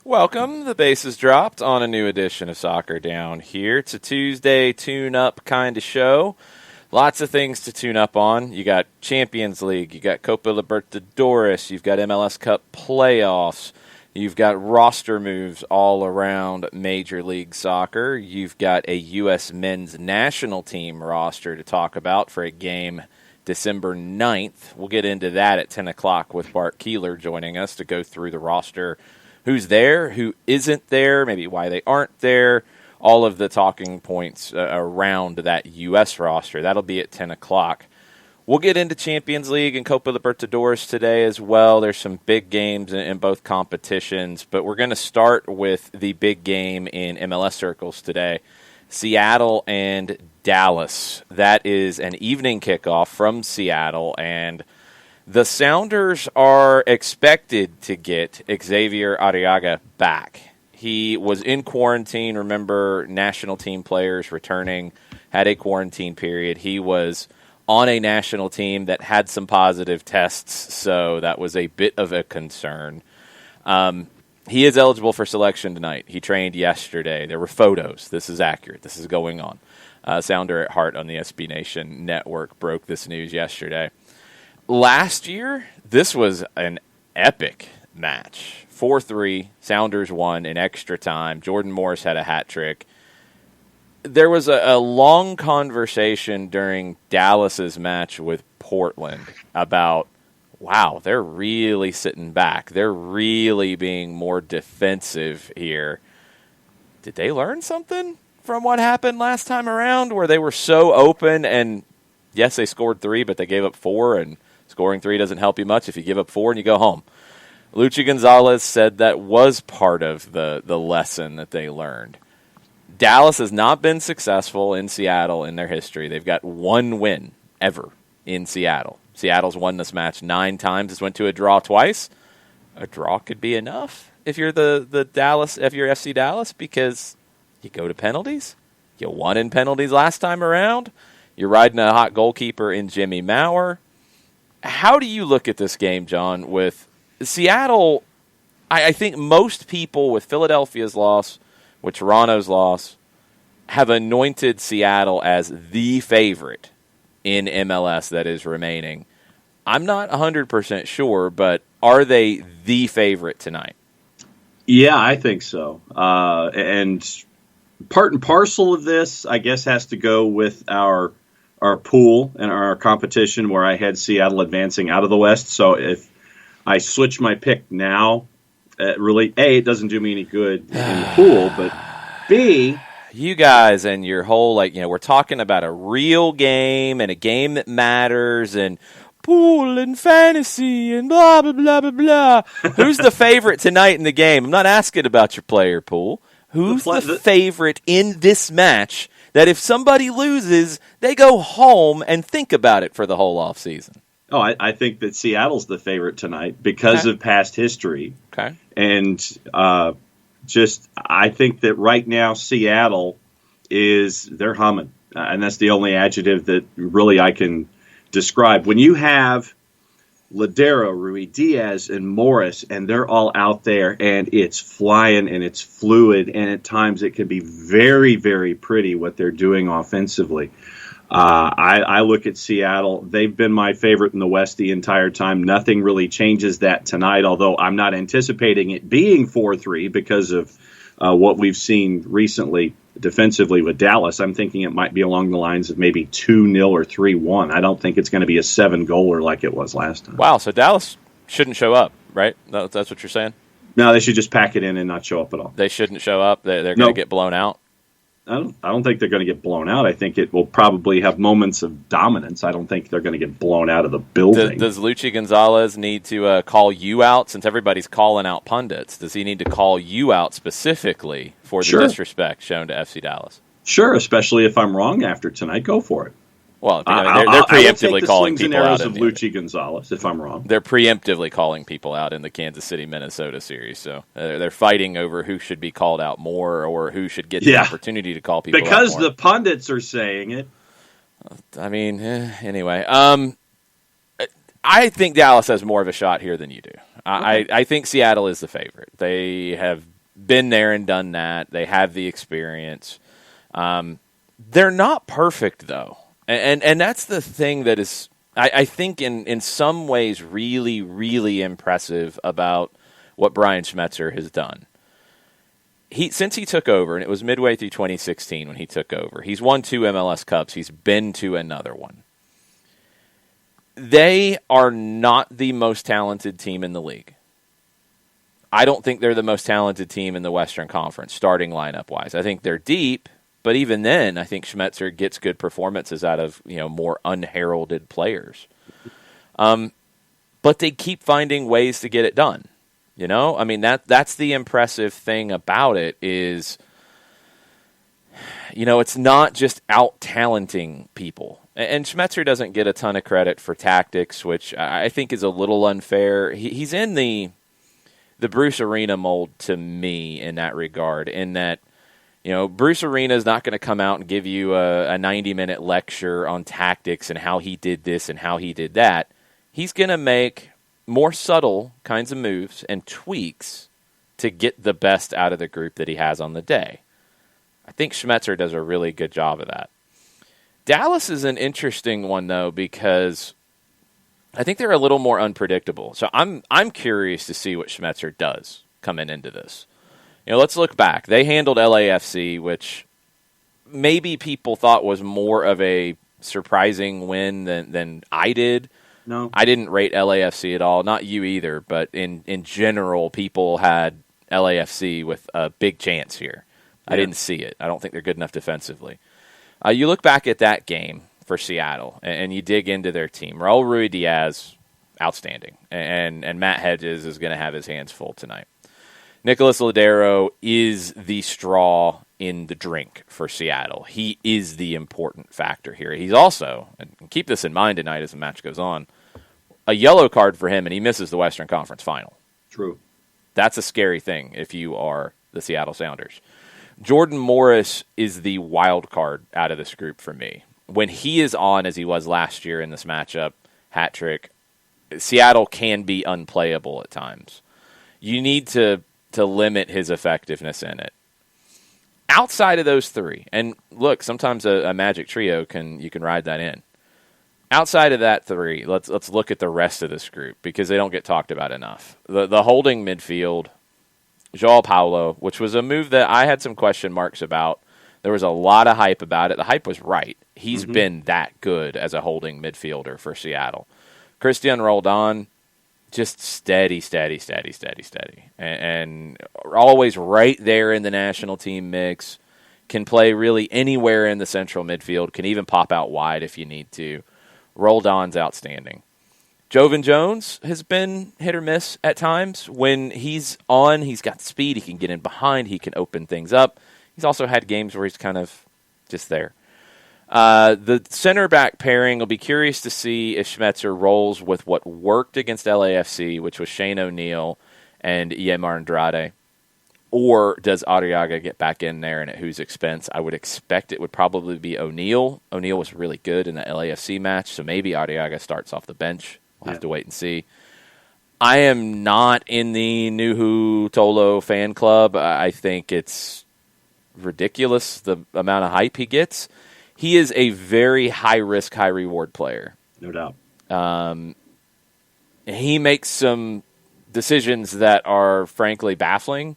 Welcome. The base is dropped on a new edition of Soccer Down here. It's a Tuesday tune-up kind of show. Lots of things to tune up on. You got Champions League, you got Copa Libertadores, you've got MLS Cup playoffs, you've got roster moves all around Major League Soccer. You've got a U.S. men's national team roster to talk about for a game December 9th. We'll get into that at 10 o'clock with Bart Keeler joining us to go through the roster. Who's there, who isn't there, maybe why they aren't there, all of the talking points around that U.S. roster. That'll be at 10 o'clock. We'll get into Champions League and Copa Libertadores today as well. There's some big games in both competitions, but we're going to start with the big game in MLS circles today, Seattle and Dallas. That is an evening kickoff from Seattle, and the Sounders are expected to get Xavier Arriaga back. He was in quarantine. Remember, national team players returning had a quarantine period. He was on a national team that had some positive tests, so that was a bit of a concern. He is eligible for selection tonight. He trained yesterday. There were photos. This is accurate. This is going on. Sounder at Heart on the SB Nation network broke this news yesterday. Last year, this was an epic match. 4-3, Sounders won in extra time. Jordan Morris had a hat trick. There was a long conversation during Dallas's match with Portland about, wow, they're really sitting back. They're really being more defensive here. Did they learn something from what happened last time around where they were so open and, yes, they scored 3, but they gave up 4, and scoring 3 doesn't help you much if you give up 4 and you go home. Luchi Gonzalez said that was part of the lesson that they learned. Dallas has not been successful in Seattle in their history. They've got 1 win ever in Seattle. Seattle's won this match 9 times. It's went to a draw twice. A draw could be enough if you're the Dallas, if you're FC Dallas, because you go to penalties. You won in penalties last time around. You're riding a hot goalkeeper in Jimmy Maurer. How do you look at this game, John, with Seattle? I think most people with Philadelphia's loss, with Toronto's loss, have anointed Seattle as the favorite in MLS that is remaining. I'm not 100% sure, but are they the favorite tonight? Yeah, I think so. And part and parcel of this, I guess, has to go with our pool and our competition where I had Seattle advancing out of the West. So if I switch my pick now, really, A, it doesn't do me any good in the pool, but B, you guys and your whole, we're talking about a real game and a game that matters and pool and fantasy and blah, blah, blah, blah, blah. Who's the favorite tonight in the game? I'm not asking about your player pool. Who's the favorite in this match that if somebody loses, they go home and think about it for the whole offseason? Oh, I think that Seattle's the favorite tonight because of past history. Okay. And I think that right now Seattle they're humming. And that's the only adjective that really I can describe. When you have Ladero, Rui Diaz, and Morris, and they're all out there, and it's flying, and it's fluid, and at times it can be very, very pretty what they're doing offensively. I look at Seattle. They've been my favorite in the West the entire time. Nothing really changes that tonight, although I'm not anticipating it being 4-3 because of what we've seen recently defensively with Dallas. I'm thinking it might be along the lines of maybe 2-0 or 3-1. I don't think it's going to be a 7-goaler like it was last time. Wow, so Dallas shouldn't show up, right? That's what you're saying? No, they should just pack it in and not show up at all. They shouldn't show up? They're going to get blown out? I don't think they're going to get blown out. I think it will probably have moments of dominance. I don't think they're going to get blown out of the building. Does Luchi Gonzalez need to call you out, since everybody's calling out pundits? Does he need to call you out specifically for the disrespect shown to FC Dallas? Sure, especially if I'm wrong after tonight. Go for it. Well, they're preemptively calling people out. Of Luchi Gonzalez, if I'm wrong. They're preemptively calling people out in the Kansas City, Minnesota series. So they're fighting over who should be called out more or who should get the opportunity to call people out more. Because the pundits are saying it. I mean, anyway. I think Dallas has more of a shot here than you do. I think Seattle is the favorite. They have been there and done that. They have the experience. They're not perfect, though. And that's the thing that is, I think, in some ways really, really impressive about what Brian Schmetzer has done. Since he took over, and it was midway through 2016 when he took over, he's won 2 MLS Cups. He's been to another one. They are not the most talented team in the league. I don't think they're the most talented team in the Western Conference, starting lineup-wise. I think they're deep, but even then, I think Schmetzer gets good performances out of more unheralded players. But they keep finding ways to get it done. I mean, that's the impressive thing about it is, it's not just out-talenting people. And Schmetzer doesn't get a ton of credit for tactics, which I think is a little unfair. He's in the Bruce Arena mold to me in that regard, in that, Bruce Arena is not going to come out and give you a 90-minute lecture on tactics and how he did this and how he did that. He's going to make more subtle kinds of moves and tweaks to get the best out of the group that he has on the day. I think Schmetzer does a really good job of that. Dallas is an interesting one, though, because I think they're a little more unpredictable. So I'm curious to see what Schmetzer does coming into this. Let's look back. They handled LAFC, which maybe people thought was more of a surprising win than I did. No. I didn't rate LAFC at all. Not you either, but in general, people had LAFC with a big chance here. Yeah. I didn't see it. I don't think they're good enough defensively. You look back at that game for Seattle, and you dig into their team. Raul Ruidiaz, outstanding. And Matt Hedges is going to have his hands full tonight. Nicholas Ladero is the straw in the drink for Seattle. He is the important factor here. He's also, and keep this in mind tonight as the match goes on, a yellow card for him, and he misses the Western Conference Final. True. That's a scary thing if you are the Seattle Sounders. Jordan Morris is the wild card out of this group for me. When he is on, as he was last year in this matchup, hat trick, Seattle can be unplayable at times. You need to limit his effectiveness in it. Outside of those three, and look, sometimes a magic trio you can ride that in. Outside of that three, let's look at the rest of this group because they don't get talked about enough. The holding midfield, João Paulo, which was a move that I had some question marks about. There was a lot of hype about it. The hype was right. He's been that good as a holding midfielder for Seattle. Christian Roldan, just steady. And always right there in the national team mix. Can play really anywhere in the central midfield. Can even pop out wide if you need to. Roldan's outstanding. Jovan Jones has been hit or miss at times. When he's on, he's got speed. He can get in behind. He can open things up. He's also had games where he's kind of just there. The center back pairing, will be curious to see if Schmetzer rolls with what worked against LAFC, which was Shane O'Neill and Yemar Andrade, or does Arriaga get back in there and at whose expense? I would expect it would probably be O'Neill. O'Neill was really good in the LAFC match, so maybe Arriaga starts off the bench. We'll have to wait and see. I am not in the Nuhu Tolo fan club. I think it's ridiculous the amount of hype he gets. He is a very high-risk, high-reward player. No doubt. He makes some decisions that are, frankly, baffling.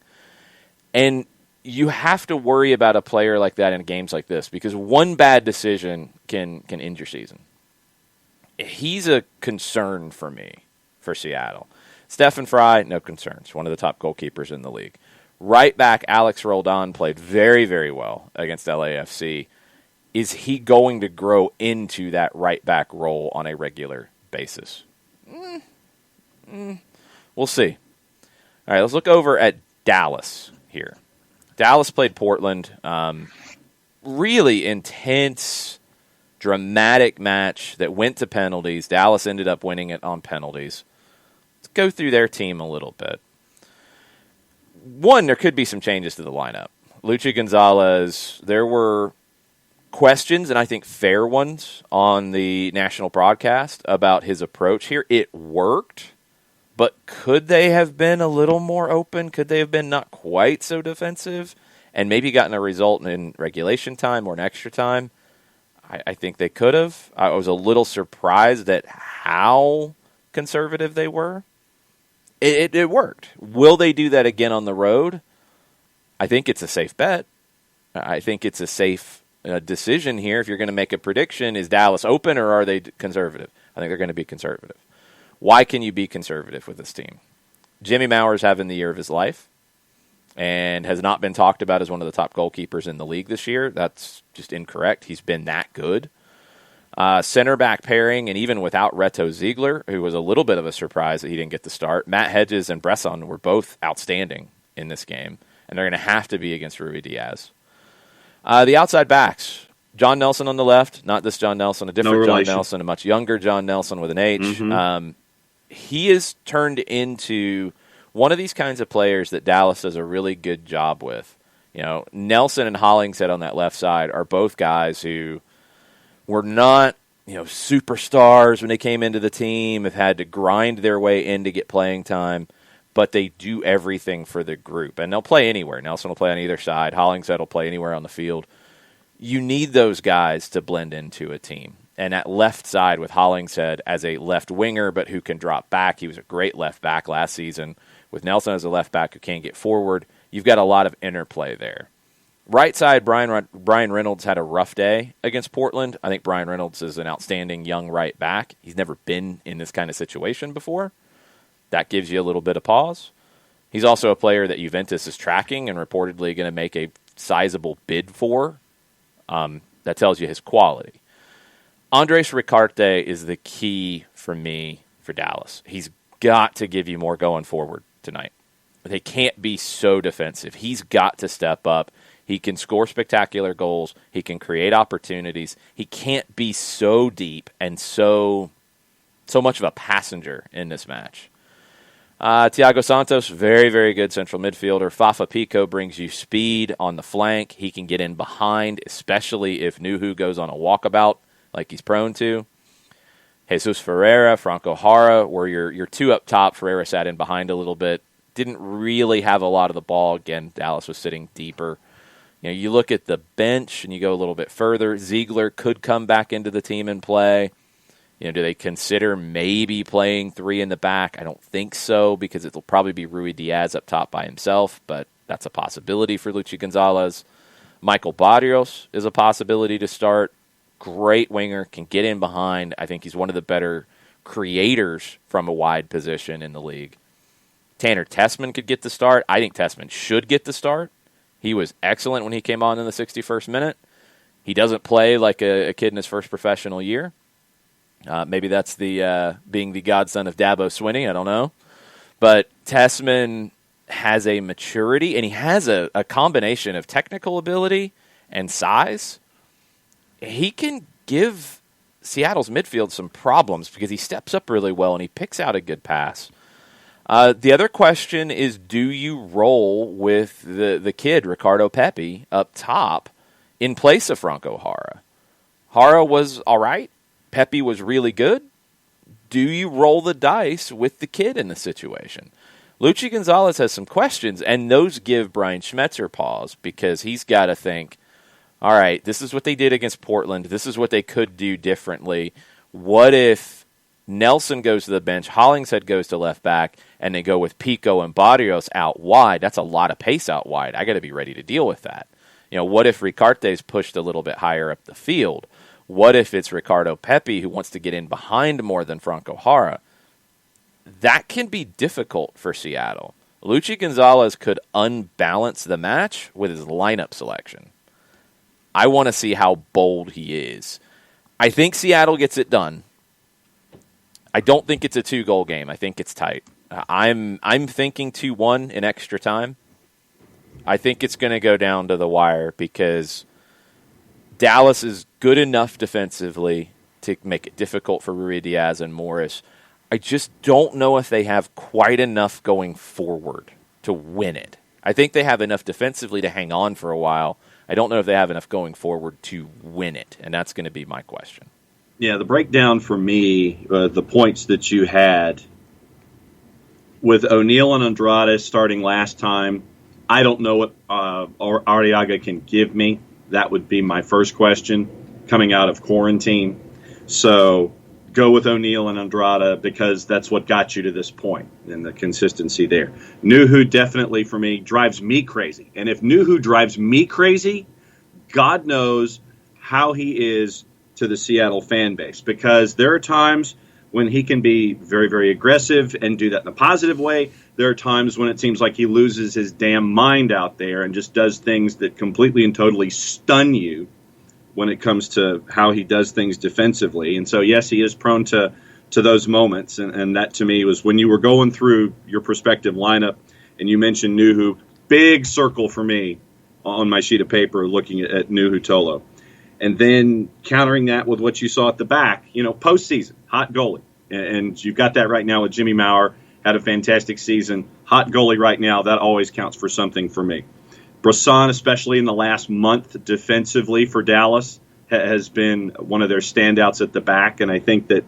And you have to worry about a player like that in games like this because one bad decision can end your season. He's a concern for me, for Seattle. Stephen Fry, no concerns. One of the top goalkeepers in the league. Right back, Alex Roldan played very, very well against LAFC. Is he going to grow into that right back role on a regular basis? We'll see. All right, let's look over at Dallas here. Dallas played Portland. Really intense, dramatic match that went to penalties. Dallas ended up winning it on penalties. Let's go through their team a little bit. One, there could be some changes to the lineup. Luchi Gonzalez, there were questions, and I think fair ones, on the national broadcast about his approach here. It worked, but could they have been a little more open? Could they have been not quite so defensive and maybe gotten a result in regulation time or in extra time? I think they could have. I was a little surprised at how conservative they were. It worked. Will they do that again on the road? I think it's a safe bet. I think it's a safe decision here. If you're going to make a prediction, is Dallas open or are they conservative? I think they're going to be conservative. Why can you be conservative with this team? Jimmy Mauer's having the year of his life and has not been talked about as one of the top goalkeepers in the league this year. That's just incorrect. He's been that good. Center back pairing, and even without Reto Ziegler, who was a little bit of a surprise that he didn't get to start, Matt Hedges and Bresson were both outstanding in this game, and they're going to have to be against Rui Diaz. The outside backs, John Nelson on the left, not this John Nelson, a different John Nelson, a much younger John Nelson with an H. Mm-hmm. He is turned into one of these kinds of players that Dallas does a really good job with. You know, Nelson and Hollingshead on that left side are both guys who were not, superstars when they came into the team, have had to grind their way in to get playing time, but they do everything for the group. And they'll play anywhere. Nelson will play on either side. Hollingshead will play anywhere on the field. You need those guys to blend into a team. And at left side with Hollingshead as a left winger, but who can drop back. He was a great left back last season. With Nelson as a left back who can't get forward, you've got a lot of interplay there. Right side, Brian Reynolds had a rough day against Portland. I think Brian Reynolds is an outstanding young right back. He's never been in this kind of situation before. That gives you a little bit of pause. He's also a player that Juventus is tracking and reportedly going to make a sizable bid for. That tells you his quality. Andres Ricarte is the key for me for Dallas. He's got to give you more going forward tonight. They can't be so defensive. He's got to step up. He can score spectacular goals. He can create opportunities. He can't be so deep and so much of a passenger in this match. Thiago Santos, very, very good central midfielder. Fafa Pico brings you speed on the flank. He can get in behind, especially if Nuhu goes on a walkabout like he's prone to. Jesus Ferreira, Franco Jara were your two up top. Ferreira sat in behind a little bit. Didn't really have a lot of the ball. Again, Dallas was sitting deeper. You look at the bench and you go a little bit further. Ziegler could come back into the team and play. Do they consider maybe playing three in the back? I don't think so, because it'll probably be Rui Diaz up top by himself, but that's a possibility for Luchi Gonzalez. Michael Barrios is a possibility to start. Great winger, can get in behind. I think he's one of the better creators from a wide position in the league. Tanner Tessman could get the start. I think Tessman should get the start. He was excellent when he came on in the 61st minute. He doesn't play like a kid in his first professional year. Maybe that's the being the godson of Dabo Swinney. I don't know. But Tessman has a maturity, and he has a combination of technical ability and size. He can give Seattle's midfield some problems because he steps up really well and he picks out a good pass. The other question is, do you roll with the kid, Ricardo Pepi, up top in place of Franco Jara? Jara was all right. Pepi was really good. Do you roll the dice with the kid in the situation? Luchi Gonzalez has some questions, and those give Brian Schmetzer pause because he's got to think, all right, this is what they did against Portland. This is what they could do differently. What if Nelson goes to the bench, Hollingshead goes to left back, and they go with Pico and Barrios out wide? That's a lot of pace out wide. I got to be ready to deal with that. What if Ricarte's pushed a little bit higher up the field? What if it's Ricardo Pepi who wants to get in behind more than Franco Jara? That can be difficult for Seattle. Luchi Gonzalez could unbalance the match with his lineup selection. I want to see how bold he is. I think Seattle gets it done. I don't think it's a 2-goal game. I think it's tight. I'm thinking 2-1 in extra time. I think it's going to go down to the wire because Dallas is good enough defensively to make it difficult for Rui Diaz and Morris. I just don't know if they have quite enough going forward to win it. I think they have enough defensively to hang on for a while. I don't know if they have enough going forward to win it, and that's going to be my question. Yeah, the breakdown for me, the points that you had, with O'Neal and Andrade starting last time, I don't know what Arriaga can give me. That would be my first question coming out of quarantine. So go with O'Neal and Andrade because that's what got you to this point and the consistency there. Nuhu definitely for me drives me crazy. And if Nuhu drives me crazy, God knows how he is to the Seattle fan base, because there are times when he can be very, very aggressive and do that in a positive way. There are times when it seems like he loses his damn mind out there and just does things that completely and totally stun you when it comes to how he does things defensively. And so, yes, he is prone to those moments. And that, to me, was when you were going through your prospective lineup and you mentioned Nuhu, big circle for me on my sheet of paper looking at Nuhu Tolo. And then countering that with what you saw at the back, postseason, hot goalie. And you've got that right now with Jimmy Maurer, had a fantastic season. Hot goalie right now, that always counts for something for me. Brisson, especially in the last month defensively for Dallas, has been one of their standouts at the back. And I think that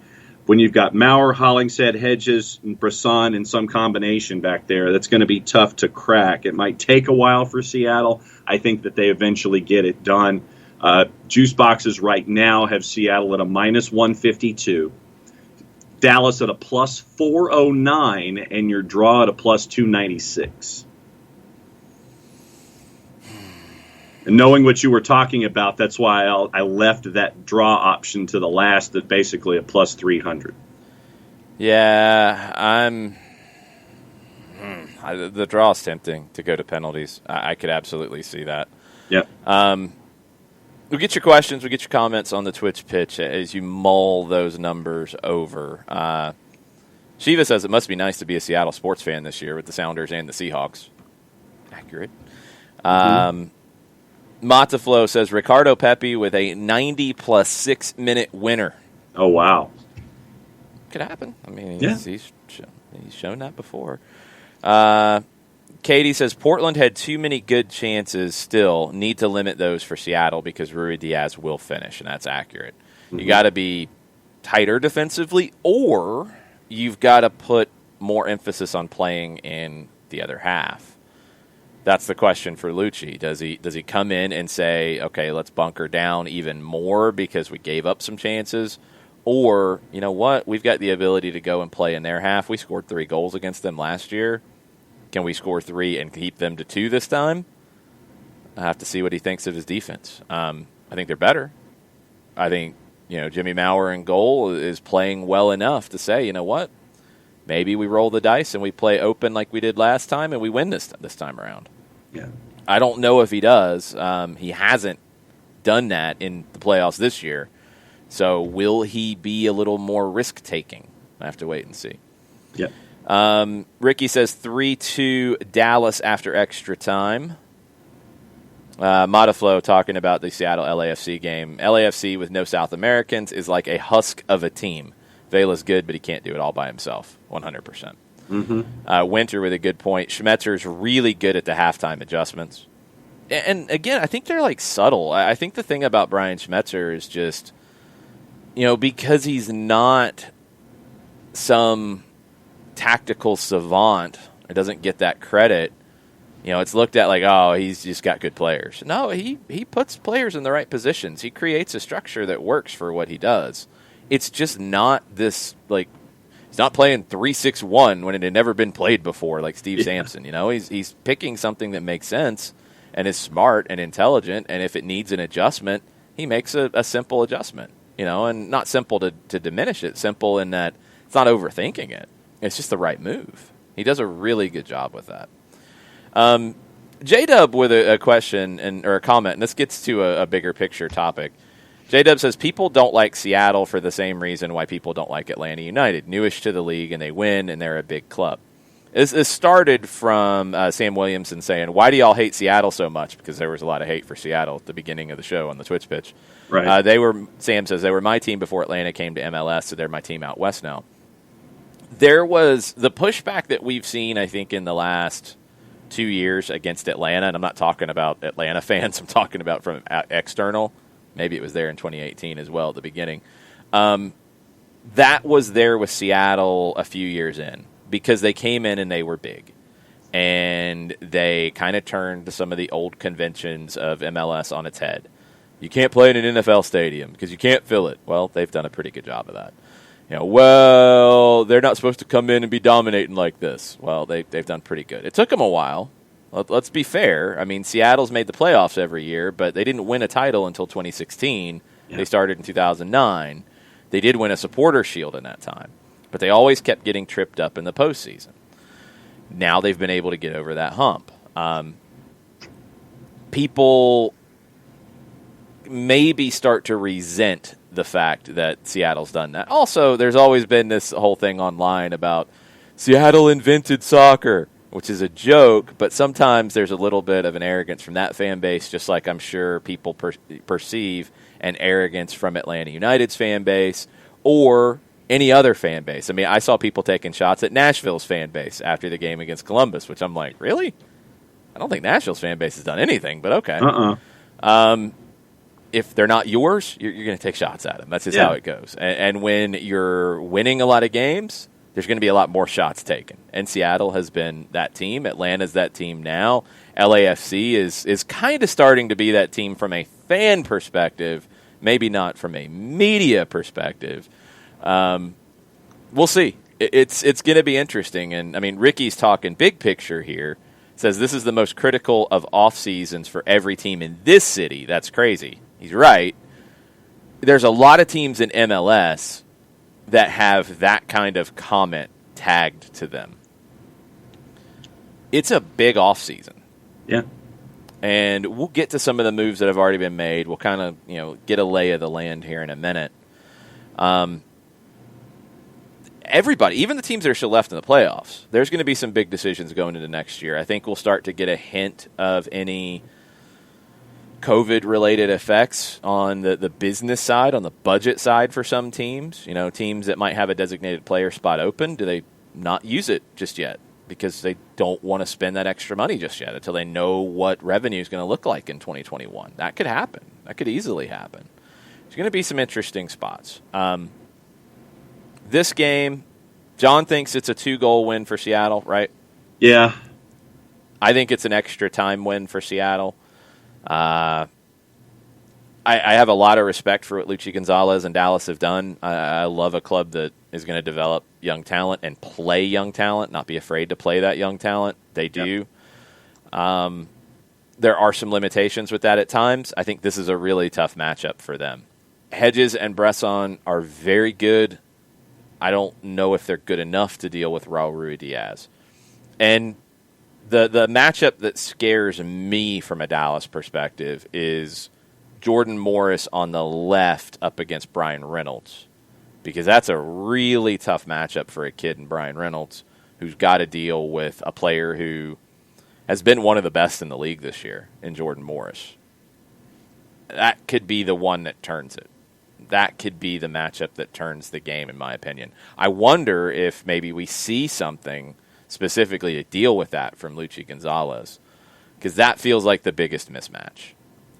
when you've got Maurer, Hollingshead, Hedges, and Brisson in some combination back there, that's going to be tough to crack. It might take a while for Seattle. I think that they eventually get it done. Juice boxes right now have Seattle at a minus 152, Dallas at a plus 409, and your draw at a plus 296. And knowing what you were talking about, that's why I left that draw option to the last at basically a plus 300. Yeah, the draw is tempting to go to penalties. I could absolutely see that. Yep. We'll get your questions, we'll get your comments on the Twitch pitch as you mull those numbers over. Shiva says it must be nice to be a Seattle sports fan this year with the Sounders and the Seahawks. Accurate. Mataflo says Ricardo Pepi with a 90 plus 6 minute winner. Oh, wow. Could happen. I mean, yeah. he's shown that before. Katie says Portland had too many good chances still. Need to limit those for Seattle because Rui Diaz will finish, and that's accurate. Mm-hmm. You got to be tighter defensively, or you've got to put more emphasis on playing in the other half. That's the question for Lucci. Does he come in and say, okay, let's bunker down even more because we gave up some chances? Or, you know what, we've got the ability to go and play in their half. We scored 3 goals against them last year. Can we score 3 and keep them to 2 this time? I have to see what he thinks of his defense. I think they're better. I think, Jimmy Maurer in goal is playing well enough to say, you know what, maybe we roll the dice and we play open like we did last time and we win this time around. Yeah. I don't know if he does. He hasn't done that in the playoffs this year. So will he be a little more risk-taking? I have to wait and see. Yeah. Ricky says 3-2 Dallas after extra time. Mataflo talking about the Seattle LAFC game. LAFC with no South Americans is like a husk of a team. Vela's good, but he can't do it all by himself, 100%. Mm-hmm. Winter with a good point. Schmetzer's really good at the halftime adjustments. And again, I think they're like subtle. I think the thing about Brian Schmetzer is just, because he's not some tactical savant or doesn't get that credit, it's looked at like, oh, he's just got good players. No, he puts players in the right positions. He creates a structure that works for what he does. It's just not this, like, he's not playing 3-6-1 when it had never been played before, like Steve Sampson. He's picking something that makes sense and is smart and intelligent, and if it needs an adjustment, he makes a simple adjustment, and not simple to diminish it, simple in that it's not overthinking it. It's just the right move. He does a really good job with that. J-Dub with a question or a comment, and this gets to a bigger picture topic. J-Dub says, people don't like Seattle for the same reason why people don't like Atlanta United. Newish to the league, and they win, and they're a big club. This started from Sam Williamson saying, why do y'all hate Seattle so much? Because there was a lot of hate for Seattle at the beginning of the show on the Twitch pitch. Right. Sam says, they were my team before Atlanta came to MLS, so they're my team out west now. There was the pushback that we've seen, I think, in the last 2 years against Atlanta, and I'm not talking about Atlanta fans, I'm talking about from external. Maybe it was there in 2018 as well at the beginning. That was there with Seattle a few years in because they came in and they were big. And they kind of turned some of the old conventions of MLS on its head. You can't play in an NFL stadium because you can't fill it. Well, they've done a pretty good job of that. Well, they're not supposed to come in and be dominating like this. Well, they've done pretty good. It took them a while. Let's be fair. I mean, Seattle's made the playoffs every year, but they didn't win a title until 2016. Yeah. They started in 2009. They did win a supporter shield in that time, but they always kept getting tripped up in the postseason. Now they've been able to get over that hump. People maybe start to resent the fact that Seattle's done that. Also, there's always been this whole thing online about Seattle invented soccer, which is a joke, but sometimes there's a little bit of an arrogance from that fan base, just like I'm sure people perceive an arrogance from Atlanta United's fan base or any other fan base. I mean, I saw people taking shots at Nashville's fan base after the game against Columbus, which I'm like, really? I don't think Nashville's fan base has done anything, but okay. If they're not yours, you're going to take shots at them. That's just how it goes. And when you're winning a lot of games, there's going to be a lot more shots taken. And Seattle has been that team. Atlanta's that team now. LAFC is kind of starting to be that team from a fan perspective, maybe not from a media perspective. We'll see. It's going to be interesting. And, I mean, Ricky's talking big picture here. Says this is the most critical of off seasons for every team in this city. That's crazy. He's right. There's a lot of teams in MLS that have that kind of comment tagged to them. It's a big off season. Yeah. And we'll get to some of the moves that have already been made. We'll kind of, get a lay of the land here in a minute. Everybody, even the teams that are still left in the playoffs, there's going to be some big decisions going into next year. I think we'll start to get a hint of any COVID-related effects on the business side, on the budget side for some teams. Teams that might have a designated player spot open, do they not use it just yet because they don't want to spend that extra money just yet until they know what revenue is going to look like in 2021? That could happen. That could easily happen. There's going to be some interesting spots. This game, John thinks it's a 2-goal win for Seattle, right? Yeah. I think it's an extra time win for Seattle. I have a lot of respect for what Luchi Gonzalez and Dallas have done. I love a club that is going to develop young talent and play young talent, not be afraid to play that young talent. They do. Yep. There are some limitations with that at times. I think this is a really tough matchup for them. Hedges and Bresson are very good. I don't know if they're good enough to deal with Raul Ruidiaz. And the matchup that scares me from a Dallas perspective is Jordan Morris on the left up against Brian Reynolds, because that's a really tough matchup for a kid in Brian Reynolds who's got to deal with a player who has been one of the best in the league this year in Jordan Morris. That could be the one that turns it. That could be the matchup that turns the game, in my opinion. I wonder if maybe we see something specifically to deal with that from Luchi Gonzalez, because that feels like the biggest mismatch.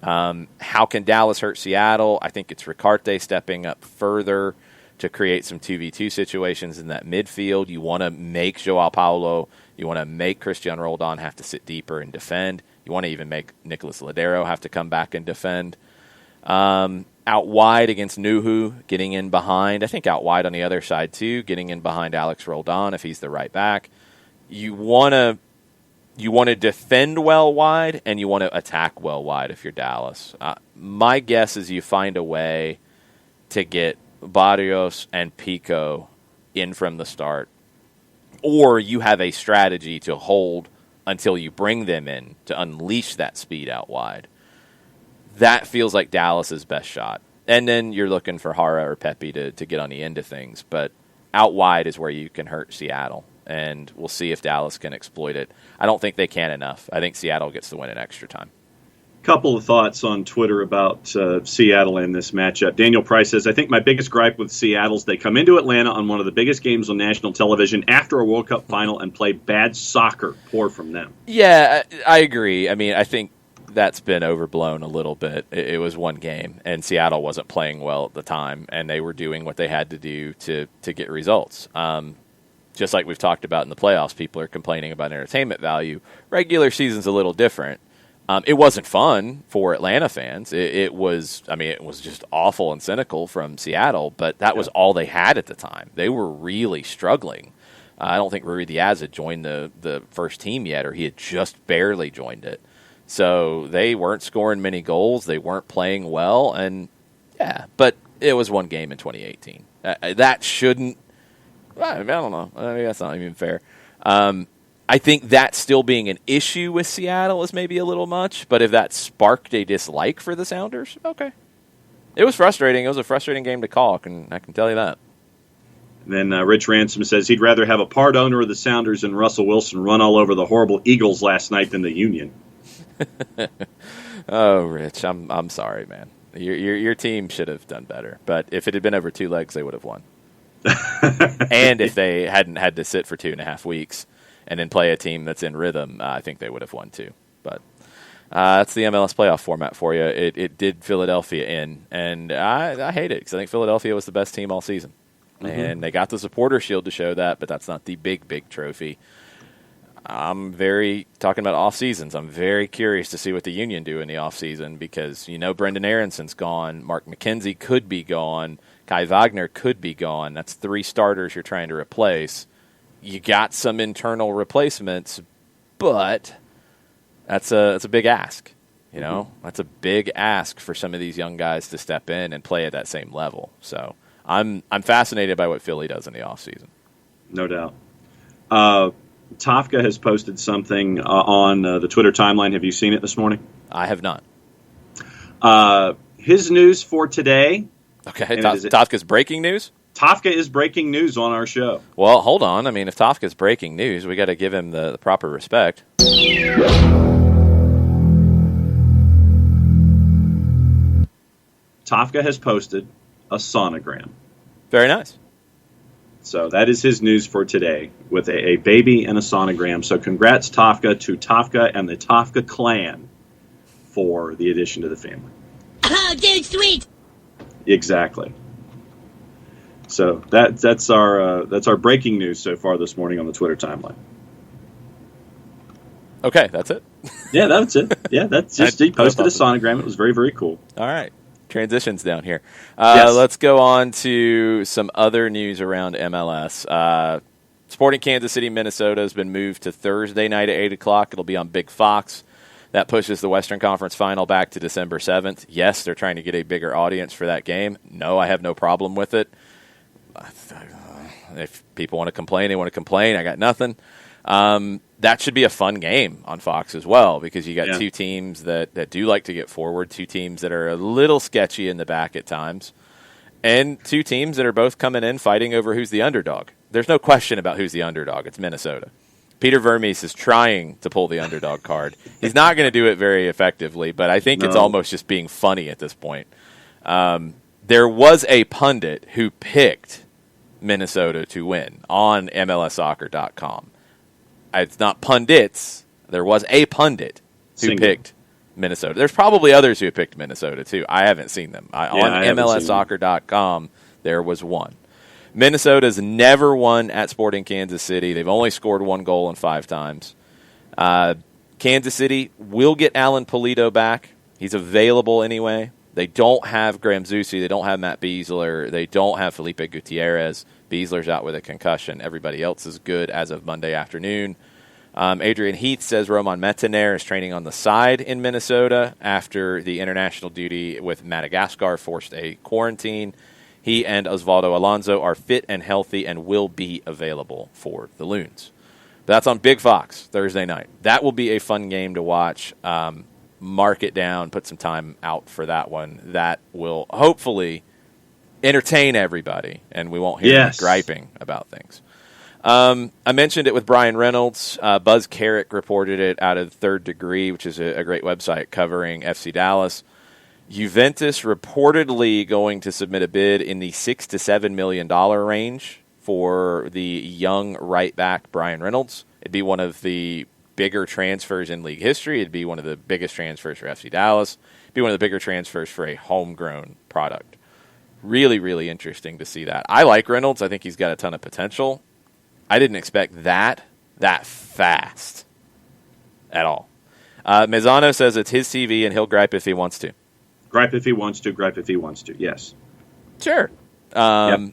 How can Dallas hurt Seattle? I think it's Ricarte stepping up further to create some 2v2 situations in that midfield. You want to make Joao Paulo, you want to make Cristian Roldan have to sit deeper and defend. You want to even make Nicolas Ladero have to come back and defend. Out wide against Nuhu, getting in behind. I think out wide on the other side too, getting in behind Alex Roldan if he's the right back. You want to defend well wide, and you want to attack well wide if you're Dallas. My guess is you find a way to get Barrios and Pico in from the start, or you have a strategy to hold until you bring them in to unleash that speed out wide. That feels like Dallas's best shot. And then you're looking for Hara or Pepe to get on the end of things. But out wide is where you can hurt Seattle. And we'll see if Dallas can exploit it. I don't think they can enough. I think Seattle gets the win in extra time. Couple of thoughts on Twitter about Seattle and this matchup. Daniel Price says, I think my biggest gripe with Seattle is they come into Atlanta on one of the biggest games on national television after a World Cup final and play bad soccer. Poor from them. Yeah, I agree. I mean, I think that's been overblown a little bit. It was one game, and Seattle wasn't playing well at the time, and they were doing what they had to do to get results. just like we've talked about in the playoffs, people are complaining about entertainment value. Regular season's a little different. It wasn't fun for Atlanta fans. It was just awful and cynical from Seattle, but that was all they had at the time. They were really struggling. I don't think Rui Diaz had joined the first team yet, or he had just barely joined it. So they weren't scoring many goals. They weren't playing well, and but it was one game in 2018. That shouldn't. I don't know. That's not even fair. I think that still being an issue with Seattle is maybe a little much, but if that sparked a dislike for the Sounders, okay. It was frustrating. It was a frustrating game to call, I can tell you that. Then Rich Ransom says he'd rather have a part owner of the Sounders and Russell Wilson run all over the horrible Eagles last night than the Union. Oh, Rich, I'm sorry, man. Your team should have done better, but if it had been over 2 legs, they would have won. And if they hadn't had to sit for 2.5 weeks and then play a team that's in rhythm, I think they would have won too. But that's the MLS playoff format for you. It did Philadelphia in, and I hate it because I think Philadelphia was the best team all season. Mm-hmm. And they got the Supporter Shield to show that, but that's not the big trophy. Talking about off seasons, I'm very curious to see what the Union do in the off season because Brendan Aronson's gone, Mark McKenzie could be gone, Kai Wagner could be gone. That's 3 starters you're trying to replace. You got some internal replacements, but that's a big ask. That's a big ask for some of these young guys to step in and play at that same level. So I'm fascinated by what Philly does in the off season. No doubt. Tafka has posted something on the Twitter timeline. Have you seen it this morning? I have not. His news for today. Okay, Tafka's breaking news? Tafka is breaking news on our show. Well, hold on. If Tafka's breaking news, we got to give him the proper respect. Tafka has posted a sonogram. Very nice. So that is his news for today, with a baby and a sonogram. So congrats, Tafka, to Tafka and the Tafka clan for the addition to the family. Oh, dude, sweet! Exactly. So that's our breaking news so far this morning on the Twitter timeline. Okay, that's it. Yeah, that's it. Yeah, that's just he posted a sonogram. It was very, very cool. All right. Transitions down here. Yes. Let's go on to some other news around MLS. Sporting Kansas City, Minnesota has been moved to Thursday night at 8 o'clock. It'll be on Big Fox. That pushes the Western Conference Final back to December 7th. Yes, they're trying to get a bigger audience for that game. No, I have no problem with it. If people want to complain, they want to complain. I got nothing. That should be a fun game on Fox as well because you got 2 teams that do like to get forward, 2 teams that are a little sketchy in the back at times, and 2 teams that are both coming in fighting over who's the underdog. There's no question about who's the underdog. It's Minnesota. Peter Vermes is trying to pull the underdog card. He's not going to do it very effectively, but I think it's almost just being funny at this point. There was a pundit who picked Minnesota to win on MLSsoccer.com. It's not pundits. There was a pundit who picked Minnesota. There's probably others who have picked Minnesota, too. I haven't seen them. On MLSsoccer.com, there was one. Minnesota's never won at Sporting Kansas City. They've only scored 1 goal in 5 times. Kansas City will get Alan Pulido back. He's available anyway. They don't have Graham Zusi. They don't have Matt Beasler. They don't have Felipe Gutierrez. Beasler's out with a concussion. Everybody else is good as of Monday afternoon. Adrian Heath says Roman Mettener is training on the side in Minnesota after the international duty with Madagascar forced a quarantine. He and Osvaldo Alonso are fit and healthy and will be available for the Loons. That's on Big Fox Thursday night. That will be a fun game to watch. Mark it down, put some time out for that one. That will hopefully entertain everybody, and we won't hear griping about things. I mentioned it with Brian Reynolds. Buzz Carrick reported it out of Third Degree, which is a great website covering FC Dallas. Juventus reportedly going to submit a bid in the $6 to $7 million range for the young right back Brian Reynolds. It'd be one of the bigger transfers in league history. It'd be one of the biggest transfers for FC Dallas. It'd be one of the bigger transfers for a homegrown product. Really, really interesting to see that. I like Reynolds. I think he's got a ton of potential. I didn't expect that fast at all. Mazzano says it's his TV and he'll gripe if he wants to. Gripe if he wants to. Gripe if he wants to. Yes. Sure. Yep.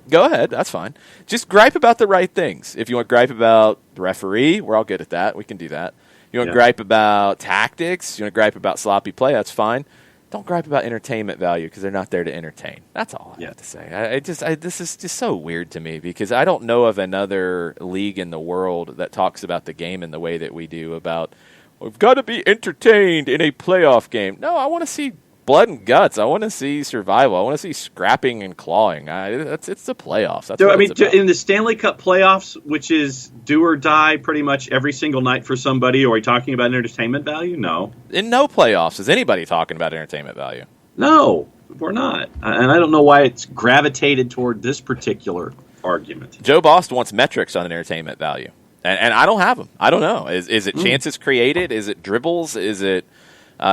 Go ahead. That's fine. Just gripe about the right things. If you want to gripe about the referee, we're all good at that. We can do that. You want to gripe about tactics? You want to gripe about sloppy play? That's fine. Don't gripe about entertainment value because they're not there to entertain. That's all I have to say. This is just so weird to me because I don't know of another league in the world that talks about the game in the way that we do about, we've got to be entertained in a playoff game. No, I want to see blood and guts. I want to see survival. I want to see scrapping and clawing. It's the playoffs. That's what it's about. In the Stanley Cup playoffs, which is do or die pretty much every single night for somebody, are we talking about entertainment value? No. In no playoffs is anybody talking about entertainment value. No, we're not. And I don't know why it's gravitated toward this particular argument. Joe Bost wants metrics on entertainment value. And I don't have them. I don't know. Is it chances created? Is it dribbles? Is it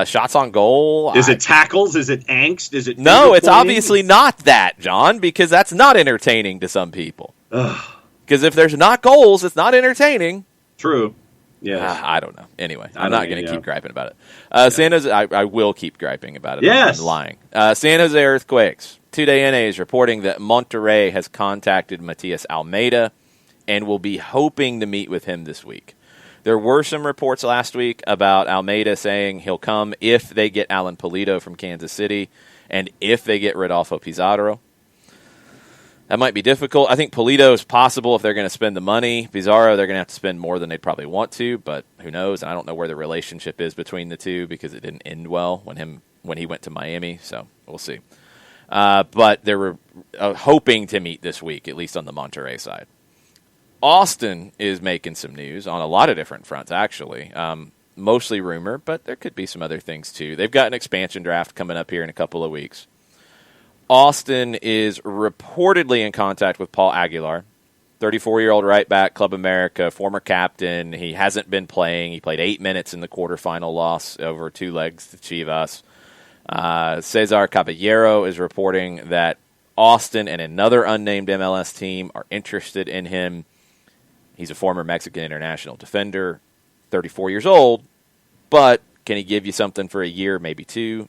shots on goal? Is it tackles? Is it angst? Is it no? It's obviously not that, John, because that's not entertaining to some people. Because if there's not goals, it's not entertaining. True. Yeah. I don't know. Anyway, I'm not going to keep griping about it. San Jose, I will keep griping about it. Yes. I'm lying. San Jose Earthquakes. 2-Day NA is reporting that Monterrey has contacted Matias Almeida and will be hoping to meet with him this week. There were some reports last week about Almeida saying he'll come if they get Alan Pulido from Kansas City and if they get Rodolfo Pizarro. That might be difficult. I think Pulido is possible if they're going to spend the money. Pizarro, they're going to have to spend more than they'd probably want to, but who knows? And I don't know where the relationship is between the two because it didn't end well when he went to Miami, so we'll see. But they were hoping to meet this week, at least on the Monterrey side. Austin is making some news on a lot of different fronts, actually. Mostly rumor, but there could be some other things, too. They've got an expansion draft coming up here in a couple of weeks. Austin is reportedly in contact with Paul Aguilar, 34-year-old right back, Club America, former captain. He hasn't been playing. He played 8 minutes in the quarterfinal loss over 2 legs to Chivas. Cesar Caballero is reporting that Austin and another unnamed MLS team are interested in him. He's a former Mexican international defender, 34 years old, but can he give you something for a year, maybe 2?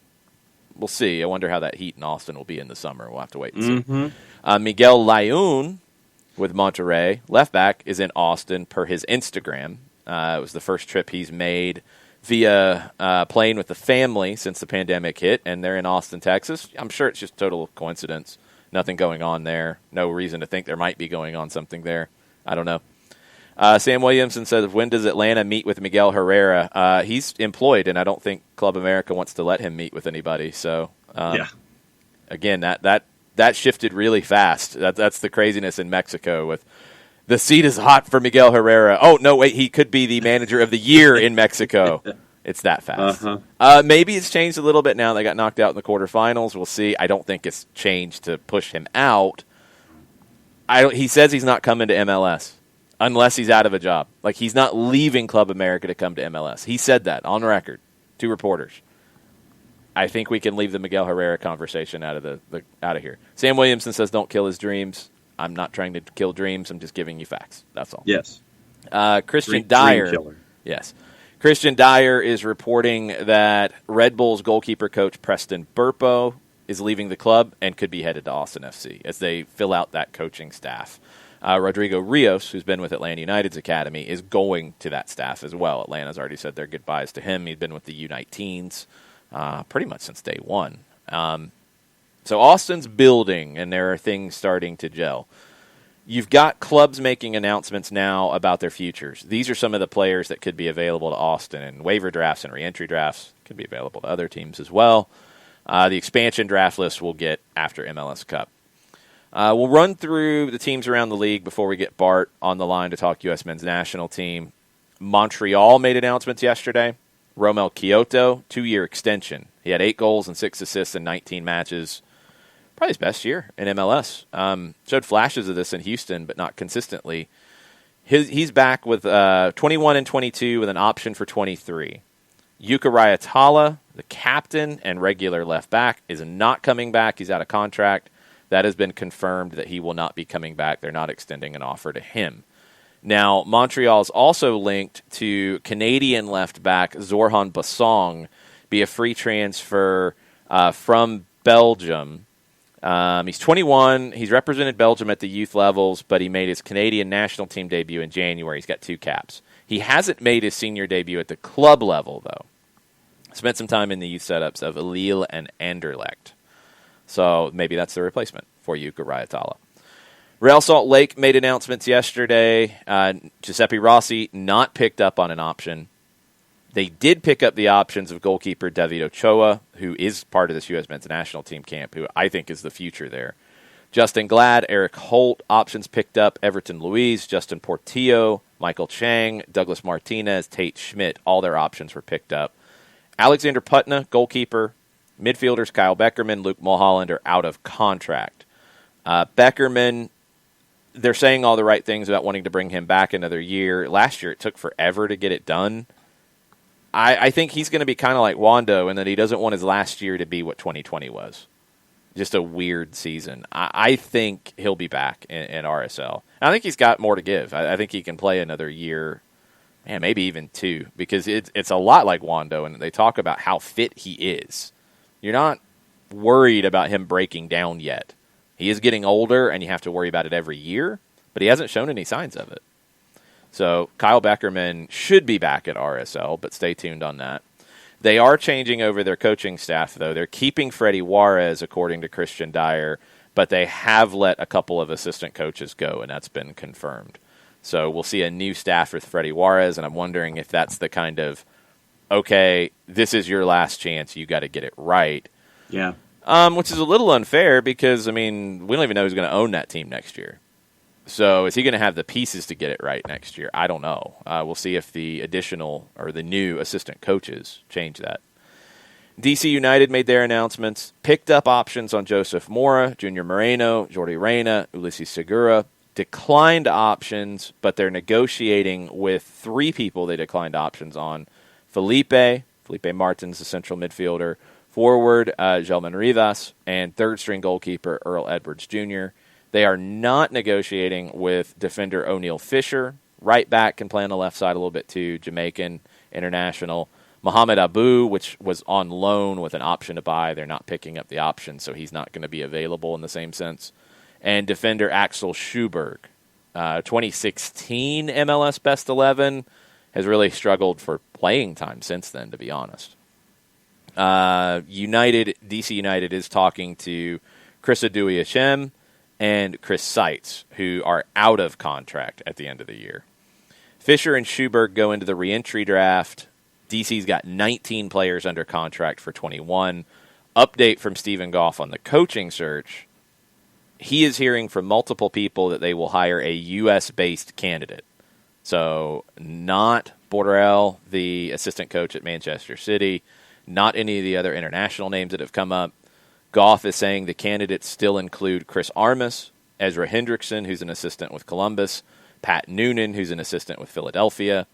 We'll see. I wonder how that heat in Austin will be in the summer. We'll have to wait and see. Miguel Layun with Monterrey, left back, is in Austin per his Instagram. It was the first trip he's made via plane with the family since the pandemic hit, and they're in Austin, Texas. I'm sure it's just total coincidence. Nothing going on there. No reason to think there might be going on something there. I don't know. Sam Williamson says, when does Atlanta meet with Miguel Herrera? He's employed, and I don't think Club America wants to let him meet with anybody. So, again, that shifted really fast. That's the craziness in Mexico with the seat is hot for Miguel Herrera. Oh, no, wait, he could be the manager of the year in Mexico. It's that fast. Maybe it's changed a little bit now. They got knocked out in the quarterfinals. We'll see. I don't think it's changed to push him out. He says he's not coming to MLS. Unless he's out of a job. Like, he's not leaving Club America to come to MLS. He said that on record to reporters. I think we can leave the Miguel Herrera conversation out of here. Sam Williamson says don't kill his dreams. I'm not trying to kill dreams. I'm just giving you facts. That's all. Yes. Christian Dyer. Dream killer. Yes. Christian Dyer is reporting that Red Bull's goalkeeper coach Preston Burpo is leaving the club and could be headed to Austin FC as they fill out that coaching staff. Rodrigo Rios, who's been with Atlanta United's academy, is going to that staff as well. Atlanta's already said their goodbyes to him. He's been with the U19s pretty much since day one. So Austin's building, and there are things starting to gel. You've got clubs making announcements now about their futures. These are some of the players that could be available to Austin, and waiver drafts and reentry drafts could be available to other teams as well. The expansion draft list we'll get after MLS Cup. We'll run through the teams around the league before we get Bart on the line to talk U.S. men's national team. Montreal made announcements yesterday. Romel Kyoto, 2-year extension. He had 8 goals and 6 assists in 19 matches. Probably his best year in MLS. Showed flashes of this in Houston, but not consistently. He's back with 21 and 22 with an option for 23. Yuka Ryatala, the captain and regular left back, is not coming back. He's out of contract. That has been confirmed that he will not be coming back. They're not extending an offer to him. Now, Montreal's also linked to Canadian left back Zorhan Bassong, be a free transfer from Belgium. He's 21. He's represented Belgium at the youth levels, but he made his Canadian national team debut in January. He's got 2 caps. He hasn't made his senior debut at the club level, though. Spent some time in the youth setups of Lille and Anderlecht. So maybe that's the replacement for Yuka Rayatala. Real Salt Lake made announcements yesterday. Giuseppe Rossi not picked up on an option. They did pick up the options of goalkeeper David Ochoa, who is part of this U.S. men's national team camp, who I think is the future there. Justin Glad, Eric Holt, options picked up. Everton Luiz, Justin Portillo, Michael Chang, Douglas Martinez, Tate Schmidt, all their options were picked up. Alexander Putna, goalkeeper. Midfielders Kyle Beckerman, Luke Mulholland are out of contract. Beckerman, they're saying all the right things about wanting to bring him back another year. Last year it took forever to get it done. I think he's going to be kind of like Wando in that he doesn't want his last year to be what 2020 was. Just a weird season. I think he'll be back in RSL. I think he's got more to give. I think he can play another year, maybe even 2, because it's a lot like Wando, and they talk about how fit he is. You're not worried about him breaking down yet. He is getting older, and you have to worry about it every year, but he hasn't shown any signs of it. So Kyle Beckerman should be back at RSL, but stay tuned on that. They are changing over their coaching staff, though. They're keeping Freddie Juarez, according to Christian Dyer, but they have let a couple of assistant coaches go, and that's been confirmed. So we'll see a new staff with Freddie Juarez, and I'm wondering if that's the kind of, okay, this is your last chance, you got to get it right. Yeah. Which is a little unfair because, we don't even know who's going to own that team next year. So is he going to have the pieces to get it right next year? I don't know. We'll see if the additional or the new assistant coaches change that. DC United made their announcements, picked up options on Joseph Mora, Junior Moreno, Jordi Reyna, Ulises Segura, declined options, but they're negotiating with 3 people they declined options on. Felipe Martins, the central midfielder, forward Gelman Rivas, and third-string goalkeeper Earl Edwards Jr. They are not negotiating with defender O'Neal Fisher. Right back can play on the left side a little bit too. Jamaican international. Mohamed Abu, which was on loan with an option to buy. They're not picking up the option, so he's not going to be available in the same sense. And defender Axel Schuberg. 2016 MLS Best 11 has really struggled for playing time since then, to be honest. DC United is talking to Chris Adui-Hashem and Chris Seitz, who are out of contract at the end of the year. Fisher and Schuberg go into the reentry draft. DC's got 19 players under contract for 21. Update from Stephen Goff on the coaching search. He is hearing from multiple people that they will hire a U.S.-based candidate. So not Borrell, the assistant coach at Manchester City, not any of the other international names that have come up. Goff is saying the candidates still include Chris Armas, Ezra Hendrickson, who's an assistant with Columbus, Pat Noonan, who's an assistant with Philadelphia,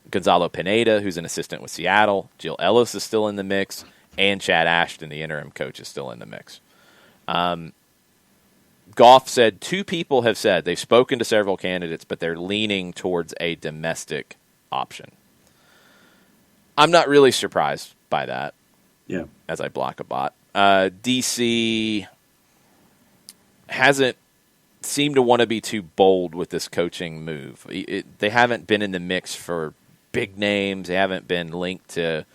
Gonzalo Pineda, who's an assistant with Seattle, Jill Ellis is still in the mix, and Chad Ashton, the interim coach, is still in the mix. Goff said 2 people have said they've spoken to several candidates, but they're leaning towards a domestic option. I'm not really surprised by that. Yeah. As I block a bot. DC hasn't seemed to want to be too bold with this coaching move. They haven't been in the mix for big names. They haven't been linked to,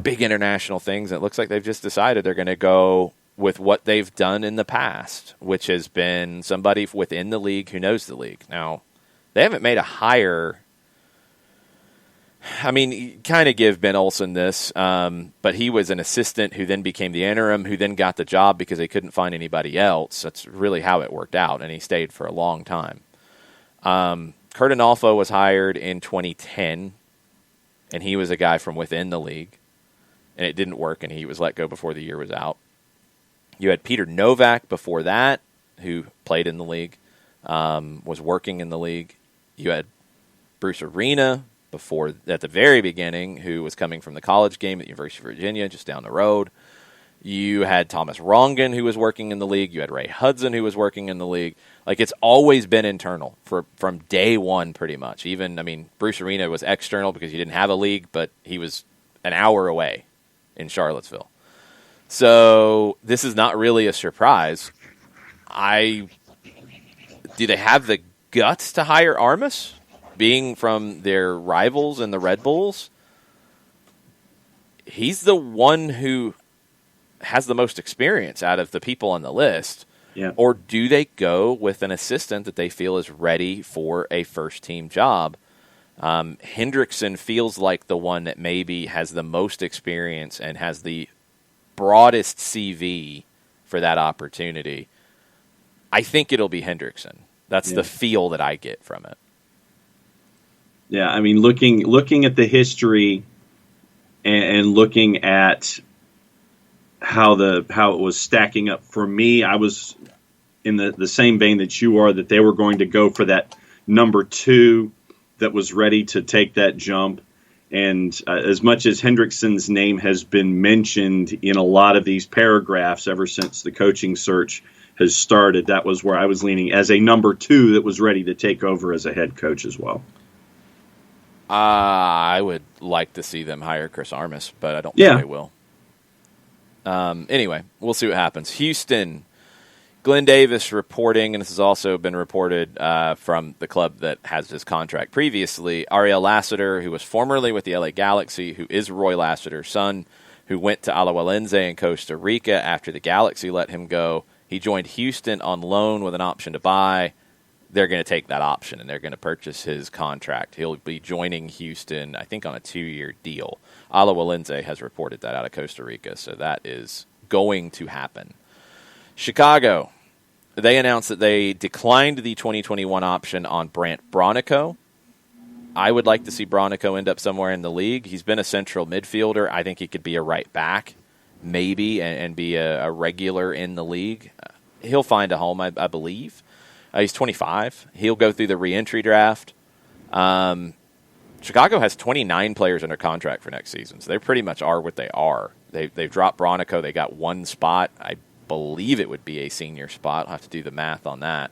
big international things. It looks like they've just decided they're going to go with what they've done in the past, which has been somebody within the league who knows the league. Now, they haven't made a hire. Kind of give Ben Olsen this, but he was an assistant who then became the interim, who then got the job because they couldn't find anybody else. That's really how it worked out, and he stayed for a long time. Kurt Analfo was hired in 2010, and he was a guy from within the league, and it didn't work, and he was let go before the year was out. You had Peter Novak before that, who played in the league, was working in the league. You had Bruce Arena before, at the very beginning, who was coming from the college game at the University of Virginia, just down the road. You had Thomas Rongen, who was working in the league. You had Ray Hudson, who was working in the league. Like, it's always been internal from day one, pretty much. Even, I mean, Bruce Arena was external because you didn't have a league, but he was an hour away in Charlottesville. So this is not really a surprise. Do they have the guts to hire Armas, being from their rivals in the Red Bulls? He's the one who has the most experience out of the people on the list. Yeah. Or do they go with an assistant that they feel is ready for a first-team job? Hendrickson feels like the one that maybe has the most experience and has the broadest CV for that opportunity. I think it'll be Hendrickson. That's the feel that I get from it. Yeah, I mean, looking at the history and looking at how it was stacking up for me, I was in the same vein that you are, that they were going to go for that number 2 that was ready to take that jump. And as much as Hendrickson's name has been mentioned in a lot of these paragraphs ever since the coaching search has started, that was where I was leaning as a number 2 that was ready to take over as a head coach as well. I would like to see them hire Chris Armas, but I don't think they will. Anyway, we'll see what happens. Houston, Glenn Davis reporting, and this has also been reported from the club that has his contract previously, Ariel Lassiter, who was formerly with the LA Galaxy, who is Roy Lassiter's son, who went to Alajuelense in Costa Rica after the Galaxy let him go. He joined Houston on loan with an option to buy. They're going to take that option, and they're going to purchase his contract. He'll be joining Houston, I think, on a 2-year deal. Alajuelense has reported that out of Costa Rica, so that is going to happen. Chicago, they announced that they declined the 2021 option on Brant Bronico. I would like to see Bronico end up somewhere in the league. He's been a central midfielder. I think he could be a right back, maybe, and be a regular in the league. He'll find a home, I believe. He's 25. He'll go through the re-entry draft. Chicago has 29 players under contract for next season, so they pretty much are what they are. They've dropped Bronico. They got one spot. I believe it would be a senior spot. I'll have to do the math on that.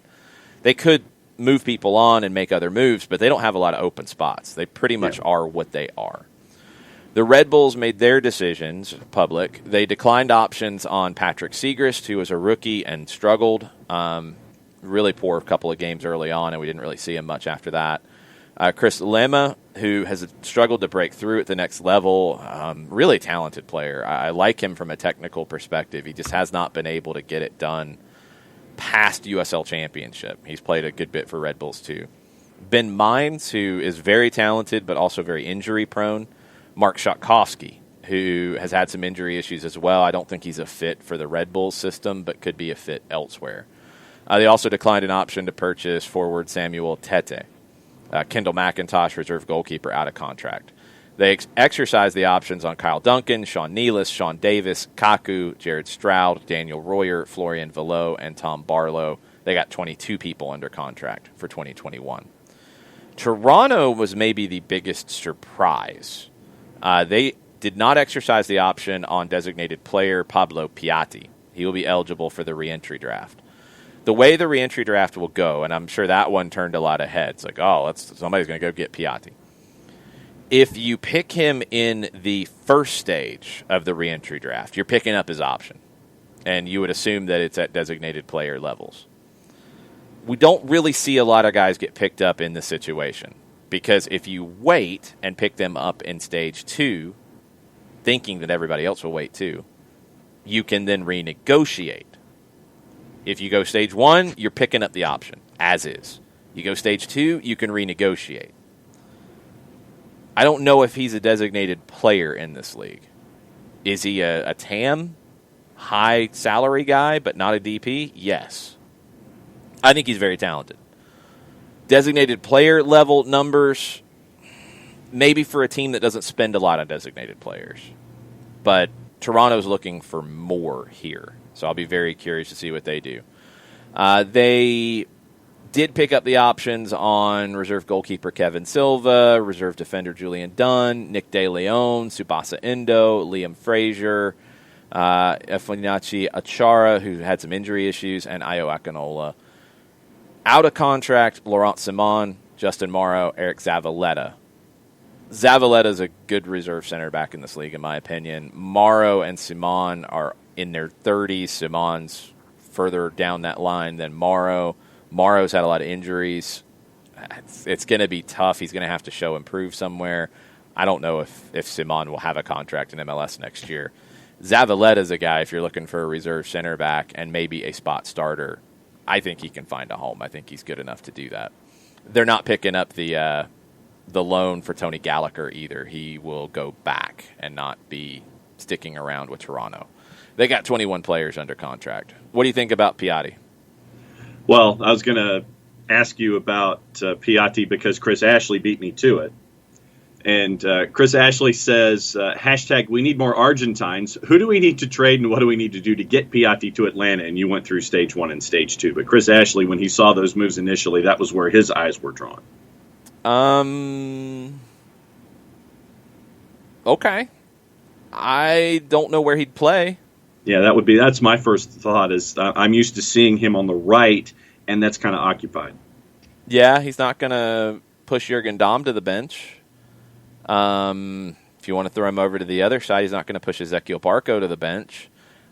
They could move people on and make other moves, but they don't have a lot of open spots. They pretty much are what they are. The Red Bulls made their decisions public. They declined options on Patrick Segrist, who was a rookie and struggled. Really poor couple of games early on, and we didn't really see him much after that. Chris Lema, who has struggled to break through at the next level, really talented player. I like him from a technical perspective. He just has not been able to get it done past USL Championship. He's played a good bit for Red Bulls too. Ben Mines, who is very talented but also very injury-prone. Mark Shatkovsky, who has had some injury issues as well. I don't think he's a fit for the Red Bulls system, but could be a fit elsewhere. They also declined an option to purchase forward Samuel Tete. Kendall McIntosh, reserve goalkeeper, out of contract. They exercised the options on Kyle Duncan, Sean Nealis, Sean Davis, Kaku, Jared Stroud, Daniel Royer, Florian Velo, and Tom Barlow. They got 22 people under contract for 2021. Toronto was maybe the biggest surprise. They did not exercise the option on designated player Pablo Piati. He will be eligible for the re-entry draft. The way the re-entry draft will go, and I'm sure that one turned a lot of heads, like, somebody's going to go get Piati. If you pick him in the first stage of the re-entry draft, you're picking up his option, and you would assume that it's at designated player levels. We don't really see a lot of guys get picked up in this situation, because if you wait and pick them up in stage 2, thinking that everybody else will wait too, you can then renegotiate. If you go stage 1, you're picking up the option, as is. You go stage 2, you can renegotiate. I don't know if he's a designated player in this league. Is he a TAM, high salary guy, but not a DP? Yes. I think he's very talented. Designated player level numbers, maybe for a team that doesn't spend a lot on designated players. But Toronto's looking for more here. So I'll be very curious to see what they do. They did pick up the options on reserve goalkeeper Kevin Silva, reserve defender Julian Dunn, Nick De Leon, Tsubasa Endo, Liam Frazier, Efoniachi Achara, who had some injury issues, and Ayo Akinola. Out of contract, Laurent Simon, Justin Morrow, Eric Zavaleta. Zavaleta is a good reserve center back in this league, in my opinion. Morrow and Simon are in their 30s. Simon's further down that line than Morrow. Morrow's had a lot of injuries. It's going to be tough. He's going to have to show improve somewhere. I don't know if Simon will have a contract in MLS next year. Zavaleta is a guy, if you're looking for a reserve center back and maybe a spot starter, I think he can find a home. I think he's good enough to do that. They're not picking up the loan for Tony Gallagher either. He will go back and not be sticking around with Toronto. They got 21 players under contract. What do you think about Piati? Well, I was going to ask you about Piati because Chris Ashley beat me to it. And Chris Ashley says, hashtag, we need more Argentines. Who do we need to trade and what do we need to do to get Piati to Atlanta? And you went through stage 1 and stage 2. But Chris Ashley, when he saw those moves initially, that was where his eyes were drawn. Okay. I don't know where he'd play. Yeah, that's my first thought is I'm used to seeing him on the right, and that's kind of occupied. Yeah, he's not going to push Jurgen Damm to the bench. If you want to throw him over to the other side, he's not going to push Ezequiel Barco to the bench.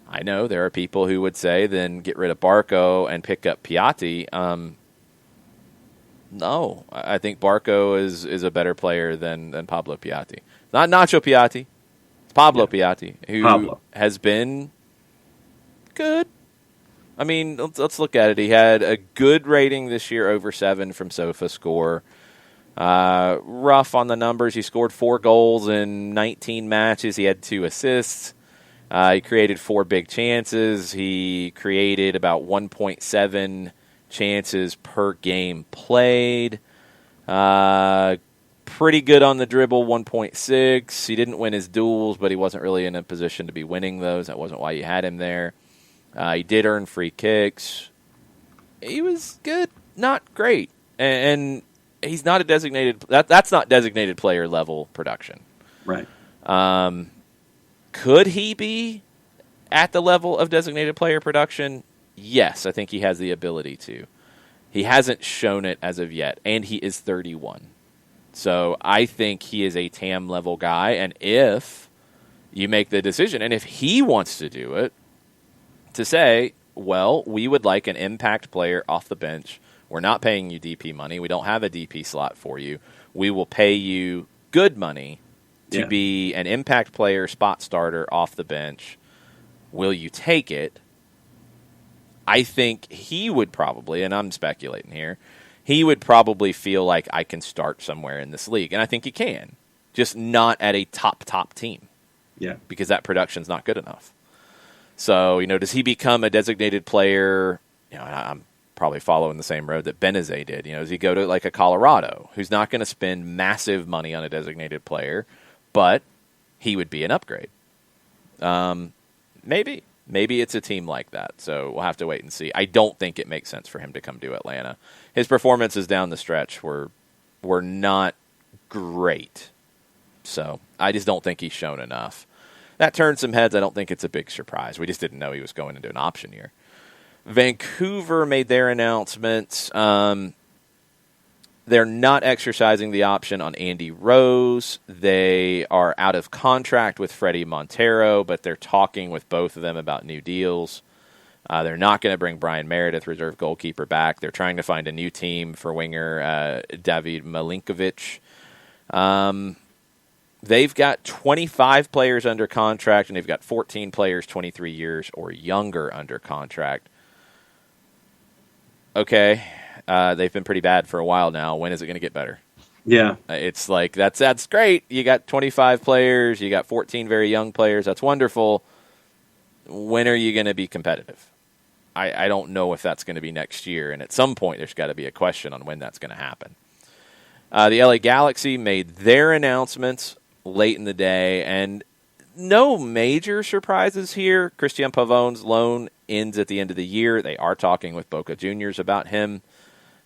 I know there are people who would say then get rid of Barco and pick up Piati. No, I think Barco is a better player than Pablo Piati. Not Nacho Piati. It's Pablo Piati, who has been good. I mean, let's look at it. He had a good rating this year, over 7 from SofaScore. Rough on the numbers. He scored 4 goals in 19 matches. He had 2 assists. He created 4 big chances. He created about 1.7 chances per game played. Pretty good on the dribble, 1.6. He didn't win his duels, but he wasn't really in a position to be winning those. That wasn't why you had him there. He did earn free kicks. He was good, not great. And he's not a designated. That's not designated player level production. Right. Could he be at the level of designated player production? Yes, I think he has the ability to. He hasn't shown it as of yet, and he is 31. So I think he is a TAM level guy, and if you make the decision, and if he wants to do it, to say, well, we would like an impact player off the bench. We're not paying you DP money. We don't have a DP slot for you. We will pay you good money to be an impact player, spot starter off the bench. Will you take it? I think he would probably, and I'm speculating here, he would probably feel like I can start somewhere in this league. And I think he can, just not at a top team. Yeah. Because that production's not good enough. So, does he become a designated player? I'm probably following the same road that Benezet did. Does he go to like a Colorado, who's not going to spend massive money on a designated player, but he would be an upgrade? Maybe it's a team like that. So we'll have to wait and see. I don't think it makes sense for him to come to Atlanta. His performances down the stretch were not great. So I just don't think he's shown enough. That turned some heads. I don't think it's a big surprise. We just didn't know he was going into an option year. Vancouver made their announcements. They're not exercising the option on Andy Rose. They are out of contract with Freddie Montero, but they're talking with both of them about new deals. They're not going to bring Brian Meredith, reserve goalkeeper, back. They're trying to find a new team for winger David Milinkovic. They've got 25 players under contract, and they've got 14 players 23 years or younger under contract. Okay, they've been pretty bad for a while now. When is it going to get better? Yeah. It's like, that's great. You got 25 players. You got 14 very young players. That's wonderful. When are you going to be competitive? I don't know if that's going to be next year, and at some point there's got to be a question on when that's going to happen. The LA Galaxy made their announcements late in the day, and no major surprises here. Christian Pavon's loan ends at the end of the year. They are talking with Boca Juniors about him.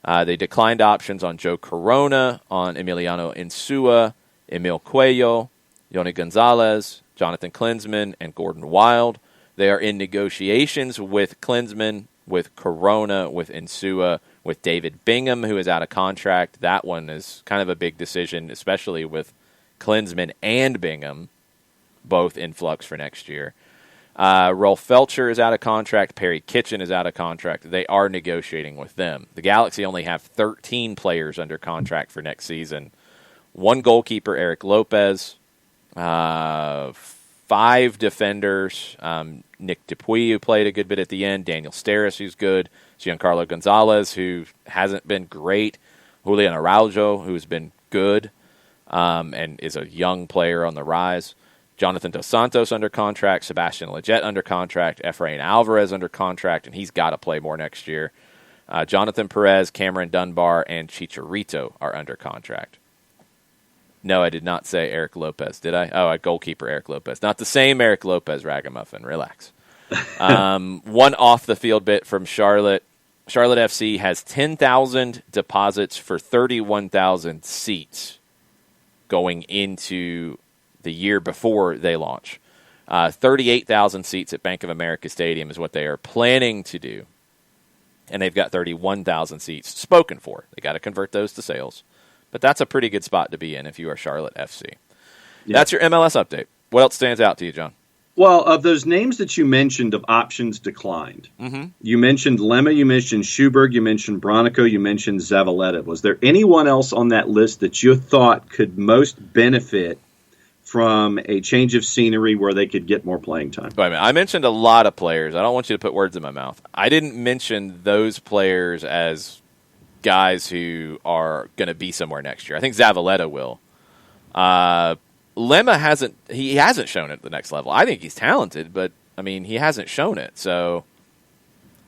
They declined options on Joe Corona, on Emiliano Insua, Emil Cuello, Yoni Gonzalez, Jonathan Klinsman, and Gordon Wild. They are in negotiations with Klinsmann, with Corona, with Insua, with David Bingham, who is out of contract. That one is kind of a big decision, especially with Klinsmann and Bingham both in flux for next year. Rolf Felcher is out of contract. Perry Kitchen is out of contract. They are negotiating with them. The Galaxy only have 13 players under contract for next season. One goalkeeper, Eric Lopez. 5 defenders. Nick Dupuy, who played a good bit at the end. Daniel Steris, who's good. Giancarlo Gonzalez, who hasn't been great. Julian Araujo, who's been good and is a young player on the rise. Jonathan Dos Santos under contract, Sebastian Lletget under contract, Efrain Alvarez under contract, and he's got to play more next year. Jonathan Perez, Cameron Dunbar, and Chicharito are under contract. No, I did not say Eric Lopez, did I? Oh, a goalkeeper Eric Lopez. Not the same Eric Lopez, Ragamuffin. Relax. One off-the-field bit from Charlotte. Charlotte FC has 10,000 deposits for 31,000 seats going into the year before they launch. 38,000 seats at Bank of America Stadium is what they are planning to do. And they've got 31,000 seats spoken for. They got to convert those to sales. But that's a pretty good spot to be in if you are Charlotte FC. Yeah. That's your MLS update. What else stands out to you, John? Well, of those names that you mentioned of options declined, you mentioned Lemma, you mentioned Schuberg, you mentioned Bronico, you mentioned Zavaleta. Was there anyone else on that list that you thought could most benefit from a change of scenery where they could get more playing time? Wait a minute. I mentioned a lot of players. I don't want you to put words in my mouth. I didn't mention those players as guys who are going to be somewhere next year. I think Zavaleta will. Lemma hasn't shown it at the next level. I think he's talented, but, I mean, he hasn't shown it. So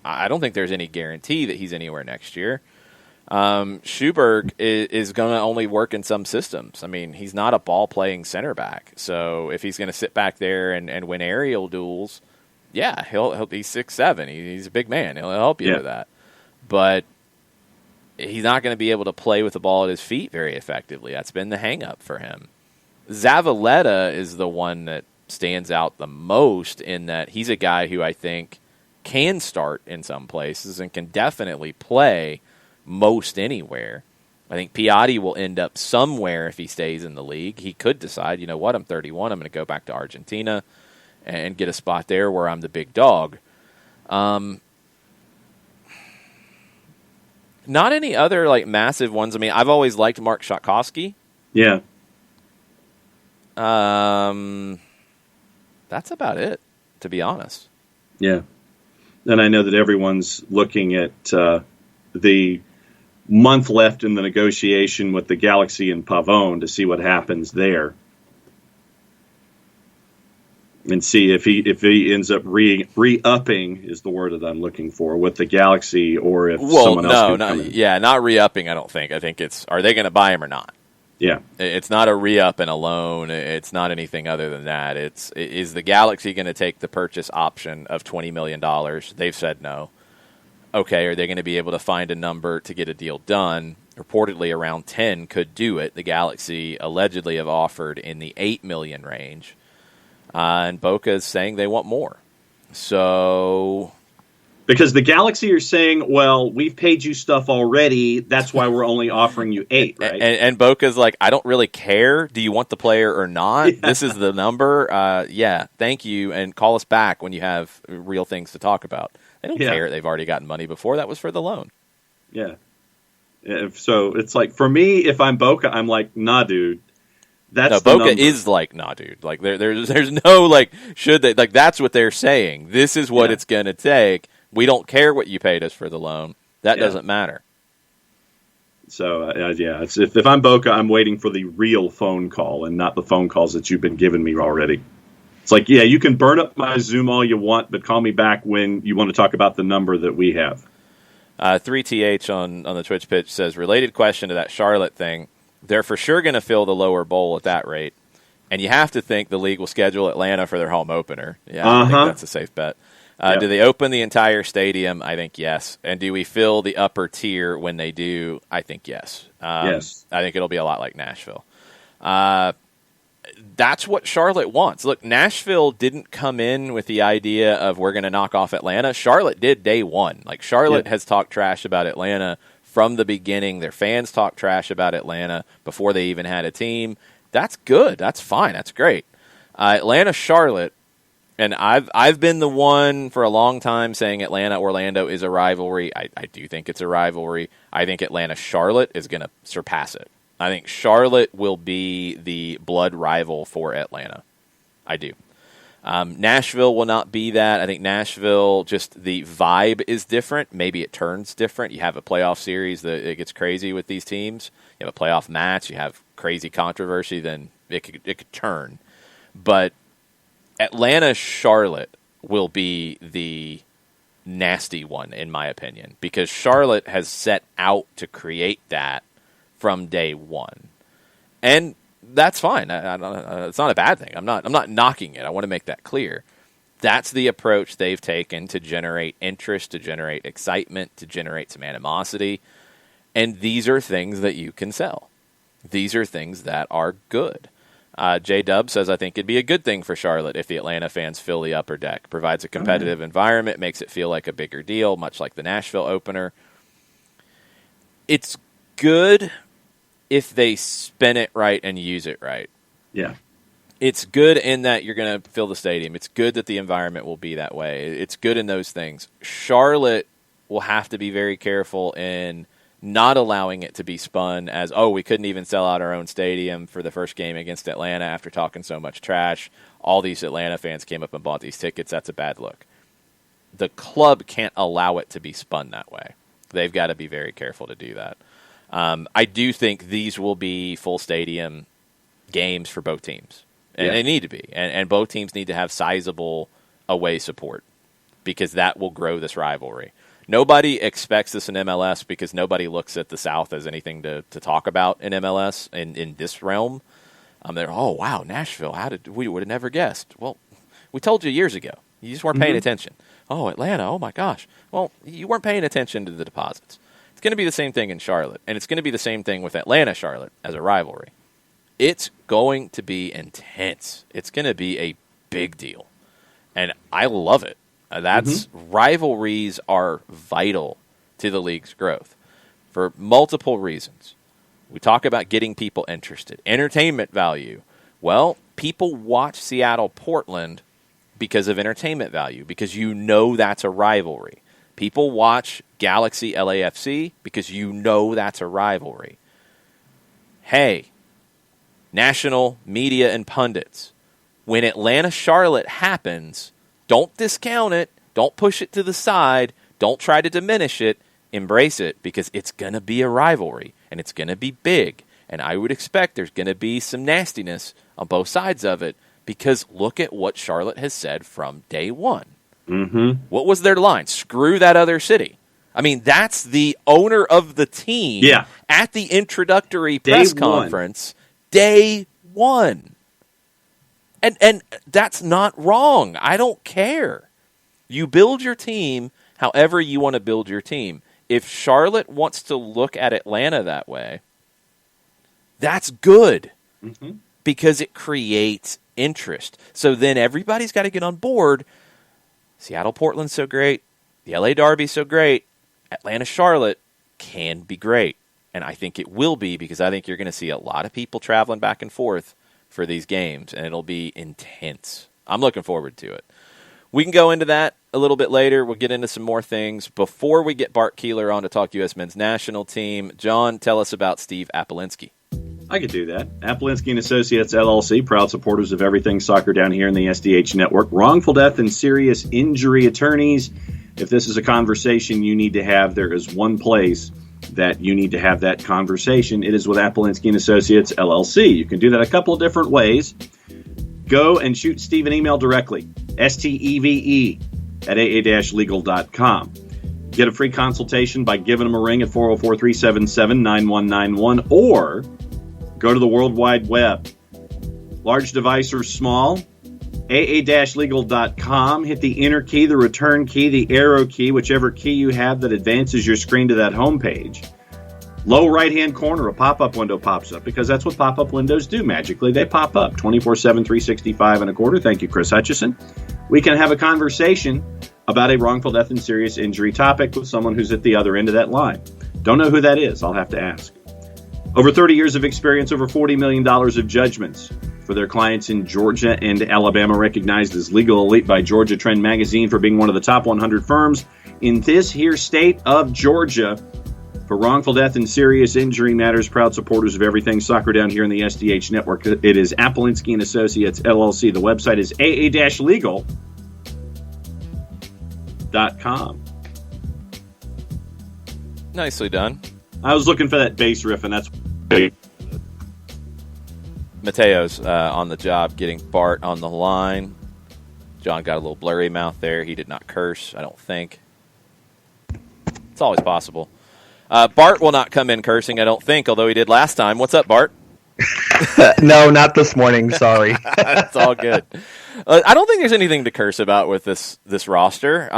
I don't think there's any guarantee that he's anywhere next year. Schuberg is going to only work in some systems. I mean, he's not a ball-playing center back. So if he's going to sit back there and win aerial duels, yeah, he'll he's 6'7". He's a big man. He'll help you with that. But he's not going to be able to play with the ball at his feet very effectively. That's been the hang-up for him. Zavaleta is the one that stands out the most in that he's a guy who I think can start in some places and can definitely play most anywhere. I think Piati will end up somewhere if he stays in the league. He could decide, you know what, I'm 31, I'm going to go back to Argentina and get a spot there where I'm the big dog. Not any other like massive ones. I mean, I've always liked Mark Szatkowski. Yeah. That's about it, to be honest. Yeah. And I know that everyone's looking at the month left in the negotiation with the Galaxy and Pavone to see what happens there. And see if he ends up re-upping is the word that I'm looking for with the Galaxy, or if someone else can come in. Yeah, not re-upping. I don't think. I think it's are they going to buy him or not? Yeah, it's not a re-up and a loan. It's not anything other than that. Is the Galaxy going to take the purchase option of $20 million? They've said no. Okay, are they going to be able to find a number to get a deal done? Reportedly, around 10 could do it. The Galaxy allegedly have offered in the $8 million range. And Boca is saying they want more. So, because the Galaxy are saying, well, we've paid you stuff already. That's why we're only offering you 8, right? And Boca's like, I don't really care. Do you want the player or not? Yeah. This is the number. Yeah, thank you. And call us back when you have real things to talk about. They don't care. They've already gotten money before. That was for the loan. Yeah. So it's like, for me, if I'm Boca, I'm like, nah, dude. That's Boca number. Is like, nah, dude. Like there's no like, should they like? That's what they're saying. This is what it's going to take. We don't care what you paid us for the loan. That doesn't matter. So if I'm Boca, I'm waiting for the real phone call and not the phone calls that you've been giving me already. It's like, yeah, you can burn up my Zoom all you want, but call me back when you want to talk about the number that we have. 3TH on the Twitch pitch says, related question to that Charlotte thing. They're for sure going to fill the lower bowl at that rate. And you have to think the league will schedule Atlanta for their home opener. Yeah, I think that's a safe bet. Do they open the entire stadium? I think yes. And do we fill the upper tier when they do? I think yes. Yes. I think it'll be a lot like Nashville. that's what Charlotte wants. Look, Nashville didn't come in with the idea of we're going to knock off Atlanta. Charlotte did day one. Like, Charlotte has talked trash about Atlanta from the beginning. Their fans talked trash about Atlanta before they even had a team. That's good. That's fine. That's great. Atlanta, Charlotte, and I've been the one for a long time saying Atlanta-Orlando is a rivalry. I do think it's a rivalry. I think Atlanta-Charlotte is going to surpass it. I think Charlotte will be the blood rival for Atlanta. I do. Nashville will not be that. I think Nashville, just the vibe is different. Maybe it turns different. You have a playoff series that it gets crazy with these teams. You have a playoff match. You have crazy controversy. Then it could turn. But Atlanta-Charlotte will be the nasty one, in my opinion, because Charlotte has set out to create that from day one, and that's fine. It's not a bad thing. I'm not knocking it. I want to make that clear. That's the approach they've taken to generate interest, to generate excitement, to generate some animosity, and these are things that you can sell. These are things that are good. J-Dub says, I think it'd be a good thing for Charlotte if the Atlanta fans fill the upper deck. Provides a competitive environment, makes it feel like a bigger deal, much like the Nashville opener. It's good if they spin it right and use it right. Yeah. It's good in that you're going to fill the stadium. It's good that the environment will be that way. It's good in those things. Charlotte will have to be very careful in not allowing it to be spun as, oh, we couldn't even sell out our own stadium for the first game against Atlanta after talking so much trash. All these Atlanta fans came up and bought these tickets. That's a bad look. The club can't allow it to be spun that way. They've got to be very careful to do that. I do think these will be full stadium games for both teams. And they need to be. And both teams need to have sizable away support because that will grow this rivalry. Nobody expects this in MLS because nobody looks at the South as anything to talk about in MLS in this realm. They're, oh, wow, Nashville, we would have never guessed. Well, we told you years ago. You just weren't paying attention. Oh, Atlanta, oh my gosh. Well, you weren't paying attention to the deposits. It's going to be the same thing in Charlotte, and it's going to be the same thing with Atlanta-Charlotte as a rivalry. It's going to be intense. It's going to be a big deal, and I love it. Rivalries are vital to the league's growth for multiple reasons. We talk about getting people interested. Entertainment value. Well, people watch Seattle-Portland because of entertainment value, because you know that's a rivalry. People watch Galaxy LAFC because you know that's a rivalry. Hey, national media and pundits, when Atlanta-Charlotte happens, don't discount it. Don't push it to the side. Don't try to diminish it. Embrace it because it's going to be a rivalry and it's going to be big. And I would expect there's going to be some nastiness on both sides of it because look at what Charlotte has said from day one. Mm-hmm. What was their line? Screw that other city. I mean, that's the owner of the team at the introductory press conference, day one. And that's not wrong. I don't care. You build your team however you want to build your team. If Charlotte wants to look at Atlanta that way, that's good because it creates interest. So then everybody's got to get on board. Seattle-Portland's so great. The LA Derby's so great. Atlanta-Charlotte can be great. And I think it will be because I think you're going to see a lot of people traveling back and forth for these games, and it'll be intense. I'm looking forward to it. We can go into that a little bit later. We'll get into some more things. Before we get Bart Keeler on to talk U.S. men's national team, John, tell us about Steve Apolinsky. I could do that. Apolinsky & Associates, LLC, proud supporters of everything soccer down here in the SDH network. Wrongful death and serious injury attorneys. If this is a conversation you need to have, there is one place that you need to have that conversation. It is with Apolinsky & Associates, LLC. You can do that a couple of different ways. Go and shoot Steve an email directly, steve@aa-legal.com. Get a free consultation by giving them a ring at 404-377-9191 or go to the World Wide Web. Large device or small, aa-legal.com. Hit the enter key, the return key, the arrow key, whichever key you have that advances your screen to that homepage. Low right-hand corner, a pop-up window pops up because that's what pop-up windows do magically. They pop up 24/7, 365 and a quarter. Thank you, Chris Hutchison. We can have a conversation about a wrongful death and serious injury topic with someone who's at the other end of that line. Don't know who that is. I'll have to ask. Over 30 years of experience, over $40 million of judgments for their clients in Georgia and Alabama, recognized as legal elite by Georgia Trend magazine for being one of the top 100 firms in this here state of Georgia for wrongful death and serious injury matters. Proud supporters of everything soccer down here in the SDH network. It is Appolinsky and Associates, LLC. The website is aa-legal.com. Nicely done. I was looking for that bass riff, and that's Mateo's on the job getting Bart on the line. John got a little blurry mouth there. He did not curse, I don't think. It's always possible. Bart will not come in cursing, I don't think, although he did last time. What's up, Bart? No, not this morning. Sorry. That's all good. I don't think there's anything to curse about with this roster.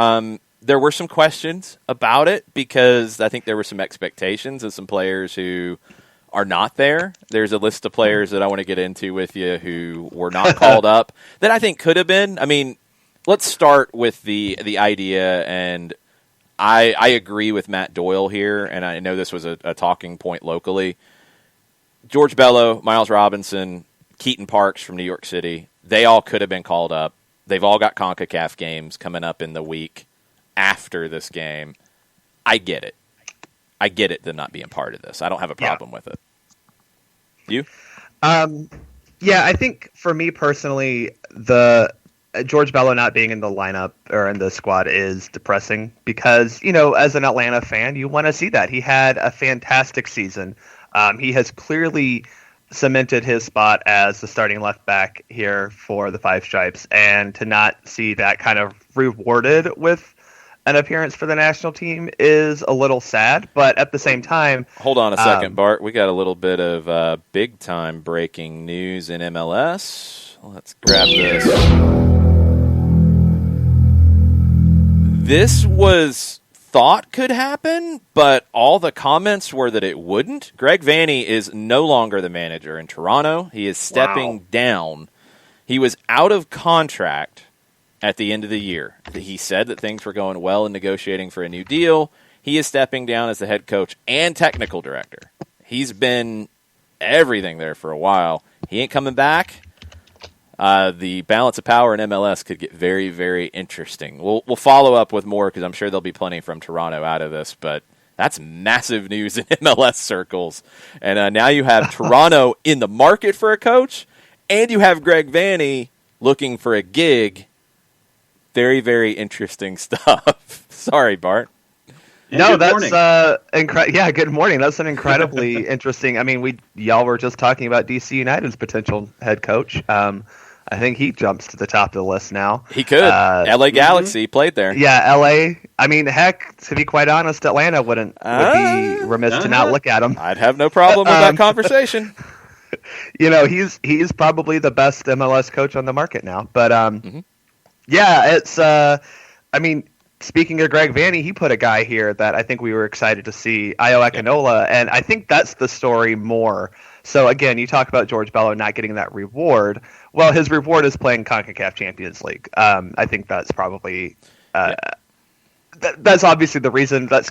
There were some questions about it because I think there were some expectations of some players who are not there. There's a list of players that I want to get into with you who were not called up that I think could have been. I mean, let's start with the idea, and I agree with Matt Doyle here, and I know this was a talking point locally. George Bello, Miles Robinson, Keaton Parks from New York City, they all could have been called up. They've all got CONCACAF games coming up in the week after this game. I get it. I get it, them not being part of this. I don't have a problem with it. You? Yeah, I think for me personally, the George Bello not being in the lineup or in the squad is depressing because, you know, as an Atlanta fan, you want to see that. He had a fantastic season. He has clearly cemented his spot as the starting left back here for the Five Stripes, and to not see that kind of rewarded with an appearance for the national team is a little sad, but at the same time... Hold on a second, Bart. We got a little bit of big-time breaking news in MLS. Let's grab this. This was thought could happen, but all the comments were that it wouldn't. Greg Vanney is no longer the manager in Toronto. He is stepping down. He was out of contract at the end of the year. He said that things were going well in negotiating for a new deal. He is stepping down as the head coach and technical director. He's been everything there for a while. He ain't coming back. The balance of power in MLS could get very, very interesting. We'll follow up with more because I'm sure there'll be plenty from Toronto out of this, but that's massive news in MLS circles. And now you have Toronto in the market for a coach, and you have Greg Vanney looking for a gig. Very, very interesting stuff. Sorry, Bart. No, that's yeah, good morning. That's an incredibly interesting. I mean, y'all were just talking about DC United's potential head coach. I think he jumps to the top of the list now. He could. LA Galaxy played there. Yeah, LA. I mean, heck, to be quite honest, Atlanta would be remiss to not look at him. I'd have no problem with that conversation. You know, he's probably the best MLS coach on the market now. But yeah, it's. I mean, speaking of Greg Vanney, he put a guy here that I think we were excited to see, Io Akinola, and I think that's the story more. So again, you talk about George Bello not getting that reward. Well, his reward is playing CONCACAF Champions League. I think that's probably that's obviously the reason. That's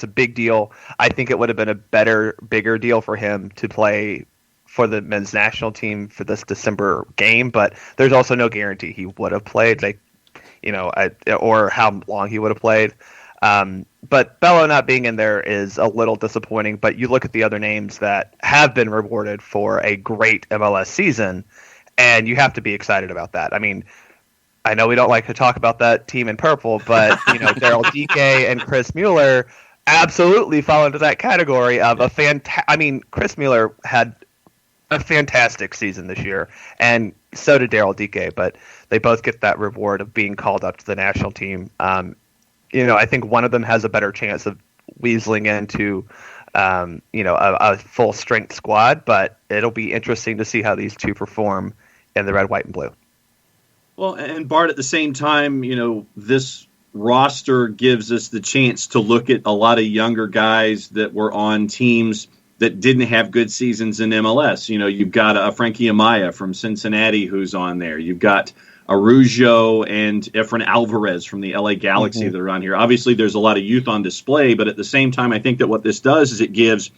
a big deal. I think it would have been a bigger deal for him to play for the men's national team for this December game, but there's also no guarantee he would have played. Or how long he would have played. But Bello not being in there is a little disappointing, but you look at the other names that have been rewarded for a great MLS season, and you have to be excited about that. I mean, I know we don't like to talk about that team in purple, but Daryl Dike and Chris Mueller absolutely fall into that category of Chris Mueller had a fantastic season this year, and so did Daryl Dike, but they both get that reward of being called up to the national team. I think one of them has a better chance of weaseling into, a full strength squad, but it'll be interesting to see how these two perform in the red, white, and blue. Well, and Bart, at the same time, this roster gives us the chance to look at a lot of younger guys that were on teams that didn't have good seasons in MLS. You know, you've got a Frankie Amaya from Cincinnati who's on there. You've got Araujo and Efrain Alvarez from the LA Galaxy that are on here. Obviously, there's a lot of youth on display, but at the same time, I think that what this does is it gives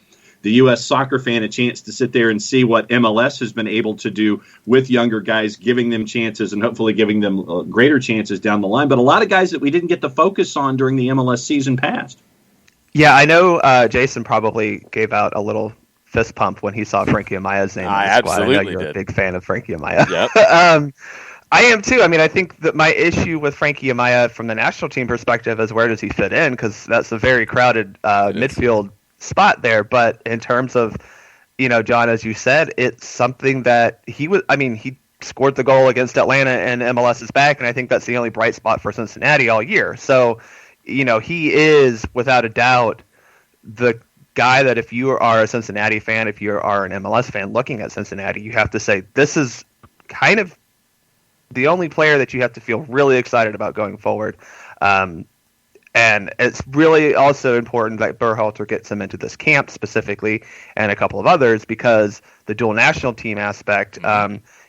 the U.S. soccer fan a chance to sit there and see what MLS has been able to do with younger guys, giving them chances and hopefully giving them greater chances down the line. But a lot of guys that we didn't get to focus on during the MLS season past. Yeah, I know Jason probably gave out a little fist pump when he saw Frankie Amaya's name. I in the squad. absolutely I know you're did. a big fan of Frankie Amaya. Yep. I am too. I mean, I think that my issue with Frankie Amaya from the national team perspective is where does he fit in? Because that's a very crowded midfield spot there. But in terms of, you know, John, as you said, it's something that he was. I mean, he scored the goal against Atlanta and MLS is back, and I think that's the only bright spot for Cincinnati all year. So, you know, he is without a doubt the guy that if you are a Cincinnati fan, if you are an MLS fan looking at Cincinnati, you have to say this is kind of the only player that you have to feel really excited about going forward. And it's really also important that Berhalter gets him into this camp specifically and a couple of others because the dual national team aspect,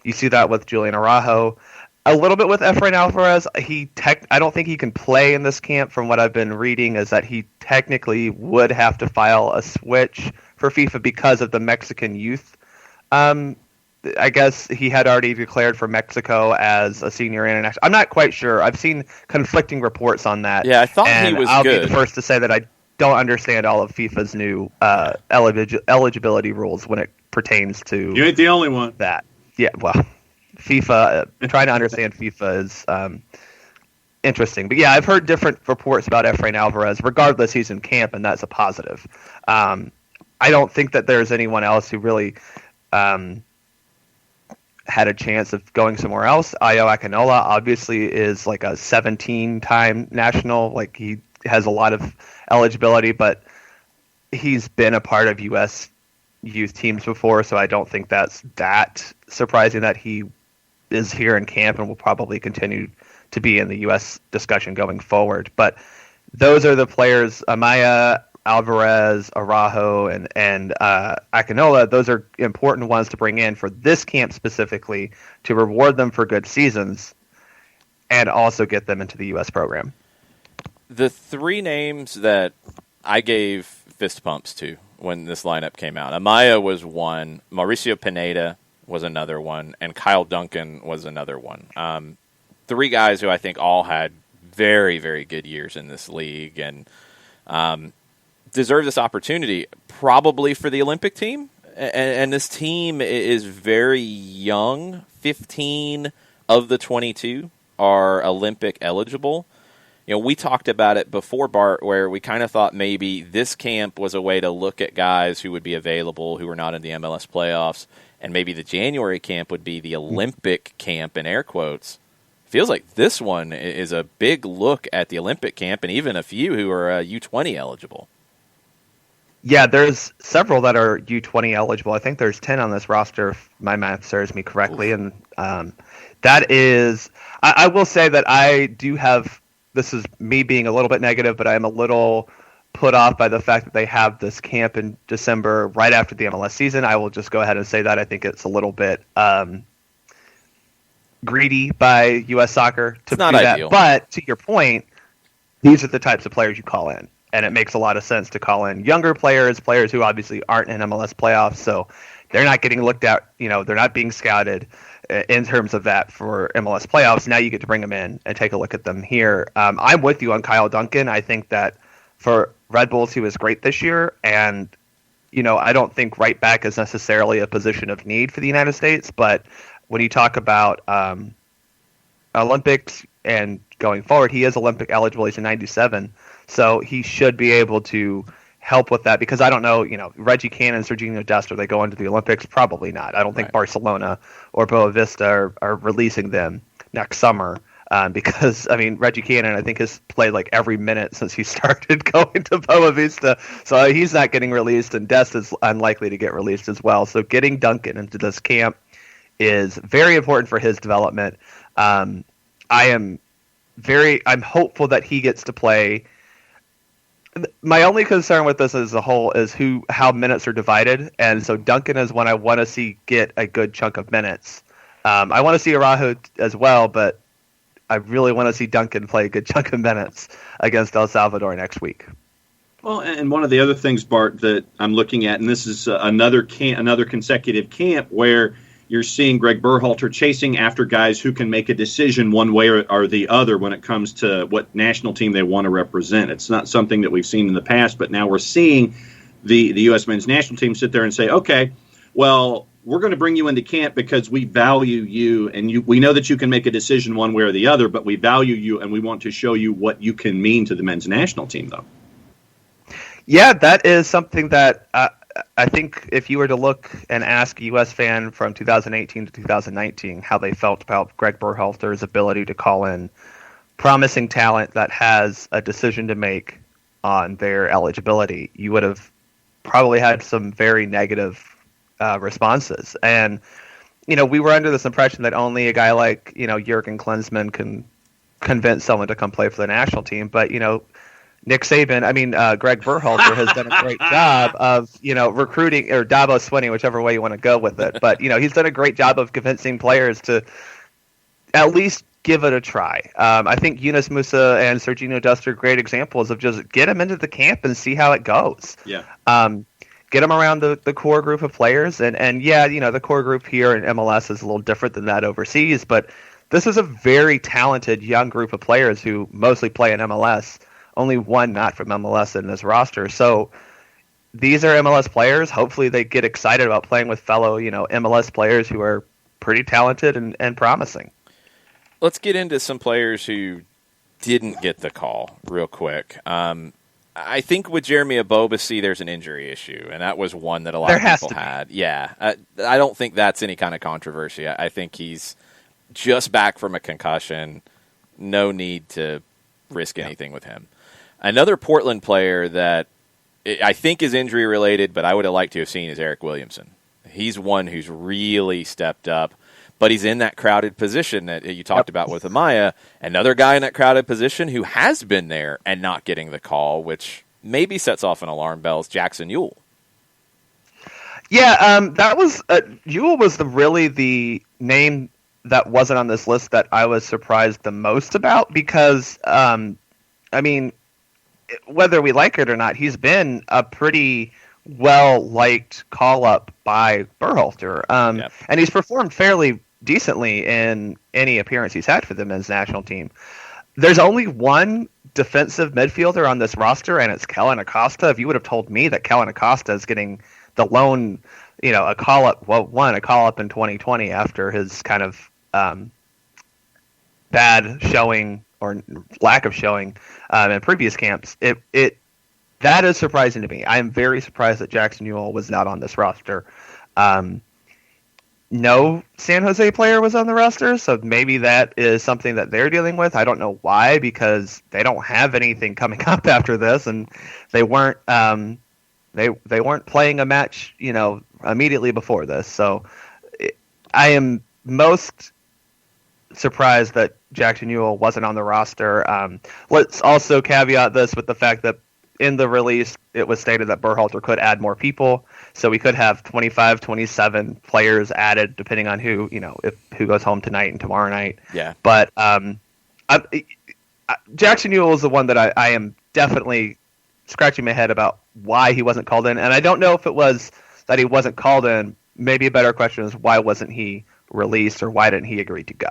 you see that with Julian Araujo, a little bit with Efrain Alvarez. I don't think he can play in this camp from what I've been reading is that he technically would have to file a switch for FIFA because of the Mexican youth. I guess he had already declared for Mexico as a senior international. I'm not quite sure. I've seen conflicting reports on that. Yeah, I thought and he was I'll good. be the first to say that I don't understand all of FIFA's new eligibility rules when it pertains to You ain't the only one. that. Yeah, well, FIFA, trying to understand FIFA is interesting. But yeah, I've heard different reports about Efrain Alvarez. Regardless, he's in camp, and that's a positive. I don't think that there's anyone else who really had a chance of going somewhere else. Ayo Akinola obviously is like a 17-time national. Like he has a lot of eligibility, but he's been a part of U.S. youth teams before, so I don't think that's that surprising that he is here in camp and will probably continue to be in the U.S. discussion going forward. But those are the players, Amaya, Alvarez, Araujo, and Akinola. Those are important ones to bring in for this camp specifically to reward them for good seasons and also get them into the U.S. program. The three names that I gave fist pumps to when this lineup came out, Amaya was one, Mauricio Pineda was another one, and Kyle Duncan was another one. Three guys who I think all had very, very good years in this league and deserve this opportunity probably for the Olympic team. And this team is very young. 15 of the 22 are Olympic eligible. You know, we talked about it before, Bart, where we kind of thought maybe this camp was a way to look at guys who would be available who were not in the MLS playoffs, and maybe the January camp would be the Olympic camp, in air quotes. Feels like this one is a big look at the Olympic camp and even a few who are U20 eligible. Yeah, there's several that are U20 eligible. I think there's 10 on this roster, if my math serves me correctly. Oof. And that is, I will say that I do have, this is me being a little bit negative, but I'm a little put off by the fact that they have this camp in December right after the MLS season. I will just go ahead and say that. I think it's a little bit greedy by U.S. Soccer to do ideal. That. But to your point, these are the types of players you call in. And it makes a lot of sense to call in younger players who obviously aren't in MLS playoffs. So they're not getting looked at, they're not being scouted in terms of that for MLS playoffs. Now you get to bring them in and take a look at them here. I'm with you on Kyle Duncan. I think that for Red Bulls, he was great this year. And, I don't think right back is necessarily a position of need for the United States. But when you talk about Olympics and going forward, he is Olympic eligible. He's a 97. So he should be able to help with that because I don't know, Reggie Cannon, Serginho Dest, are they going to the Olympics? Probably not. I don't think Barcelona or Boa Vista are releasing them next summer because, Reggie Cannon, I think, has played like every minute since he started going to Boa Vista. So he's not getting released, and Dest is unlikely to get released as well. So getting Duncan into this camp is very important for his development. I am I'm hopeful that he gets to play. My only concern with this as a whole is how minutes are divided, and so Duncan is one I want to see get a good chunk of minutes. I want to see Araujo as well, but I really want to see Duncan play a good chunk of minutes against El Salvador next week. Well, and one of the other things, Bart, that I'm looking at, and this is another consecutive camp where you're seeing Greg Berhalter chasing after guys who can make a decision one way or the other when it comes to what national team they want to represent. It's not something that we've seen in the past, but now we're seeing the U.S. men's national team sit there and say, okay, well, we're going to bring you into camp because we value you, and we know that you can make a decision one way or the other, but we value you, and we want to show you what you can mean to the men's national team, though. Yeah, that is something that I think if you were to look and ask a U.S. fan from 2018 to 2019 how they felt about Greg Berhalter's ability to call in promising talent that has a decision to make on their eligibility, you would have probably had some very negative responses. And, we were under this impression that only a guy like, Jurgen Klinsmann can convince someone to come play for the national team. But, Greg Berhalter has done a great job of, recruiting, or Davos Swinney, whichever way you want to go with it. But, he's done a great job of convincing players to at least give it a try. I think Yunus Musa and Serginho Dest are great examples of just get them into the camp and see how it goes. Yeah. Get them around the core group of players. And yeah, the core group here in MLS is a little different than that overseas. But this is a very talented young group of players who mostly play in MLS. Only one not from MLS in this roster. So these are MLS players. Hopefully they get excited about playing with fellow, MLS players who are pretty talented and promising. Let's get into some players who didn't get the call real quick. I think with Jeremy Abobasi, there's an injury issue, and that was one that a lot of people had. Yeah. I don't think that's any kind of controversy. I think he's just back from a concussion. No need to risk anything with him. Another Portland player that I think is injury related, but I would have liked to have seen is Eric Williamson. He's one who's really stepped up, but he's in that crowded position that you talked about with Amaya. Another guy in that crowded position who has been there and not getting the call, which maybe sets off an alarm bell, is Jackson Ewell. Yeah, that was Ewell was the name that wasn't on this list that I was surprised the most about because, whether we like it or not, he's been a pretty well-liked call-up by Berhalter. And he's performed fairly decently in any appearance he's had for the men's national team. There's only one defensive midfielder on this roster, and it's Kellen Acosta. If you would have told me that Kellen Acosta is getting the lone, a call-up in 2020 after his kind of bad showing or lack of showing in previous camps, that is surprising to me. I am very surprised that Jackson Ewell was not on this roster. No San Jose player was on the roster, so maybe that is something that they're dealing with. I don't know why, because they don't have anything coming up after this, and they weren't they weren't playing a match, immediately before this. So I am most surprised that Jackson Ewell wasn't on the roster. Let's also caveat this with the fact that in the release, it was stated that Berhalter could add more people. So we could have 25, 27 players added, depending on who goes home tonight and tomorrow night. Yeah. But Jackson Ewell is the one that I am definitely scratching my head about why he wasn't called in. And I don't know if it was that he wasn't called in. Maybe a better question is why wasn't he released, or why didn't he agree to go?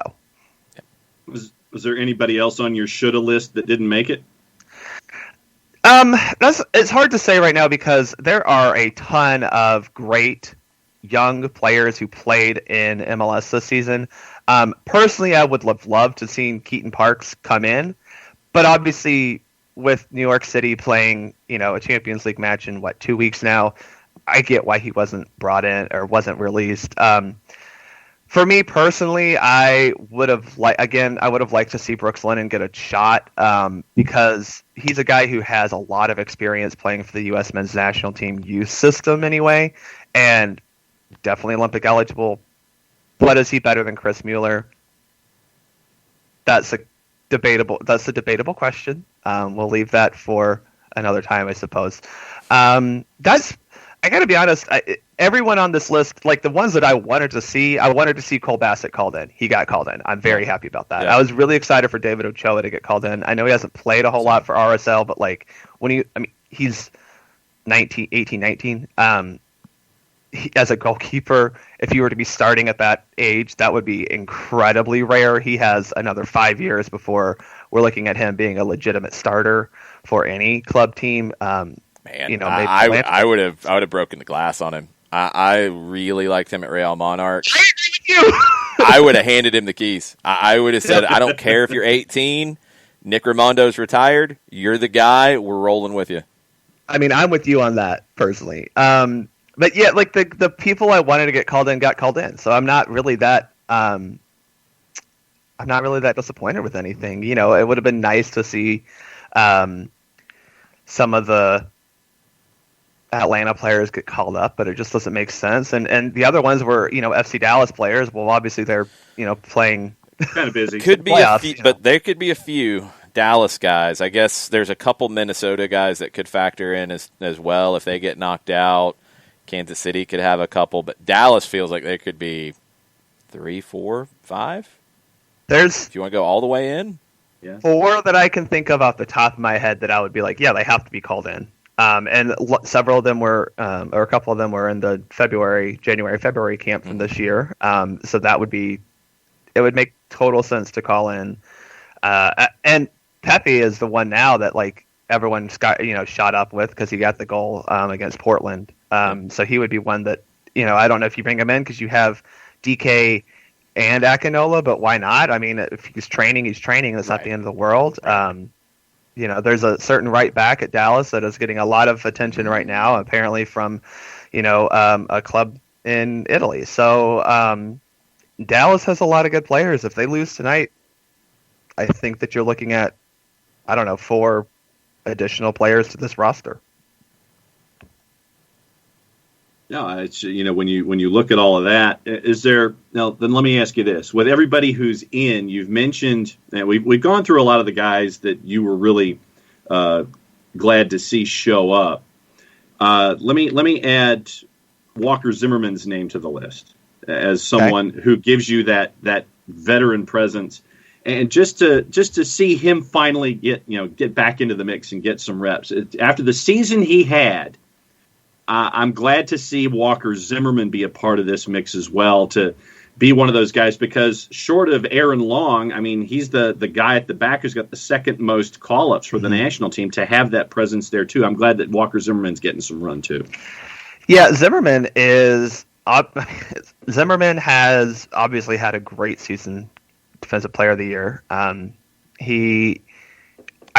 Was there anybody else on your shoulda list that didn't make it? It's hard to say right now because there are a ton of great young players who played in MLS this season. Personally, I would have loved to see Keaton Parks come in, but obviously with New York City playing, a Champions League match in 2 weeks now, I get why he wasn't brought in or wasn't released. For me personally, I would have liked to see Brooks Lennon get a shot because he's a guy who has a lot of experience playing for the U.S. men's national team youth system anyway, and definitely Olympic eligible. But is he better than Chris Mueller? That's a debatable. That's a debatable question. We'll leave that for another time, I suppose. I got to be honest. Everyone on this list, like the ones that I wanted to see Cole Bassett called in. He got called in. I'm very happy about that. Yeah. I was really excited for David Ochoa to get called in. I know he hasn't played a whole lot for RSL, but like he's 18, 19. As a goalkeeper, if you were to be starting at that age, that would be incredibly rare. He has another 5 years before we're looking at him being a legitimate starter for any club team. Man, I would have broken the glass on him. I really liked him at Real Monarch. I agree with you. I would have handed him the keys. I would have said, I don't care if you're 18. Nick Raimondo's retired. You're the guy. We're rolling with you. I mean, I'm with you on that personally. But yeah, like the people I wanted to get called in got called in, so I'm not really that disappointed with anything. You know, it would have been nice to see some of the Atlanta players get called up, but it just doesn't make sense. And the other ones were, you know, FC Dallas players. Well, obviously they're, you know, playing kind of busy. Could be playoffs, a few, but there could be a few Dallas guys. I guess there's a couple Minnesota guys that could factor in as well if they get knocked out. Kansas City could have a couple, but Dallas feels like there could be 3, 4, 5. If you want to go all the way in. Yeah. 4 that I can think of off the top of my head that I would be like, yeah, they have to be called in. And several of them were, or a couple of them were in the January, February camp from this year. So it would make total sense to call in. And Pepe is the one now that like everyone's got, you know, shot up with because he got the goal against Portland. So he would be one that, you know, I don't know if you bring him in because you have DK and Akinola, but why not? I mean, if he's training. That's not the end of the world. You know, there's a certain right back at Dallas that is getting a lot of attention right now, apparently from, you know, a club in Italy. So Dallas has a lot of good players. If they lose tonight, I think that you're looking at, 4 additional players to this roster. No, it's, you know, when you look at all of that, is there now? Then let me ask you this: with everybody who's in, you've mentioned, and we've gone through a lot of the guys that you were really glad to see show up. Let me add Walker Zimmerman's name to the list as someone who gives you that veteran presence, and just to see him finally get back into the mix and get some reps after the season he had. I'm glad to see Walker Zimmerman be a part of this mix as well, to be one of those guys, because short of Aaron Long, I mean, he's the guy at the back who's got the second most call-ups for the national team, to have that presence there too. I'm glad that Walker Zimmerman's getting some run too. Yeah, Zimmerman has obviously had a great season, Defensive Player of the Year. I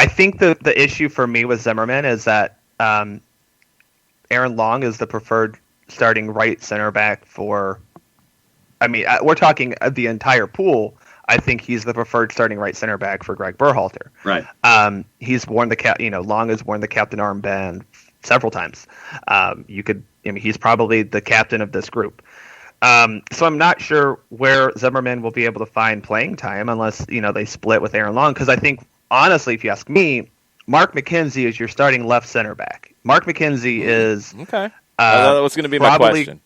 think the issue for me with Zimmerman is that Aaron Long is the preferred starting right center back for. I mean, we're talking the entire pool. I think he's the preferred starting right center back for Greg Berhalter. Right. He's worn Long has worn the captain armband several times. He's probably the captain of this group. So I'm not sure where Zimmerman will be able to find playing time unless they split with Aaron Long. Because I think, honestly, if you ask me, Mark McKenzie is your starting left center back. Mark McKenzie is okay. I thought that was going to be my question.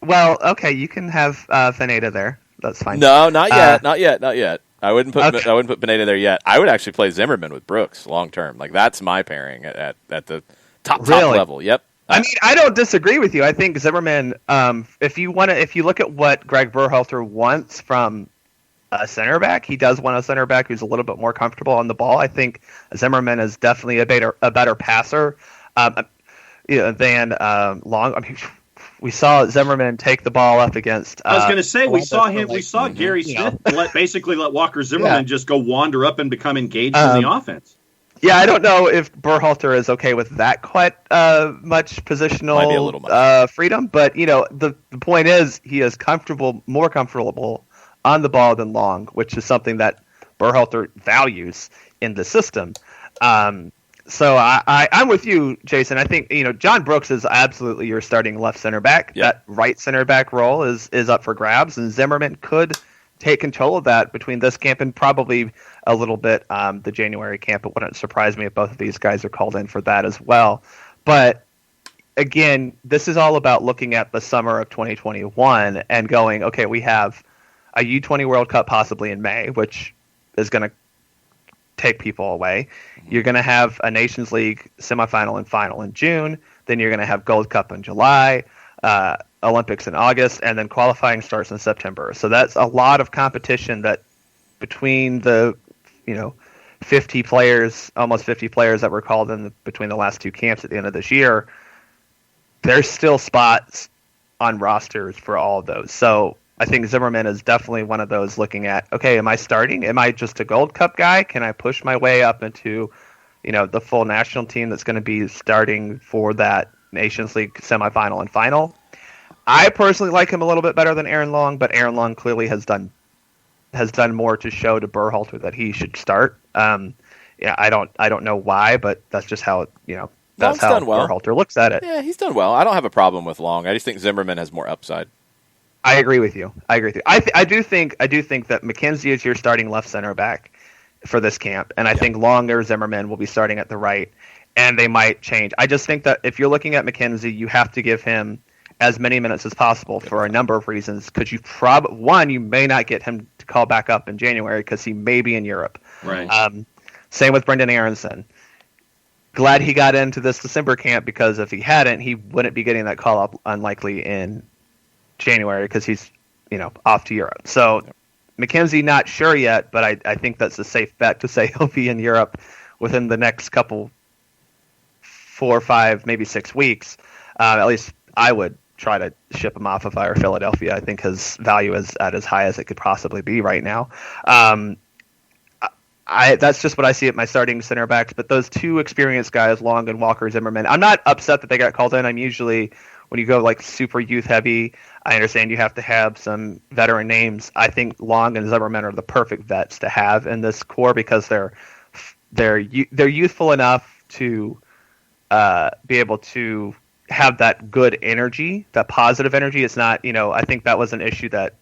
Well, okay, you can have Pineda there. That's fine. No, not yet. Not yet. I wouldn't put Pineda there yet. I would actually play Zimmerman with Brooks long term. Like, that's my pairing at the top level. Yep. I mean, I don't disagree with you. I think Zimmerman. If you look at what Greg Berhalter wants from a center back, he does want a center back who's a little bit more comfortable on the ball. I think Zimmerman is definitely a better passer than Long. I mean, we saw Zimmerman take the ball up against. I was going to say we saw Gary Smith basically let Walker Zimmerman just go wander up and become engaged in the offense. Yeah, I don't know if Berhalter is okay with that quite much positional Might be a little much. Freedom, but the point is he is more comfortable on the ball than Long, which is something that Berhalter values in the system. So I'm with you, Jason. I think John Brooks is absolutely your starting left center back. Yep. That right center back role is up for grabs, and Zimmerman could take control of that between this camp and probably a little bit the January camp. It wouldn't surprise me if both of these guys are called in for that as well. But again, this is all about looking at the summer of 2021 and going, okay, we have a U20 World Cup possibly in May, which is going to take people away. You're going to have a Nations League semifinal and final in June. Then you're going to have Gold Cup in July, Olympics in August, and then qualifying starts in September. So that's a lot of competition that between the, 50 players, almost 50 players that were called in between the last two camps at the end of this year, there's still spots on rosters for all of those. So I think Zimmerman is definitely one of those looking at, okay, am I starting? Am I just a Gold Cup guy? Can I push my way up into, the full national team that's going to be starting for that Nations League semifinal and final? I personally like him a little bit better than Aaron Long, but Aaron Long clearly has done more to show to Berhalter that he should start. I don't know why, but that's just how that's how Berhalter looks at it. Yeah, he's done well. I don't have a problem with Long. I just think Zimmerman has more upside. I agree with you. I do think that McKenzie is your starting left center back for this camp, and I think Long or Zimmerman will be starting at the right, and they might change. I just think that if you're looking at McKenzie, you have to give him as many minutes as possible for a number of reasons, because you may not get him to call back up in January because he may be in Europe. Right. Same with Brendan Aronson. Glad he got into this December camp, because if he hadn't, he wouldn't be getting that call up unlikely in January because he's off to Europe. So McKenzie not sure yet, but I think that's a safe bet to say he'll be in Europe within the next couple 4 or 5, maybe 6 weeks. At least I would try to ship him off if I were Philadelphia. I think his value is at as high as it could possibly be right now. That's just what I see at my starting center backs. But those two experienced guys, Long and Walker Zimmerman, I'm not upset that they got called in. I'm usually, when you go like super youth heavy, I understand you have to have some veteran names. I think Long and Zimmerman are the perfect vets to have in this core because they're youthful enough to be able to have that good energy, that positive energy. It's not, I think that was an issue that,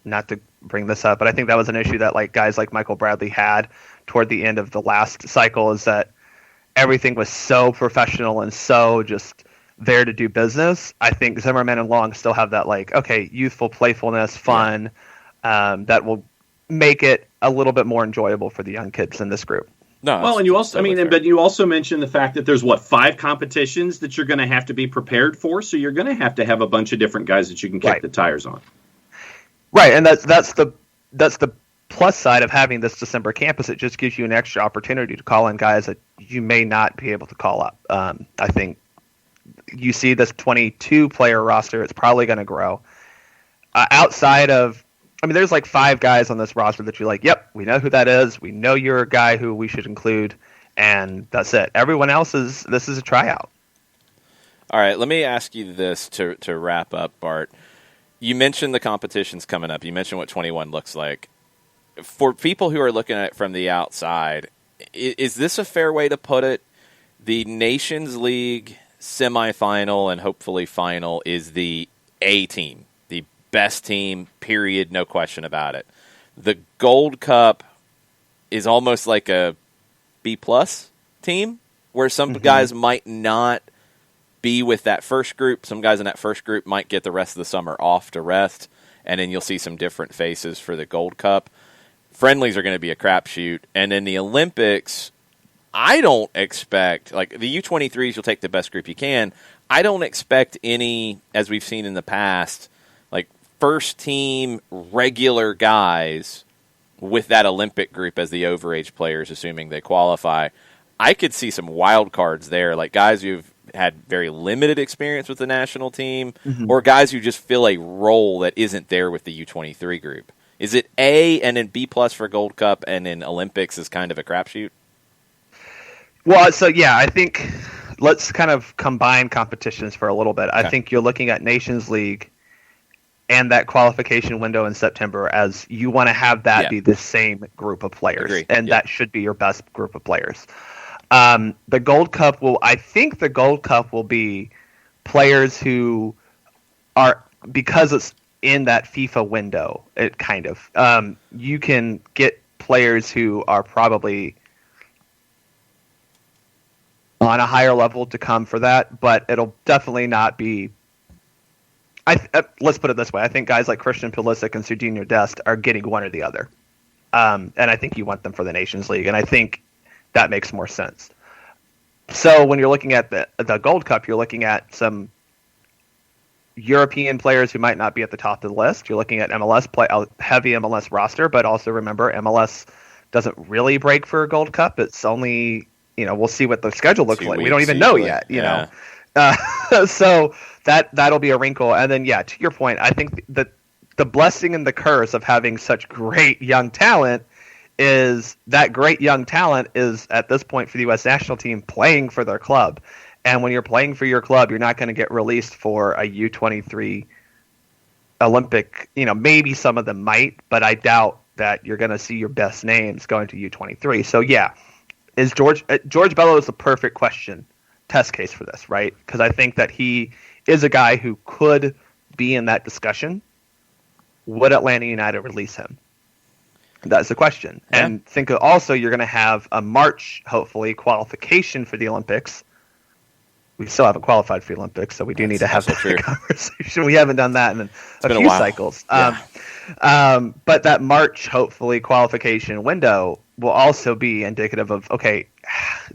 not to bring this up, but I think that was an issue that like guys like Michael Bradley had toward the end of the last cycle, is that everything was so professional and so just there to do business. I think Zimmerman and Long still have that youthful playfulness, fun, that will make it a little bit more enjoyable for the young kids in this group. No, well, and you also, but you also mentioned the fact that there's 5 competitions that you're going to have to be prepared for. So you're going to have a bunch of different guys that you can kick the tires on. Right, and that's the plus side of having this December campus. It just gives you an extra opportunity to call in guys that you may not be able to call up. I think you see this 22-player roster; it's probably going to grow. Outside of, there's like 5 guys on this roster that you're like, yep, we know who that is. We know you're a guy who we should include, and that's it. Everyone else this is a tryout. All right, let me ask you this to wrap up, Bart. You mentioned the competitions coming up. You mentioned what 21 looks like. For people who are looking at it from the outside, is this a fair way to put it? The Nations League semifinal and hopefully final is the A team, the best team, period, no question about it. The Gold Cup is almost like a B-plus team, where some guys might not be with that first group. Some guys in that first group might get the rest of the summer off to rest, and then you'll see some different faces for the Gold Cup. Friendlies are going to be a crapshoot, and in the Olympics, I don't expect, like the U23s, you'll take the best group you can. I don't expect any, as we've seen in the past, like first team regular guys with that Olympic group as the overage players, assuming they qualify. I could see some wild cards there, like guys who've had very limited experience with the national team, or guys who just fill a role that isn't there with the U23 group. Is it A and then B plus for Gold Cup, and then Olympics is kind of a crapshoot? Well, so yeah, I think let's kind of combine competitions for a little bit. Okay. I think you're looking at Nations League and that qualification window in September as you want to have that be the same group of players, and that should be your best group of players. The Gold Cup will be players who are, because it's in that FIFA window. It kind of you can get players who are probably on a higher level to come for that, but it'll definitely not be. Let's put it this way: I think guys like Christian Pulisic and Serginho Dest are getting one or the other, and I think you want them for the Nations League, and I think that makes more sense. So when you're looking at the Gold Cup, you're looking at some European players who might not be at the top of the list. You're looking at MLS a heavy MLS roster, but also remember MLS doesn't really break for a Gold Cup. It's only, we'll see what the schedule looks like. We don't even know yet, you know. So that'll be a wrinkle. And then, to your point, I think that the blessing and the curse of having such great young talent is that great young talent is at this point for the U.S. national team playing for their club. And when you're playing for your club, you're not going to get released for a U23 Olympic. Maybe some of them might, but I doubt that you're going to see your best names going to U23. So is George Bello is the perfect test case for this, right? Because I think that he is a guy who could be in that discussion. Would Atlanta United release him? That's the question. Yeah. And think also you're going to have a March, hopefully, qualification for the Olympics. We still haven't qualified for the Olympics, so we do need to have that conversation. We haven't done that in a few cycles. Yeah. But that March, hopefully, qualification window will also be indicative of, okay,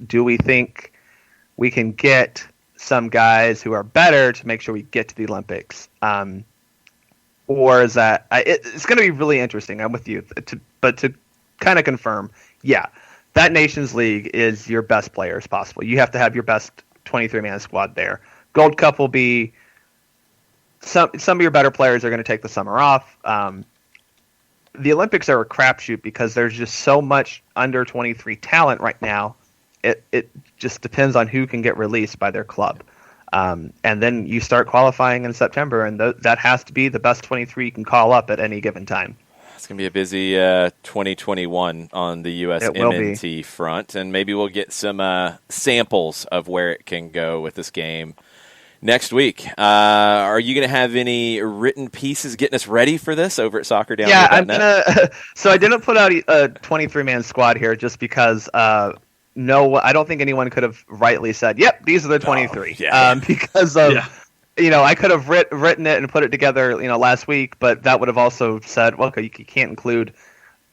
do we think we can get some guys who are better to make sure we get to the Olympics? Or is that it's going to be really interesting. I'm with you. But to kind of confirm, that Nations League is your best players possible. You have to have your best 23-man squad there. Gold Cup will be some of your better players are going to take the summer off. The Olympics are a crapshoot because there's just so much under 23 talent right now. It just depends on who can get released by their club. And then you start qualifying in September, and that has to be the best 23 you can call up at any given time. It's going to be a busy 2021 on the U.S. MNT front, and maybe we'll get some samples of where it can go with this game next week. Are you going to have any written pieces getting us ready for this over at SoccerDown? Yeah, I'm gonna. So I didn't put out a 23-man squad here just because. No, I don't think anyone could have rightly said, "Yep, these are the 23." Because of. Yeah. I could have written it and put it together, last week, but that would have also said, well, okay, you can't include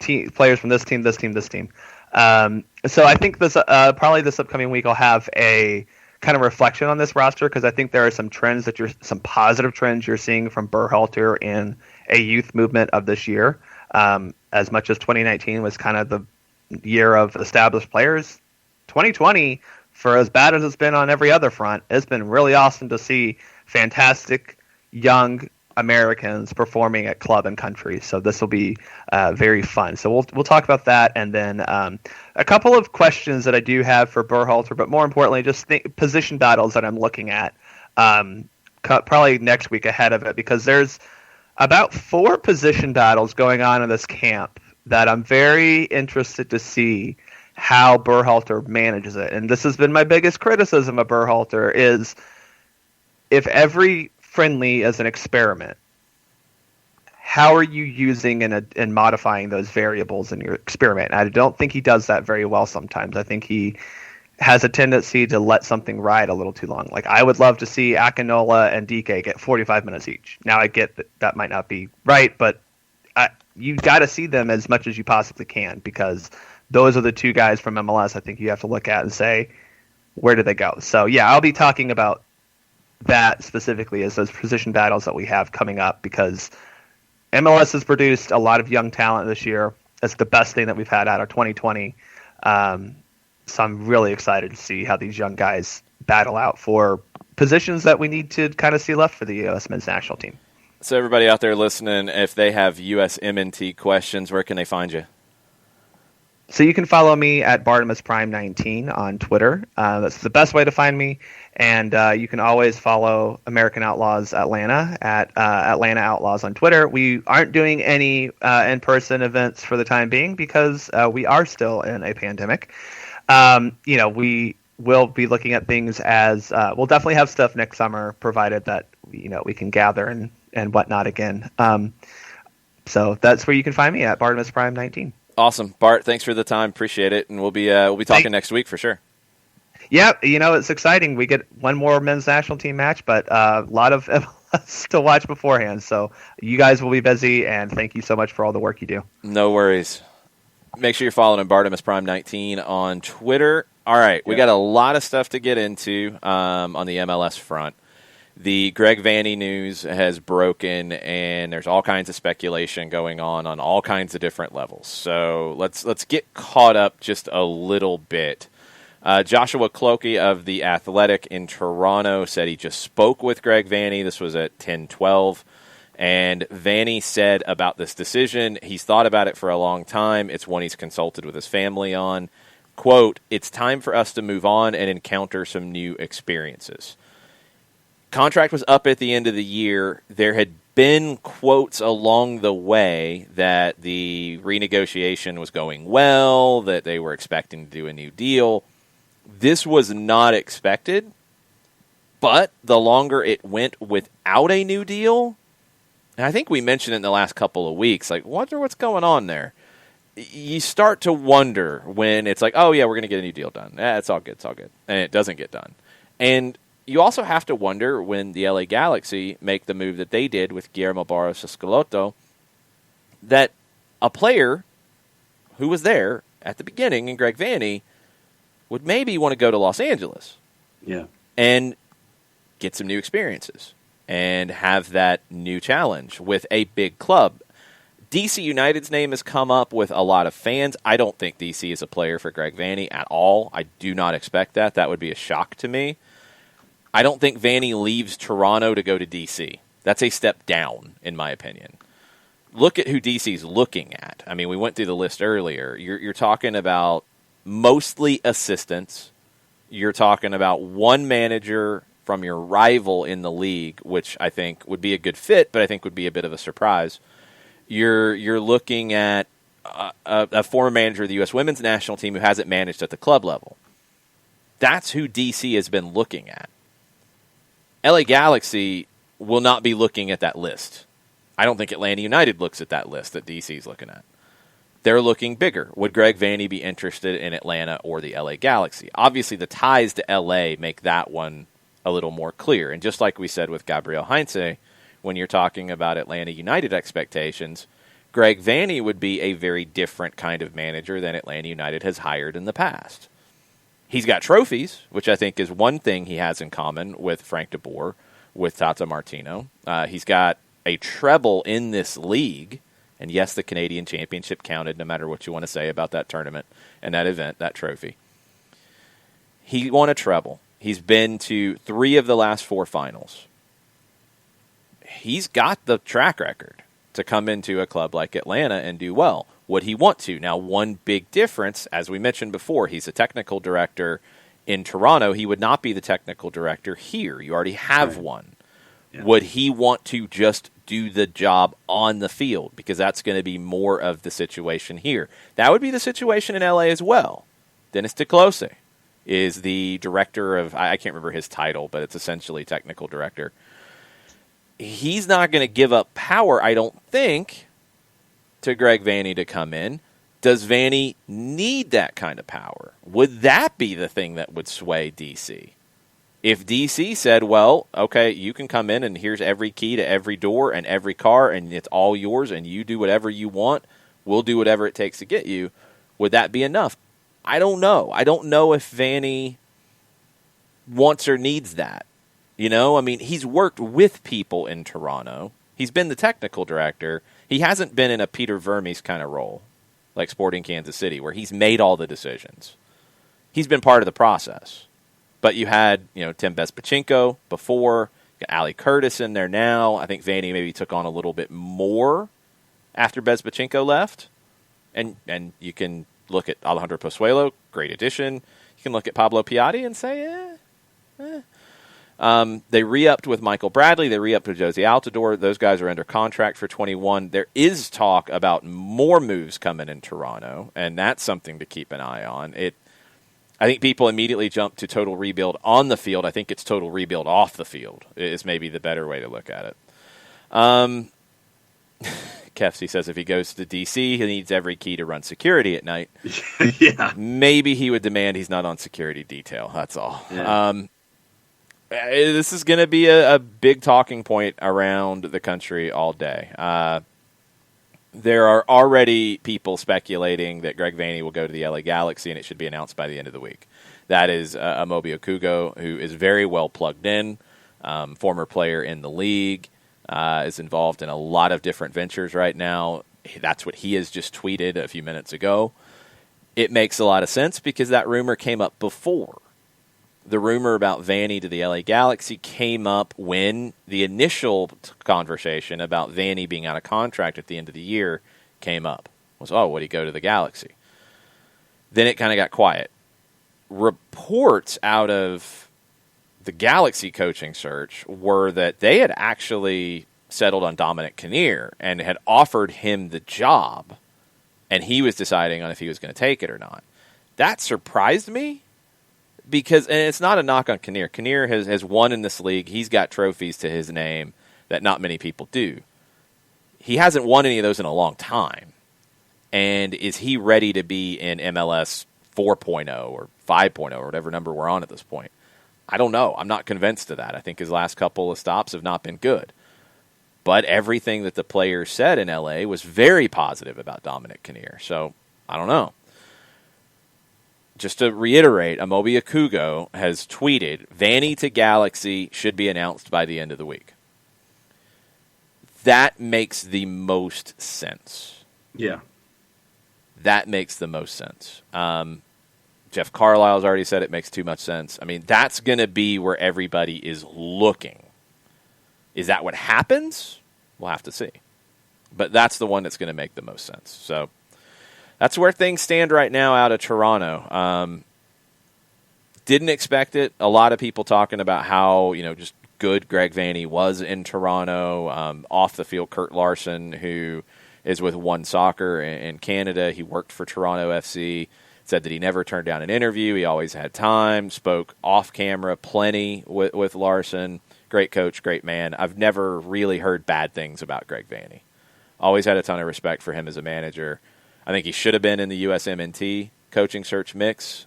players from this team, this team, this team. So I think this probably this upcoming week I'll have a kind of reflection on this roster because I think there are some trends some positive trends you're seeing from Berhalter in a youth movement of this year. As much as 2019 was kind of the year of established players, 2020, for as bad as it's been on every other front, it's been really awesome to see fantastic young Americans performing at club and country. So this will be very fun. So we'll talk about that, and then a couple of questions that I do have for Berhalter, but more importantly, just position battles that I'm looking at probably next week ahead of it, because there's about 4 position battles going on in this camp that I'm very interested to see how Berhalter manages it. And this has been my biggest criticism of Berhalter is if every friendly is an experiment, how are you using and modifying those variables in your experiment? And I don't think he does that very well sometimes. I think he has a tendency to let something ride a little too long. Like I would love to see Akinola and DK get 45 minutes each. Now I get that might not be right, but you got to see them as much as you possibly can because those are the 2 guys from MLS I think you have to look at and say, where did they go? So, I'll be talking about that specifically as those position battles that we have coming up because MLS has produced a lot of young talent this year. It's the best thing that we've had out of 2020. So I'm really excited to see how these young guys battle out for positions that we need to kind of see left for the U.S. men's national team. So everybody out there listening, if they have USMNT questions, where can they find you? So you can follow me at Bartimus Prime 19 on Twitter. That's the best way to find me. And you can always follow American Outlaws Atlanta at Atlanta Outlaws on Twitter. We aren't doing any in-person events for the time being because we are still in a pandemic. We will be looking at things as we'll definitely have stuff next summer, provided that we can gather and and whatnot again. So that's where you can find me at Bartimus Prime 19. Awesome, Bart. Thanks for the time. Appreciate it, and we'll be talking next week for sure. Yeah, it's exciting. We get one more men's national team match, but a lot of MLS to watch beforehand. So you guys will be busy, and thank you so much for all the work you do. No worries. Make sure you're following Bartimus Prime 19 on Twitter. All right, we got a lot of stuff to get into on the MLS front. The Greg Vanney news has broken, and there's all kinds of speculation going on all kinds of different levels. So let's get caught up just a little bit. Joshua Cloakey of The Athletic in Toronto said he just spoke with Greg Vanney. This was at 10:12. And Vanney said about this decision, he's thought about it for a long time. It's one he's consulted with his family on. Quote, "It's time for us to move on and encounter some new experiences." Contract was up at the end of the year. There had been quotes along the way that the renegotiation was going well, that they were expecting to do a new deal. This was not expected, but the longer it went without a new deal, and I think we mentioned it in the last couple of weeks, like, wonder what's going on there. You start to wonder when it's like, oh, yeah, we're going to get a new deal done. It's all good, and it doesn't get done. And you also have to wonder when the LA Galaxy make the move that they did with Guillermo Barros Escalotto, that a player who was there at the beginning in Greg Vanney would maybe want to go to Los Angeles and get some new experiences and have that new challenge with a big club. DC United's name has come up with a lot of fans. I don't think DC is a player for Greg Vanney at all. I do not expect that. That would be a shock to me. I don't think Vanney leaves Toronto to go to DC. That's a step down, in my opinion. Look at who DC's looking at. I mean, we went through the list earlier. You're talking about mostly assistants. You're talking about one manager from your rival in the league, which I think would be a good fit, but I think would be a bit of a surprise. You're looking at a former manager of the U.S. women's national team who hasn't managed at the club level. That's who DC has been looking at. LA Galaxy will not be looking at that list. I don't think Atlanta United looks at that list that DC's looking at. They're looking bigger. Would Greg Vanney be interested in Atlanta or the LA Galaxy? Obviously, the ties to LA make that one a little more clear. And just like we said with Gabriel Heinze, when you're talking about Atlanta United expectations, Greg Vanney would be a very different kind of manager than Atlanta United has hired in the past. He's got trophies, which I think is one thing he has in common with Frank de Boer, with Tata Martino. He's got a treble in this league. And yes, the Canadian Championship counted, no matter what you want to say about that tournament and that event, that trophy. He won a treble. He's been to 3 of the last 4 finals. He's got the track record to come into a club like Atlanta and do well. Would he want to? Now, one big difference, as we mentioned before, he's a technical director in Toronto. He would not be the technical director here. You already have one. Yeah. Would he want to just do the job on the field? Because that's going to be more of the situation here. That would be the situation in LA as well. Dennis DeClose is the director of, I can't remember his title, but it's essentially technical director. He's not going to give up power, I don't think, to Greg Vanney to come in. Does Vanney need that kind of power? Would that be the thing that would sway DC? If DC said, well, okay, you can come in and here's every key to every door and every car and it's all yours and you do whatever you want, we'll do whatever it takes to get you, would that be enough? I don't know. I don't know if Vanney wants or needs that. You know, I mean, he's worked with people in Toronto. He's been the technical director. He hasn't been in a Peter Vermes kind of role, like Sporting Kansas City, where he's made all the decisions. He's been part of the process. But you had, Tim Bezpachenko before, you got Ali Curtis in there now. I think Vanney maybe took on a little bit more after Bezpachenko left. And you can look at Alejandro Pozuelo, great addition. You can look at Pablo Piatti and say, They re-upped with Michael Bradley. They re-upped with Josie Altidore. Those guys are under contract for 21. There is talk about more moves coming in Toronto, and that's something to keep an eye on. I think people immediately jump to total rebuild on the field. I think it's total rebuild off the field is maybe the better way to look at it. Kefsey says if he goes to D.C., he needs every key to run security at night. Yeah. Maybe he would demand he's not on security detail. That's all. Yeah. This is going to be a big talking point around the country all day. There are already people speculating that Greg Vanney will go to the LA Galaxy, and it should be announced by the end of the week. That is Amobi Okugo, who is very well plugged in, former player in the league, is involved in a lot of different ventures right now. That's what he has just tweeted a few minutes ago. It makes a lot of sense because that rumor came up before. The rumor about Vanney to the LA Galaxy came up when the initial conversation about Vanney being out of contract at the end of the year came up. Was, would he go to the Galaxy? Then it kind of got quiet. Reports out of the Galaxy coaching search were that they had actually settled on Dominic Kinnear and had offered him the job, and he was deciding on if he was going to take it or not. That surprised me. Because, and it's not a knock on Kinnear. Kinnear has won in this league. He's got trophies to his name that not many people do. He hasn't won any of those in a long time. And is he ready to be in MLS 4.0 or 5.0 or whatever number we're on at this point? I don't know. I'm not convinced of that. I think his last couple of stops have not been good. But everything that the players said in LA was very positive about Dominic Kinnear. So, I don't know. Just to reiterate, Amobi Okugo has tweeted, Vanney to Galaxy should be announced by the end of the week. That makes the most sense. Yeah. That makes the most sense. Jeff Carlisle's already said it makes too much sense. I mean, that's going to be where everybody is looking. Is that what happens? We'll have to see. But that's the one that's going to make the most sense. So, that's where things stand right now out of Toronto. Didn't expect it. A lot of people talking about how, just good Greg Vanney was in Toronto. Off the field, Kurt Larson, who is with One Soccer in Canada. He worked for Toronto FC. Said that he never turned down an interview. He always had time. Spoke off camera plenty with Larson. Great coach, great man. I've never really heard bad things about Greg Vanney. Always had a ton of respect for him as a manager. I think he should have been in the USMNT coaching search mix.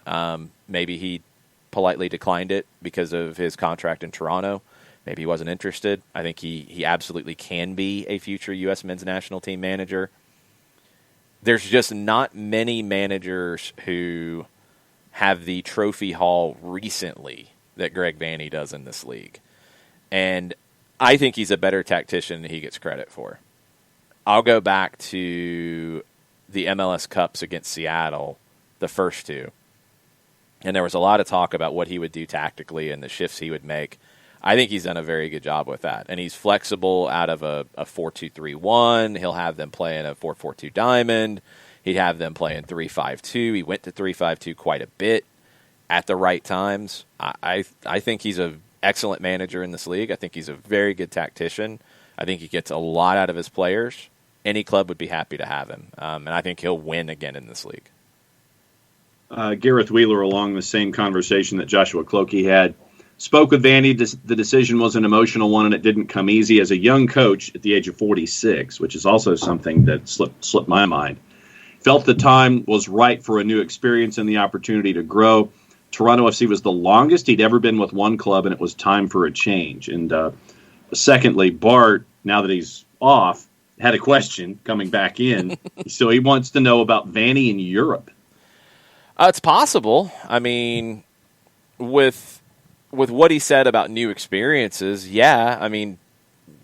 Maybe he politely declined it because of his contract in Toronto. Maybe he wasn't interested. I think he absolutely can be a future U.S. men's national team manager. There's just not many managers who have the trophy haul recently that Greg Vanney does in this league. And I think he's a better tactician than he gets credit for. I'll go back to the MLS Cups against Seattle, the first two. And there was a lot of talk about what he would do tactically and the shifts he would make. I think he's done a very good job with that. And he's flexible out of a 4-2-3-1. He'll have them play in a 4-4-2 diamond. He'd have them play in 3-5-2. He went to 3-5-2 quite a bit at the right times. I think he's an excellent manager in this league. I think he's a very good tactician. I think he gets a lot out of his players. Any club would be happy to have him. And I think he'll win again in this league. Gareth Wheeler, along the same conversation that Joshua Clokey had, spoke with Vanney. The decision was an emotional one, and it didn't come easy. As a young coach at the age of 46, which is also something that slipped my mind, felt the time was right for a new experience and the opportunity to grow. Toronto FC was the longest he'd ever been with one club, and it was time for a change. And secondly, Bart, now that he's off, had a question coming back in. So he wants to know about Vanney in Europe. It's possible. I mean, with what he said about new experiences, yeah. I mean,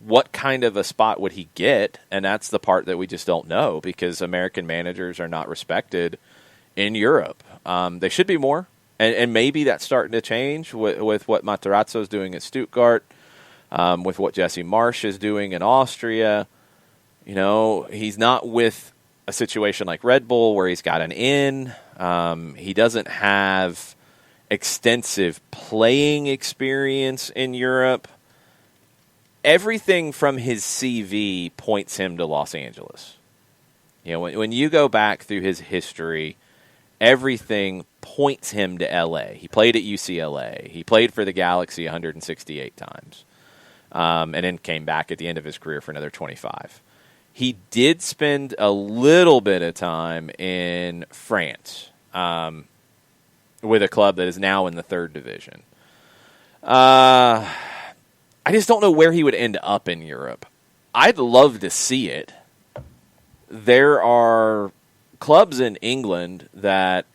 what kind of a spot would he get? And that's the part that we just don't know because American managers are not respected in Europe. They should be more. And maybe that's starting to change with what Materazzo is doing at Stuttgart, with what Jesse Marsch is doing in Austria. He's not with a situation like Red Bull where he's got an in. He doesn't have extensive playing experience in Europe. Everything from his CV points him to Los Angeles. When you go back through his history, everything points him to LA. He played at UCLA. He played for the Galaxy 168 times. and then came back at the end of his career for another 25. He did spend a little bit of time in France with a club that is now in the 3rd division. I just don't know where he would end up in Europe. I'd love to see it. There are clubs in England that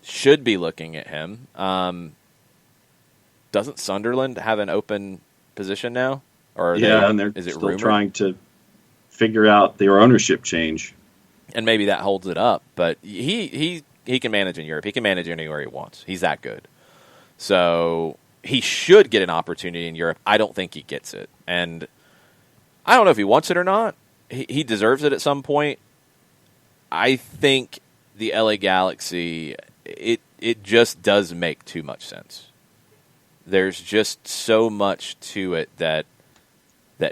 should be looking at him. Doesn't Sunderland have an open position now? Or and they're still trying to figure out their ownership change. And maybe that holds it up. But he can manage in Europe. He can manage anywhere he wants. He's that good. So he should get an opportunity in Europe. I don't think he gets it. And I don't know if he wants it or not. He deserves it at some point. I think the LA Galaxy, it just does make too much sense. There's just so much to it that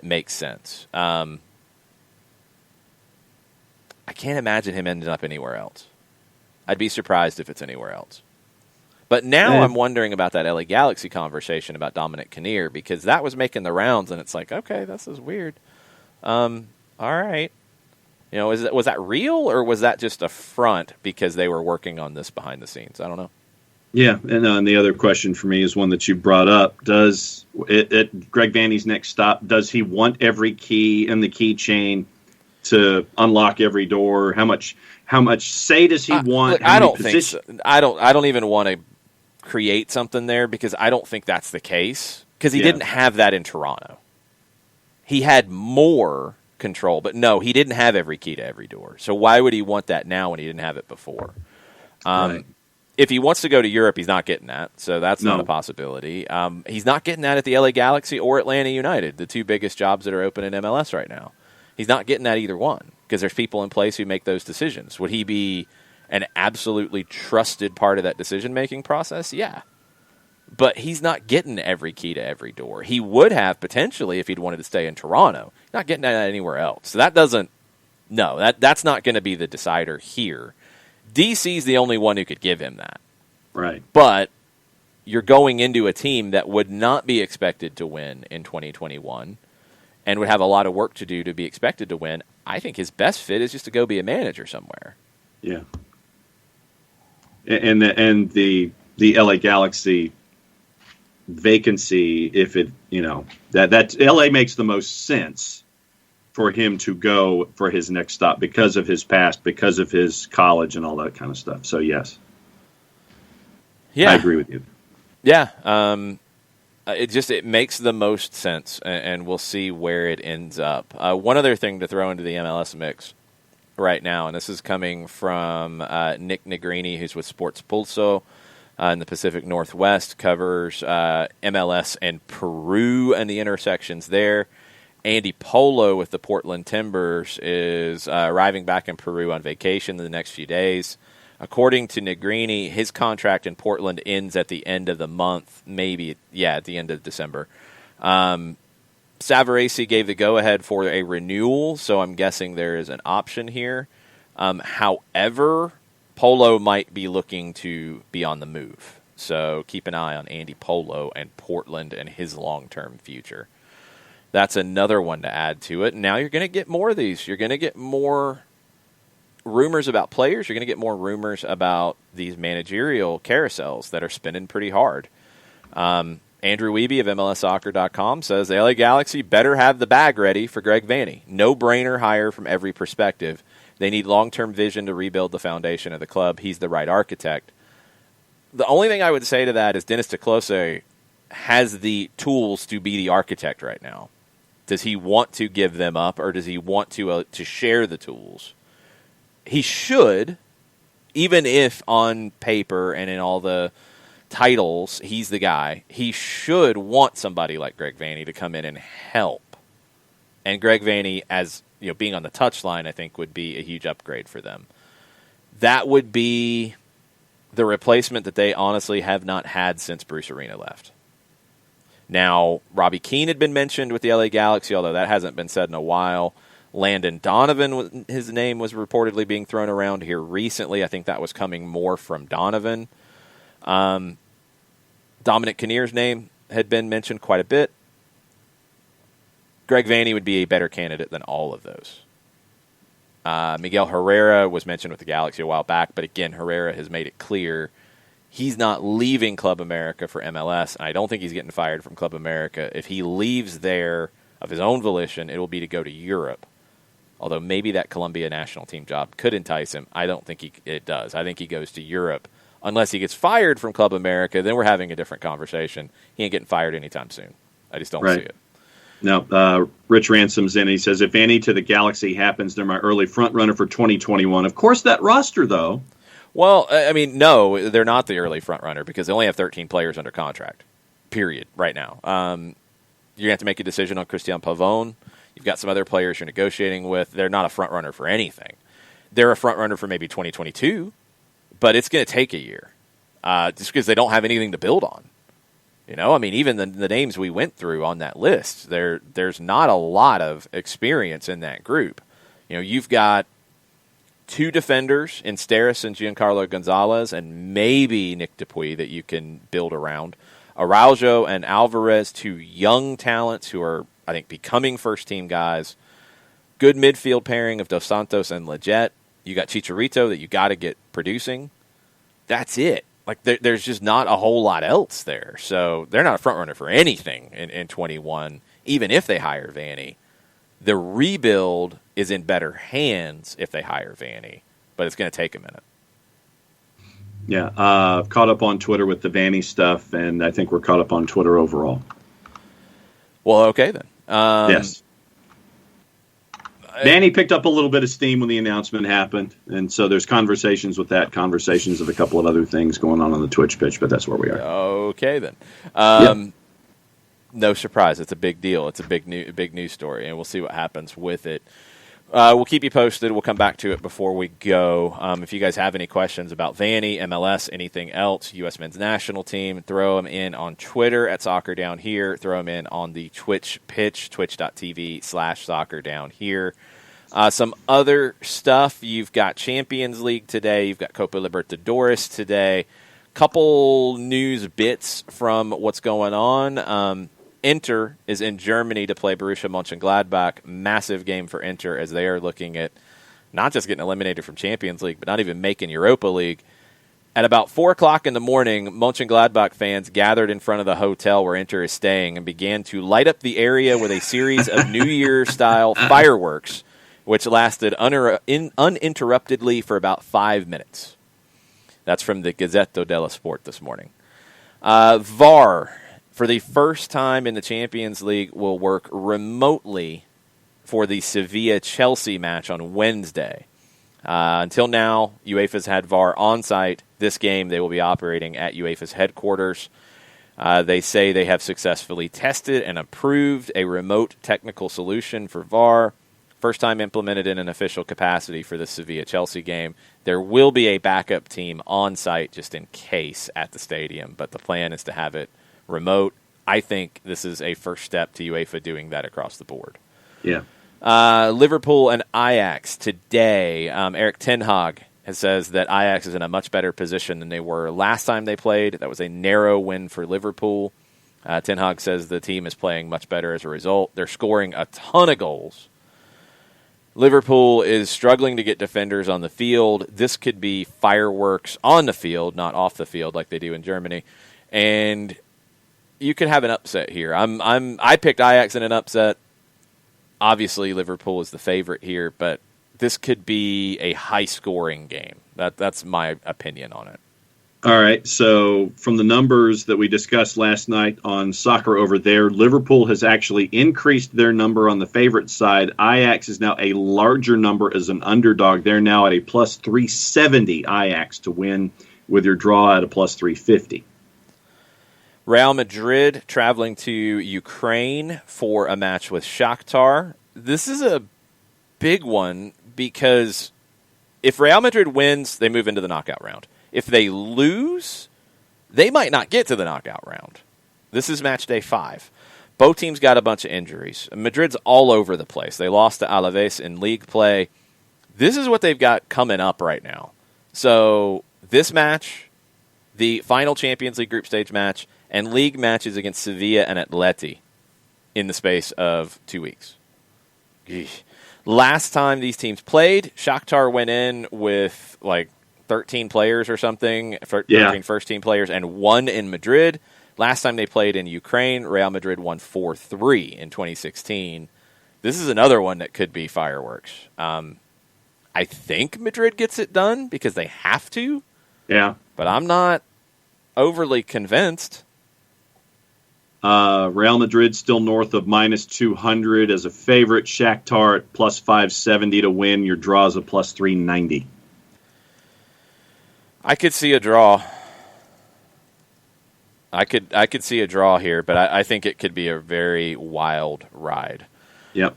makes sense. I can't imagine him ending up anywhere else. I'd be surprised if it's anywhere else. But now I'm wondering about that LA Galaxy conversation about Dominic Kinnear, because that was making the rounds, and it's like, okay, this is weird. All right. You know, was that real, or was that just a front because they were working on this behind the scenes? I don't know. Yeah, and the other question for me is one that you brought up. Does Greg Vanney's next stop, does he want every key in the keychain to unlock every door? How much say does he want? Look, I don't think so. I don't even want to create something there, because I don't think that's the case, because he didn't have that in Toronto. He had more control, but no, he didn't have every key to every door. So why would he want that now when he didn't have it before? Right. If he wants to go to Europe, he's not getting that, so that's not a possibility. He's not getting that at the LA Galaxy or Atlanta United, the two biggest jobs that are open in MLS right now. He's not getting that either one, because there's people in place who make those decisions. Would he be an absolutely trusted part of that decision-making process? Yeah. But he's not getting every key to every door. He would have potentially if he'd wanted to stay in Toronto. He's not getting that anywhere else. So that's not going to be the decider here. DC's the only one who could give him that. Right. But you're going into a team that would not be expected to win in 2021 and would have a lot of work to do to be expected to win. I think his best fit is just to go be a manager somewhere. Yeah. And the LA Galaxy vacancy, if it, that LA makes the most sense for him to go for his next stop because of his past, because of his college and all that kind of stuff. So yes. Yeah. I agree with you. Yeah. It makes the most sense, and we'll see where it ends up. One other thing to throw into the MLS mix right now, and this is coming from Nick Negrini, who's with Sports Pulso in the Pacific Northwest, covers MLS and Peru and the intersections there. Andy Polo with the Portland Timbers is arriving back in Peru on vacation in the next few days. According to Negrini, his contract in Portland ends at the end of the month, at the end of December. Savarese gave the go-ahead for a renewal, so I'm guessing there is an option here. However, Polo might be looking to be on the move. So keep an eye on Andy Polo and Portland and his long-term future. That's another one to add to it. Now you're going to get more of these. You're going to get more rumors about players. You're going to get more rumors about these managerial carousels that are spinning pretty hard. Andrew Wiebe of MLSsoccer.com says the LA Galaxy better have the bag ready for Greg Vanney. No-brainer hire from every perspective. They need long-term vision to rebuild the foundation of the club. He's the right architect. The only thing I would say to that is Dennis DeClose has the tools to be the architect right now. Does he want to give them up, or does he want to share the tools? He should, even if on paper and in all the titles he's the guy. He should want somebody like Greg Vanney to come in and help. And Greg Vanney, as being on the touchline, I think would be a huge upgrade for them. That would be the replacement that they honestly have not had since Bruce Arena left. Now, Robbie Keane had been mentioned with the LA Galaxy, although that hasn't been said in a while. Landon Donovan, his name was reportedly being thrown around here recently. I think that was coming more from Donovan. Dominic Kinnear's name had been mentioned quite a bit. Greg Vanney would be a better candidate than all of those. Miguel Herrera was mentioned with the Galaxy a while back, but again, Herrera has made it clear he's not leaving Club America for MLS, and I don't think he's getting fired from Club America. If he leaves there of his own volition, it will be to go to Europe. Although maybe that Colombia national team job could entice him. I don't think it does. I think he goes to Europe. Unless he gets fired from Club America, then we're having a different conversation. He ain't getting fired anytime soon. I just don't see it. Now, Rich Ransom's in. He says, if any to the Galaxy happens, they're my early front runner for 2021. Of course, that roster, though. Well, I mean, no, they're not the early front runner because they only have 13 players under contract, period, right now. You're going to have to make a decision on Christian Pavón. You've got some other players you're negotiating with. They're not a front runner for anything. They're a front runner for maybe 2022, but it's going to take a year just because they don't have anything to build on. You know, I mean, even the names we went through on that list, there's not a lot of experience in that group. You know, you've got two defenders in Steris and Giancarlo Gonzalez and maybe Nick Dupuy that you can build around. Araujo and Alvarez, two young talents who are, I think, becoming first-team guys. Good midfield pairing of Dos Santos and Leggett. You got Chicharito that you got to get producing. That's it. Like, there's just not a whole lot else there. So they're not a front runner for anything in 21, even if they hire Vanney. The rebuild is in better hands if they hire Vanney, but it's going to take a minute. Yeah, I've caught up on Twitter with the Vanney stuff, and I think we're caught up on Twitter overall. Well, okay then. Yes. Vanney picked up a little bit of steam when the announcement happened, and so there's conversations with that, conversations of a couple of other things going on the Twitch pitch, but that's where we are. Okay then. No surprise. It's a big deal. It's a big news story, and we'll see what happens with it. We'll keep you posted. We'll come back to it before we go. If you guys have any questions about Vanney, MLS, anything else, U.S. men's national team, throw them in on Twitter at Soccer Down Here. Throw them in on the Twitch pitch, twitch.tv/Soccer Down Here. Some other stuff. You've got Champions League today. You've got Copa Libertadores today. Couple news bits from what's going on. Inter is in Germany to play Borussia Mönchengladbach. Massive game for Inter as they are looking at not just getting eliminated from Champions League, but not even making Europa League. At about 4 o'clock in the morning, Mönchengladbach fans gathered in front of the hotel where Inter is staying and began to light up the area with a series of New Year-style fireworks, which lasted uninterruptedly for about 5 minutes. That's from the Gazzetta dello Sport this morning. VAR, for the first time in the Champions League, will work remotely for the Sevilla-Chelsea match on Wednesday. Until now, UEFA's had VAR on site. This game, they will be operating at UEFA's headquarters. They say they have successfully tested and approved a remote technical solution for VAR. First time implemented in an official capacity for the Sevilla-Chelsea game. There will be a backup team on site just in case at the stadium, but the plan is to have it remote. I think this is a first step to UEFA doing that across the board. Yeah. Liverpool and Ajax today. Erik ten Hag says that Ajax is in a much better position than they were last time they played. That was a narrow win for Liverpool. Ten Hag says the team is playing much better as a result. They're scoring a ton of goals. Liverpool is struggling to get defenders on the field. This could be fireworks on the field, not off the field like they do in Germany. And you could have an upset here. I picked Ajax in an upset. Obviously, Liverpool is the favorite here, but this could be a high-scoring game. That's my opinion on it. All right, so from the numbers that we discussed last night on Soccer Over There, Liverpool has actually increased their number on the favorite side. Ajax is now a larger number as an underdog. They're now at a plus 370 Ajax to win, with your draw at a plus 350. Real Madrid traveling to Ukraine for a match with Shakhtar. This is a big one because if Real Madrid wins, they move into the knockout round. If they lose, they might not get to the knockout round. This is match day 5. Both teams got a bunch of injuries. Madrid's all over the place. They lost to Alaves in league play. This is what they've got coming up right now. So this match, the final Champions League group stage match, and league matches against Sevilla and Atleti in the space of 2 weeks. Yeesh. Last time these teams played, Shakhtar went in with like 13 players or something, 13 first-team players, and won in Madrid. Last time they played in Ukraine, Real Madrid won 4-3 in 2016. This is another one that could be fireworks. I think Madrid gets it done because they have to. Yeah. But I'm not overly convinced. Real Madrid still north of -200 as a favorite. Shakhtar at +570 to win. Your draws a +390. I could see a draw. I could see a draw here, but I think it could be a very wild ride. Yep.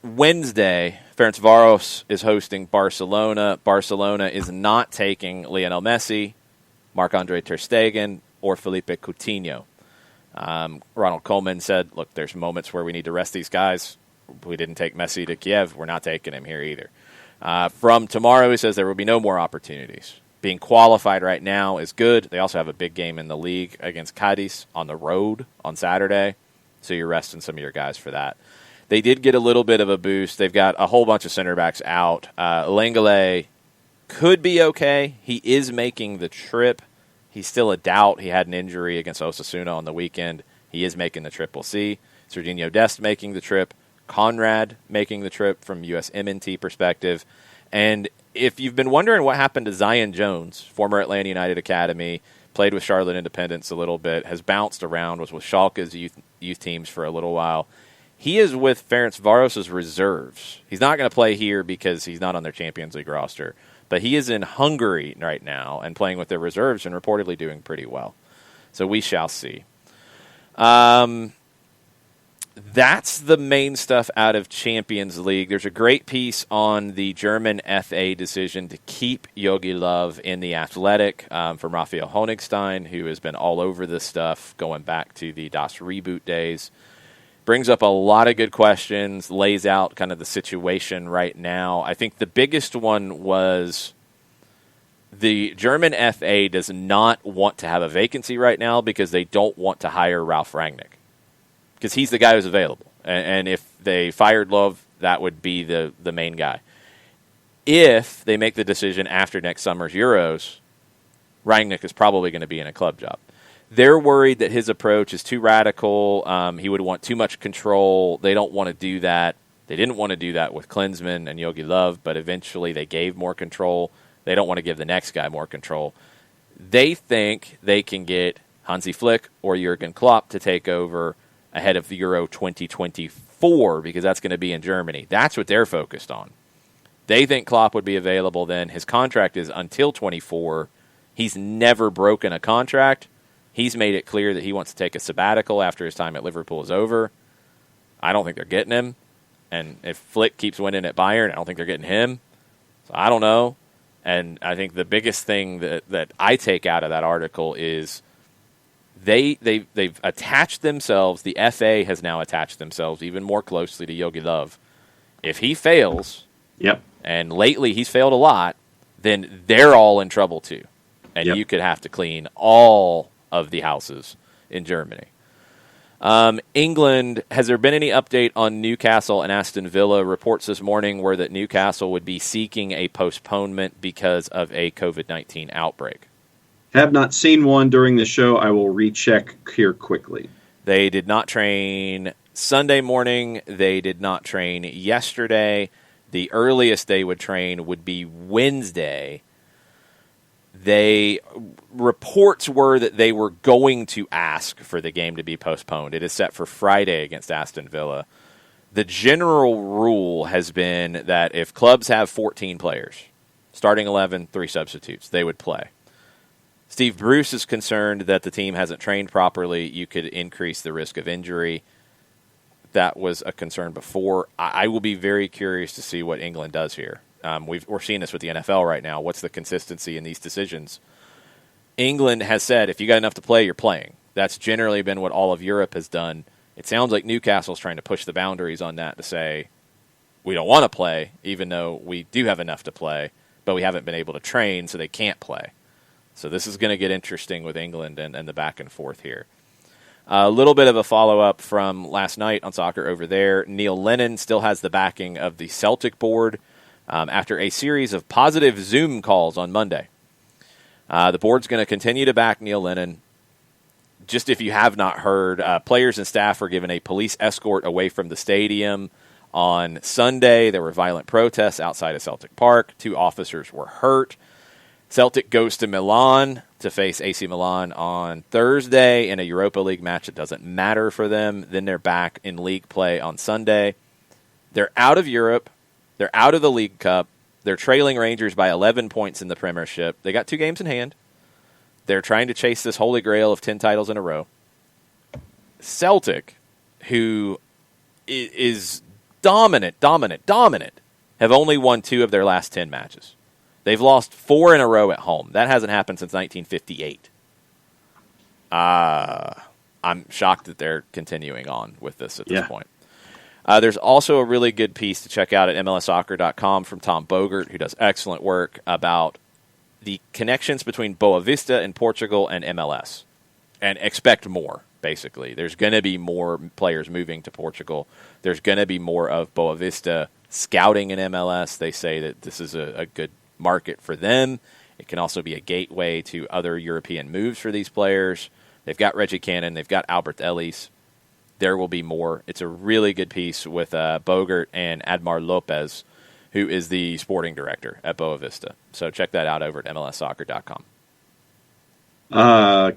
Wednesday, Ferencváros is hosting Barcelona. Barcelona is not taking Lionel Messi, Marc-Andre ter Stegen, or Felipe Coutinho. Ronald Koeman said, look, there's moments where we need to rest these guys. We didn't take Messi to Kiev. We're not taking him here either. From tomorrow, he says there will be no more opportunities. Being qualified right now is good. They also have a big game in the league against Cadiz on the road on Saturday, so you're resting some of your guys for that. They did get a little bit of a boost. They've got a whole bunch of center backs out. Lenglet could be okay. He is making the trip. He's still a doubt. He had an injury against Osasuna on the weekend. He is making the trip. We'll see. Serginho Dest making the trip. Conrad making the trip from USMNT perspective. And if you've been wondering what happened to Zion Jones, former Atlanta United Academy, played with Charlotte Independence a little bit, has bounced around, was with Schalke's youth teams for a little while. He is with Ferencváros' reserves. He's not going to play here because he's not on their Champions League roster. But he is in Hungary right now and playing with their reserves and reportedly doing pretty well. So we shall see. That's the main stuff out of Champions League. There's a great piece on the German FA decision to keep Jogi Löw in the Athletic from Raphael Honigstein, who has been all over this stuff going back to the Das Reboot days. Brings up a lot of good questions, lays out kind of the situation right now. I think the biggest one was the German FA does not want to have a vacancy right now because they don't want to hire Ralf Rangnick. Because he's the guy who's available. And if they fired Löw, that would be the main guy. If they make the decision after next summer's Euros, Rangnick is probably going to be in a club job. They're worried that his approach is too radical. He would want too much control. They don't want to do that. They didn't want to do that with Klinsmann and Jogi Löw, but eventually they gave more control. They don't want to give the next guy more control. They think they can get Hansi Flick or Jurgen Klopp to take over ahead of the Euro 2024 because that's going to be in Germany. That's what they're focused on. They think Klopp would be available then. His contract is until 24. He's never broken a contract. He's made it clear that he wants to take a sabbatical after his time at Liverpool is over. I don't think they're getting him. And if Flick keeps winning at Bayern, I don't think they're getting him. So I don't know. And I think the biggest thing that I take out of that article is they've attached themselves. The FA has now attached themselves even more closely to Jogi Löw. If he fails, and lately he's failed a lot, then they're all in trouble too. And you could have to clean all of the houses in Germany. England, has there been any update on Newcastle and Aston Villa? Reports this morning were that Newcastle would be seeking a postponement because of a COVID-19 outbreak. Have not seen one during the show. I will recheck here quickly. They did not train Sunday morning. They did not train yesterday. The earliest they would train would be Wednesday. Reports were that they were going to ask for the game to be postponed. It is set for Friday against Aston Villa. The general rule has been that if clubs have 14 players, starting 11, 3 substitutes, they would play. Steve Bruce is concerned that the team hasn't trained properly. You could increase the risk of injury. That was a concern before. I will be very curious to see what England does here. We're seeing this with the NFL right now. What's the consistency in these decisions? England has said, if you got enough to play, you're playing. That's generally been what all of Europe has done. It sounds like Newcastle's trying to push the boundaries on that to say, we don't want to play, even though we do have enough to play, but we haven't been able to train, so they can't play. So this is going to get interesting with England and the back and forth here. A little bit of a follow-up from last night on Soccer Over There. Neil Lennon still has the backing of the Celtic board after a series of positive Zoom calls on Monday. The board's going to continue to back Neil Lennon. Just if you have not heard, players and staff were given a police escort away from the stadium on Sunday. There were violent protests outside of Celtic Park. 2 officers were hurt. Celtic goes to Milan to face AC Milan on Thursday in a Europa League match that doesn't matter for them. Then they're back in league play on Sunday. They're out of Europe. They're out of the League Cup. They're trailing Rangers by 11 points in the Premiership. They got 2 games in hand. They're trying to chase this holy grail of 10 titles in a row. Celtic, who is dominant, have only won 2 of their last 10 matches. They've lost 4 in a row at home. That hasn't happened since 1958. I'm shocked that they're continuing on with this at this point. There's also a really good piece to check out at MLSsoccer.com from Tom Bogert, who does excellent work about the connections between Boa Vista in Portugal and MLS. And expect more, basically. There's going to be more players moving to Portugal. There's going to be more of Boa Vista scouting in MLS. They say that this is a good market for them. It can also be a gateway to other European moves for these players. They've got Reggie Cannon. They've got Albert Ellis. There will be more. It's a really good piece with Bogert and Admar Lopez, who is the sporting director at Boa Vista. So check that out over at MLSsoccer.com.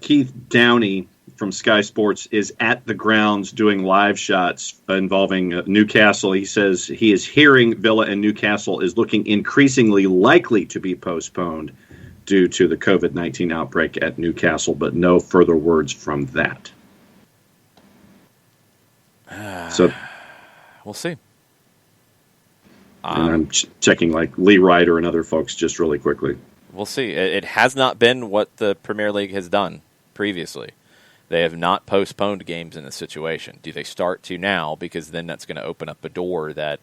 Keith Downey from Sky Sports is at the grounds doing live shots involving Newcastle. He says he is hearing Villa and Newcastle is looking increasingly likely to be postponed due to the COVID-19 outbreak at Newcastle, but no further words from that. So we'll see. And I'm checking like Lee Ryder and other folks just really quickly. We'll see. It has not been what the Premier League has done previously. They have not postponed games in this situation. Do they start to now? Because then that's going to open up a door that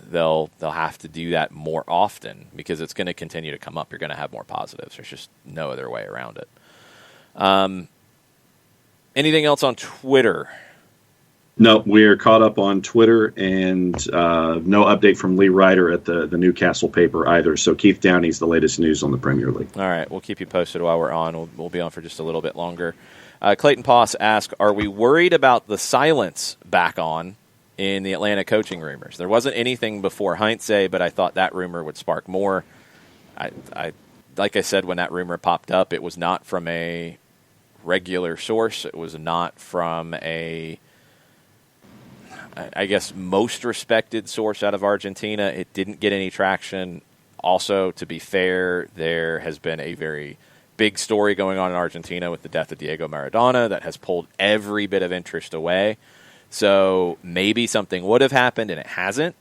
they'll have to do that more often because it's going to continue to come up. You're going to have more positives. There's just no other way around it. Anything else on Twitter? No, we're caught up on Twitter, and no update from Lee Ryder at the Newcastle paper either. So Keith Downey's the latest news on the Premier League. All right, we'll keep you posted while we're on. We'll be on for just a little bit longer. Clayton Poss asked, are we worried about the silence back on in the Atlanta coaching rumors? There wasn't anything before Heinze, but I thought that rumor would spark more. I like I said, when that rumor popped up, it was not from a regular source. It was not from a, I guess, most respected source out of Argentina. It didn't get any traction. Also, to be fair, there has been a very big story going on in Argentina with the death of Diego Maradona that has pulled every bit of interest away. So maybe something would have happened and it hasn't.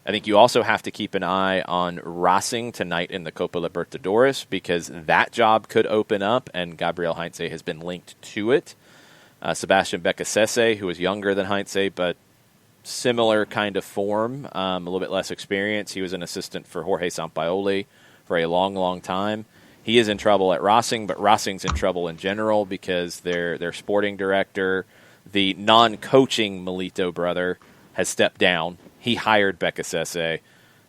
I think you also have to keep an eye on Racing tonight in the Copa Libertadores because that job could open up, and Gabriel Heinze has been linked to it. Sebastian Becasese, who is younger than Heinze, but similar kind of form, a little bit less experience. He was an assistant for Jorge Sampaoli for a long, long time. He is in trouble at Racing, but Racing's in trouble in general because their sporting director, the non-coaching Milito brother, has stepped down. He hired Becasese.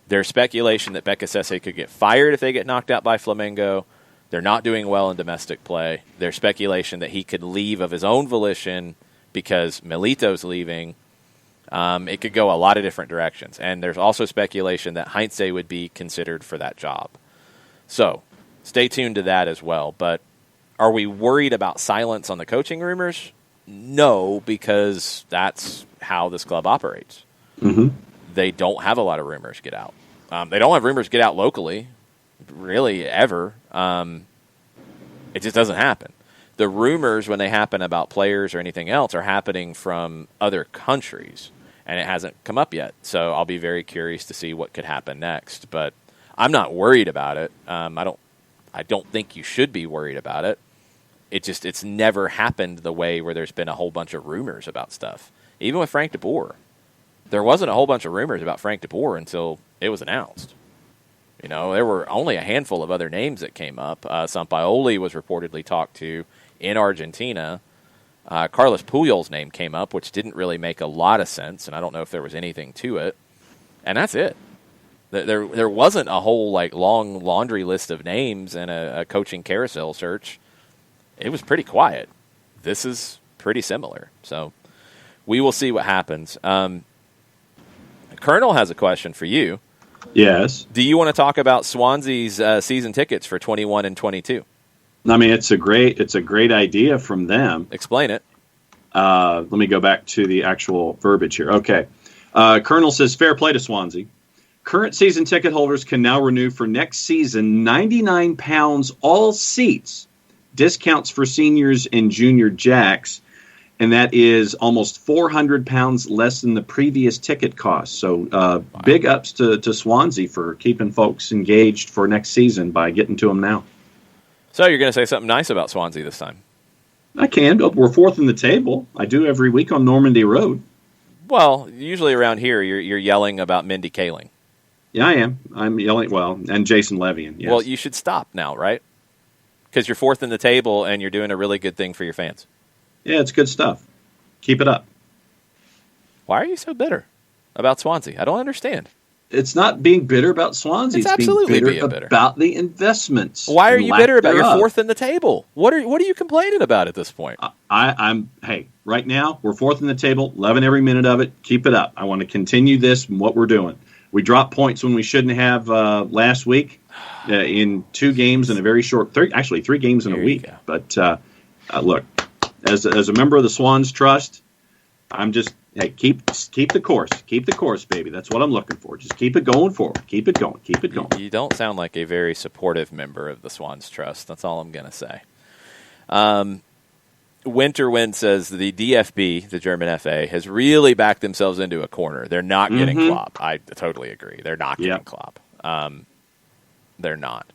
There's speculation that Becasese could get fired if they get knocked out by Flamengo. They're not doing well in domestic play. There's speculation that he could leave of his own volition because Milito's leaving. It could go a lot of different directions. And there's also speculation that Heinze would be considered for that job. So stay tuned to that as well. But are we worried about silence on the coaching rumors? No, because that's how this club operates. Mm-hmm. They don't have a lot of rumors get out. They don't have rumors get out locally, really, ever. It just doesn't happen. The rumors, when they happen about players or anything else, are happening from other countries, and it hasn't come up yet. So I'll be very curious to see what could happen next. But I'm not worried about it. I don't think you should be worried about it. It's never happened the way where there's been a whole bunch of rumors about stuff. Even with Frank de Boer, there wasn't a whole bunch of rumors about Frank de Boer until it was announced. You know, there were only a handful of other names that came up. Sampaoli was reportedly talked to in Argentina. Carlos Puyol's name came up, which didn't really make a lot of sense, and I don't know if there was anything to it. And that's it. There wasn't a whole long laundry list of names and a coaching carousel search. It was pretty quiet. This is pretty similar. So we will see what happens. Colonel has a question for you. Yes. Do you want to talk about Swansea's season tickets for 21 and 22? I mean, it's a great idea from them. Explain it. Let me go back to the actual verbiage here. Okay. Colonel says, fair play to Swansea. Current season ticket holders can now renew for next season £99 all seats, discounts for seniors and junior jacks, and that is almost £400 less than the previous ticket cost. So big ups to Swansea for keeping folks engaged for next season by getting to them now. So you're going to say something nice about Swansea this time? I can. We're fourth in the table. I do every week on Normandy Road. Well, usually around here you're yelling about Mindy Kaling. Yeah, I am. I'm yelling, and Jason Levian. Yes. Well, you should stop now, right? Because you're fourth in the table and you're doing a really good thing for your fans. Yeah, it's good stuff. Keep it up. Why are you so bitter about Swansea? I don't understand. It's not being bitter about Swansea. It's absolutely being bitter about the investments. Why are you bitter about your fourth in the table? What are you complaining about at this point? Hey, right now we're fourth in the table, loving every minute of it. Keep it up. I want to continue this and what we're doing. We dropped points when we shouldn't have last week in 2 games in a very short, 3 games in a week. But look, as a member of the Swans Trust, I'm just keep the course, baby. That's what I'm looking for. Just keep it going forward. Keep it going. You don't sound like a very supportive member of the Swans Trust. That's all I'm going to say. Winterwind says the DFB, the German FA, has really backed themselves into a corner. They're not getting Klopp. I totally agree. They're not getting Klopp. They're not.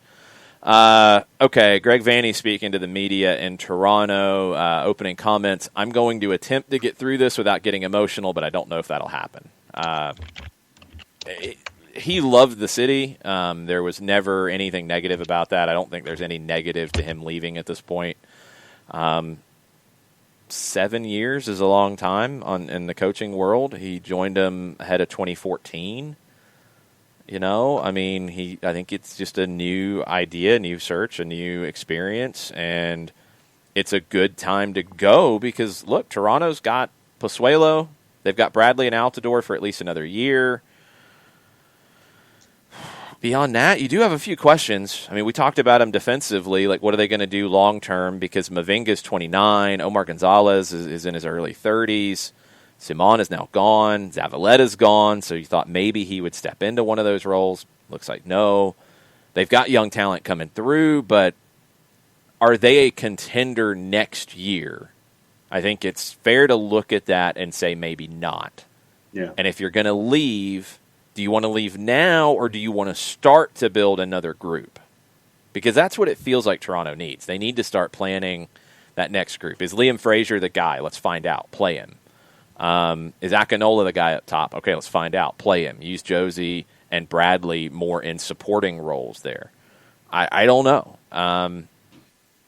Okay, Greg Vanney speaking to the media in Toronto, opening comments. I'm going to attempt to get through this without getting emotional, but I don't know if that'll happen. He loved the city. There was never anything negative about that. I don't think there's any negative to him leaving at this point. 7 years is a long time in the coaching world. He joined them ahead of 2014. I think it's just a new idea, a new search, a new experience, and it's a good time to go because, look, Toronto's got Pozuelo. They've got Bradley and Altidore for at least another year. Beyond that, you do have a few questions. I mean, we talked about them defensively. Like, what are they going to do long-term? Because Mavinga's 29. Omar Gonzalez is in his early 30s. Simon is now gone. Zavaletta's gone. So you thought maybe he would step into one of those roles. Looks like no. They've got young talent coming through, but are they a contender next year? I think it's fair to look at that and say maybe not. Yeah. And if you're going to leave, do you want to leave now or do you want to start to build another group? Because that's what it feels like Toronto needs. They need to start planning that next group. Is Liam Frazier the guy? Let's find out. Play him. Is Akinola the guy up top? Okay, let's find out. Play him. Use Josie and Bradley more in supporting roles there. I don't know.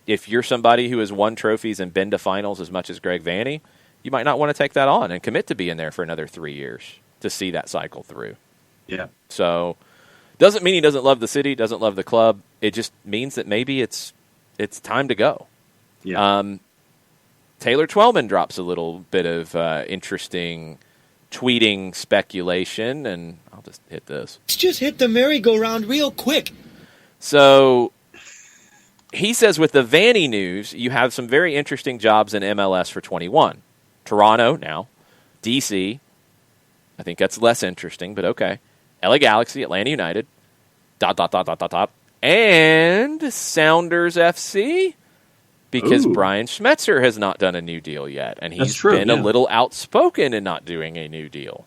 If you're somebody who has won trophies and been to finals as much as Greg Vanney, you might not want to take that on and commit to being there for another 3 years to see that cycle through. Yeah. So doesn't mean he doesn't love the city, doesn't love the club. It just means that maybe it's time to go. Yeah. Taylor Twellman drops a little bit of interesting tweeting speculation, and I'll just hit this. Let's just hit the merry-go-round real quick. So he says with the Vanney news, you have some very interesting jobs in MLS for 21. Toronto now, DC, I think that's less interesting, but okay. LA Galaxy, Atlanta United, ... and Sounders FC. Because Ooh. Brian Schmetzer has not done a new deal yet, and he's been a little outspoken in not doing a new deal.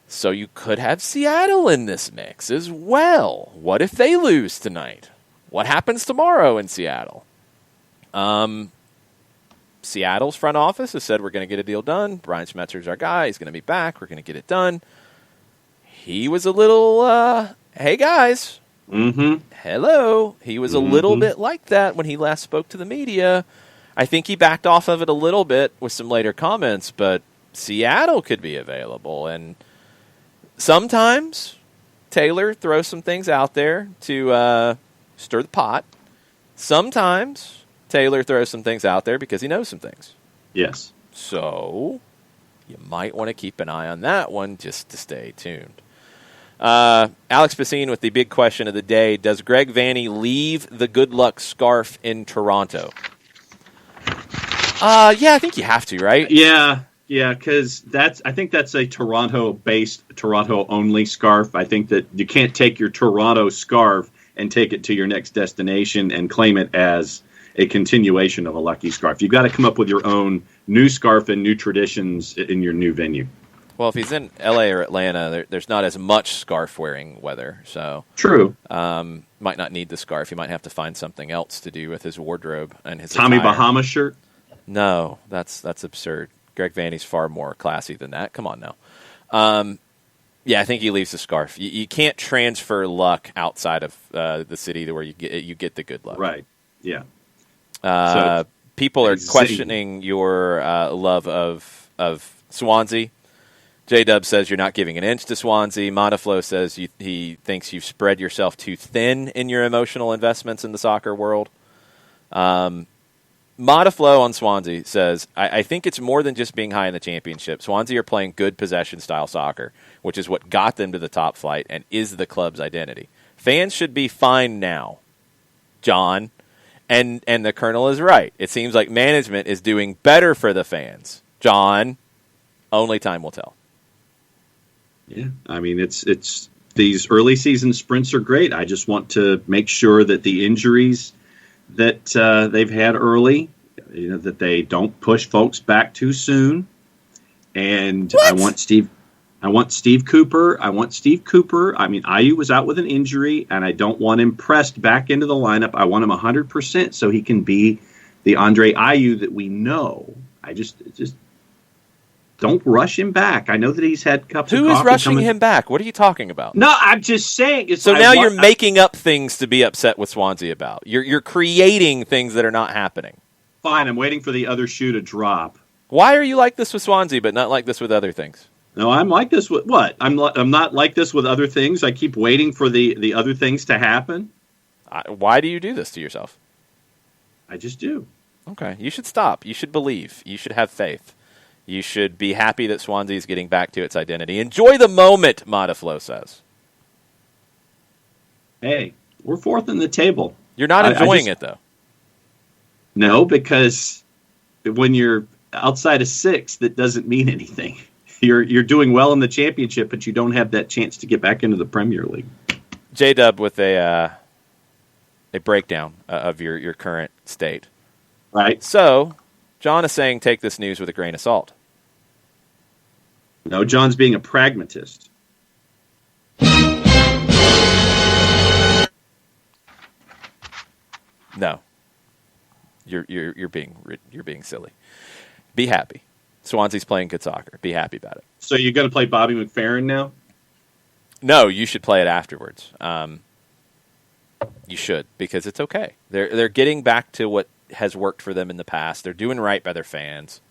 So you could have Seattle in this mix as well. What if they lose tonight? What happens tomorrow in Seattle? Seattle's front office has said we're going to get a deal done. Brian Schmetzer's our guy. He's going to be back. We're going to get it done. He was a little, hey, guys. Mm-hmm. Hello. He was a little bit like that when he last spoke to the media. I think he backed off of it a little bit with some later comments, but Seattle could be available. And sometimes Taylor throws some things out there to stir the pot. Sometimes Taylor throws some things out there because he knows some things. Yes. So you might want to keep an eye on that one just to stay tuned. Alex Pacine with the big question of the day. Does Greg Vanney leave the good luck scarf in Toronto? Yeah, I think you have to, right? Yeah, because I think that's a Toronto-based, Toronto-only scarf. I think that you can't take your Toronto scarf and take it to your next destination and claim it as a continuation of a lucky scarf. You've got to come up with your own new scarf and new traditions in your new venue. Well, if he's in L.A. or Atlanta, there's not as much scarf-wearing weather. So true. Might not need the scarf. He might have to find something else to do with his wardrobe and his Tommy attire. Bahama shirt? No, that's absurd. Greg Vanney's far more classy than that. Come on now. Yeah, I think he leaves the scarf. You can't transfer luck outside of the city where you get the good luck. Right. Yeah. So people are questioning your love of Swansea. J-Dub says you're not giving an inch to Swansea. Montaflo says he thinks you've spread yourself too thin in your emotional investments in the soccer world. Montaflo on Swansea says, I think it's more than just being high in the championship. Swansea are playing good possession-style soccer, which is what got them to the top flight and is the club's identity. Fans should be fine now, John. And the Colonel is right. It seems like management is doing better for the fans. John, only time will tell. Yeah, I mean, it's these early season sprints are great. I just want to make sure that the injuries that they've had early, that they don't push folks back too soon. And what? I want Steve Cooper. I mean, Ayew was out with an injury, and I don't want him pressed back into the lineup. I want him 100% so he can be the Andre Ayew that we know. I just don't rush him back. I know that he's had cups of coffee. Who is rushing him back? What are you talking about? No, I'm just saying. So now you're making up things to be upset with Swansea about. You're creating things that are not happening. Fine, I'm waiting for the other shoe to drop. Why are you like this with Swansea but not like this with other things? No, I'm like this with what? I'm not like this with other things. I keep waiting for the other things to happen. Why do you do this to yourself? I just do. Okay, you should stop. You should believe. You should have faith. You should be happy that Swansea is getting back to its identity. Enjoy the moment, Montaflo says. Hey, we're fourth in the table. You're not enjoying it, though. No, because when you're outside of sixth, that doesn't mean anything. You're doing well in the championship, but you don't have that chance to get back into the Premier League. J-Dub with a breakdown of your current state. Right. So, John is saying take this news with a grain of salt. No, John's being a pragmatist. No. You're being silly. Be happy. Swansea's playing good soccer. Be happy about it. So you're going to play Bobby McFerrin now? No, you should play it afterwards. You should, because it's okay. They're getting back to what has worked for them in the past. They're doing right by their fans.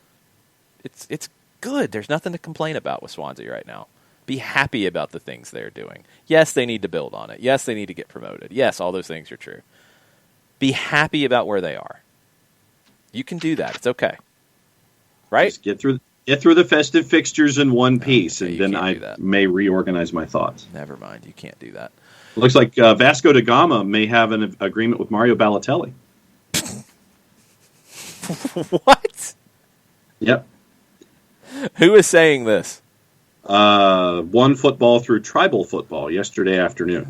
It's good. There's nothing to complain about with Swansea right now. Be happy about the things they're doing. Yes, they need to build on it. Yes, they need to get promoted. Yes, all those things are true. Be happy about where they are. You can do that. It's okay. Right? Just get through the festive fixtures in one piece, and then I may reorganize my thoughts. Never mind. You can't do that. Looks like Vasco da Gama may have an agreement with Mario Balotelli. What? Yep. Who is saying this? One Football through Tribal Football yesterday afternoon.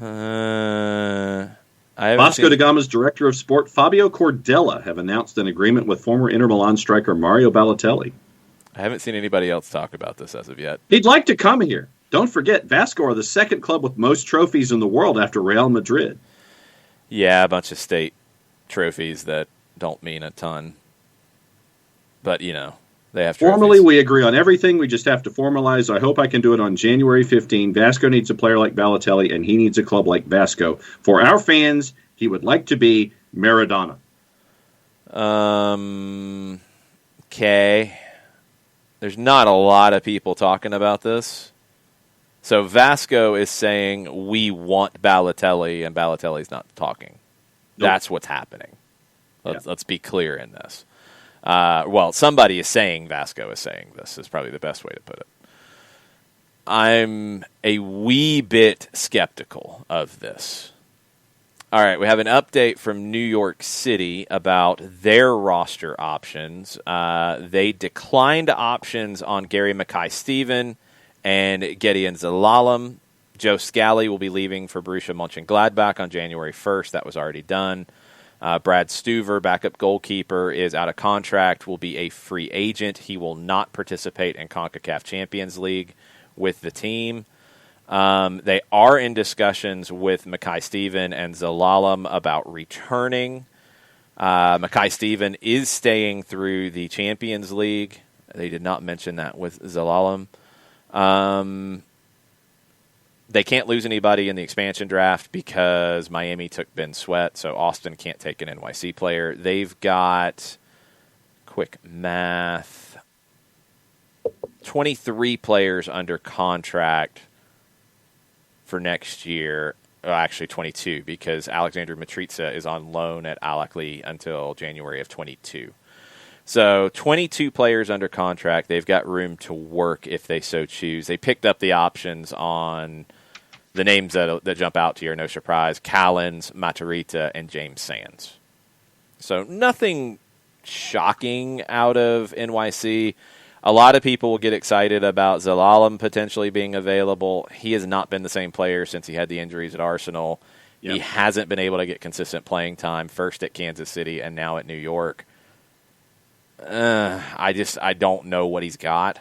Vasco da Gama's director of sport, Fabio Cordella, have announced an agreement with former Inter Milan striker Mario Balotelli. I haven't seen anybody else talk about this as of yet. He'd like to come here. Don't forget, Vasco are the second club with most trophies in the world after Real Madrid. Yeah, a bunch of state trophies that don't mean a ton. But, they have trophies. Formally, we agree on everything. We just have to formalize. I hope I can do it on January 15. Vasco needs a player like Balotelli, and he needs a club like Vasco. For our fans, he would like to be Maradona. Okay. There's not a lot of people talking about this. So Vasco is saying we want Balotelli, and Balotelli's not talking. Nope. That's what's happening. Let's be clear in this. Well, somebody is saying Vasco is saying this is probably the best way to put it. I'm a wee bit skeptical of this. All right, we have an update from New York City about their roster options. They declined options on Gary Mackay-Steven and Gideon Zelalem. Joe Scally will be leaving for Borussia Mönchengladbach on January 1st. That was already done. Brad Stuver, backup goalkeeper, is out of contract, will be a free agent. He will not participate in CONCACAF Champions League with the team. They are in discussions with Mackay-Steven and Zelalem about returning. Mackay-Steven is staying through the Champions League. They did not mention that with Zelalem. They can't lose anybody in the expansion draft because Miami took Ben Sweat, so Austin can't take an NYC player. They've got, quick math, 23 players under contract for next year. Well, actually 22, because Alexander Matrica is on loan at Al-Ahly until January of 22. So 22 players under contract. They've got room to work if they so choose. They picked up the options on the names that jump out to you are no surprise: Callens, Matarrita, and James Sands. So nothing shocking out of NYC. A lot of people will get excited about Zelalem potentially being available. He has not been the same player since he had the injuries at Arsenal. Yep. He hasn't been able to get consistent playing time, first at Kansas City and now at New York. I don't know what he's got.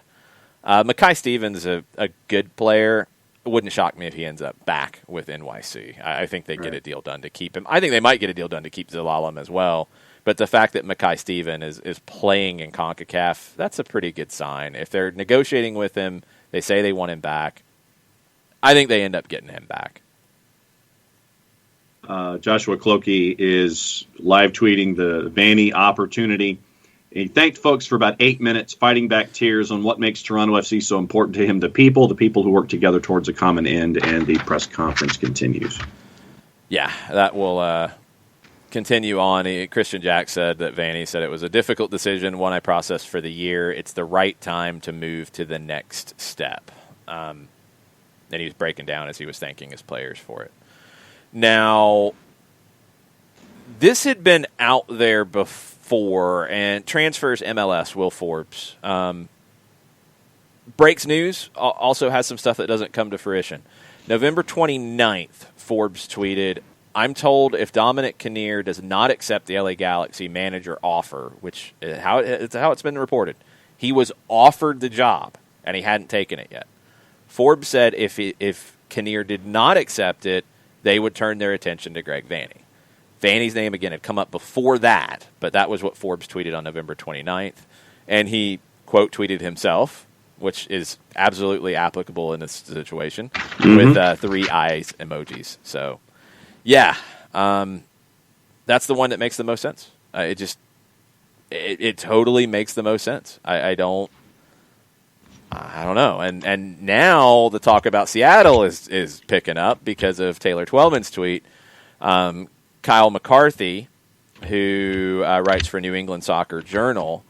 Mackay-Steven's a good player. It wouldn't shock me if he ends up back with NYC. I think they get a deal done to keep him. I think they might get a deal done to keep Zelalem as well. But the fact that Mackay-Steven is playing in CONCACAF, that's a pretty good sign. If they're negotiating with him, they say they want him back. I think they end up getting him back. Joshua Clokey is live tweeting the Vanny opportunity. He thanked folks for about 8 minutes, fighting back tears on what makes Toronto FC so important to him, the people who work together towards a common end, and the press conference continues. Yeah, that will continue on. Christian Jack said that Vanny said it was a difficult decision, one I processed for the year. It's the right time to move to the next step. And he was breaking down as he was thanking his players for it. Now, this had been out there before, and transfers MLS, Will Forbes, breaks news, also has some stuff that doesn't come to fruition. November 29th, Forbes tweeted, "I'm told if Dominic Kinnear does not accept the LA Galaxy manager offer," which is how it's been reported, he was offered the job, and he hadn't taken it yet. Forbes said if Kinnear did not accept it, they would turn their attention to Greg Vanny. Vanny's name, again, had come up before that, but that was what Forbes tweeted on November 29th. And he, quote, tweeted himself, which is absolutely applicable in this situation, with 3 eyes emojis. So, yeah, that's the one that makes the most sense. It totally makes the most sense. I don't know. And now the talk about Seattle is picking up because of Taylor Twellman's tweet. Kyle McCarthy, who writes for New England Soccer Journal,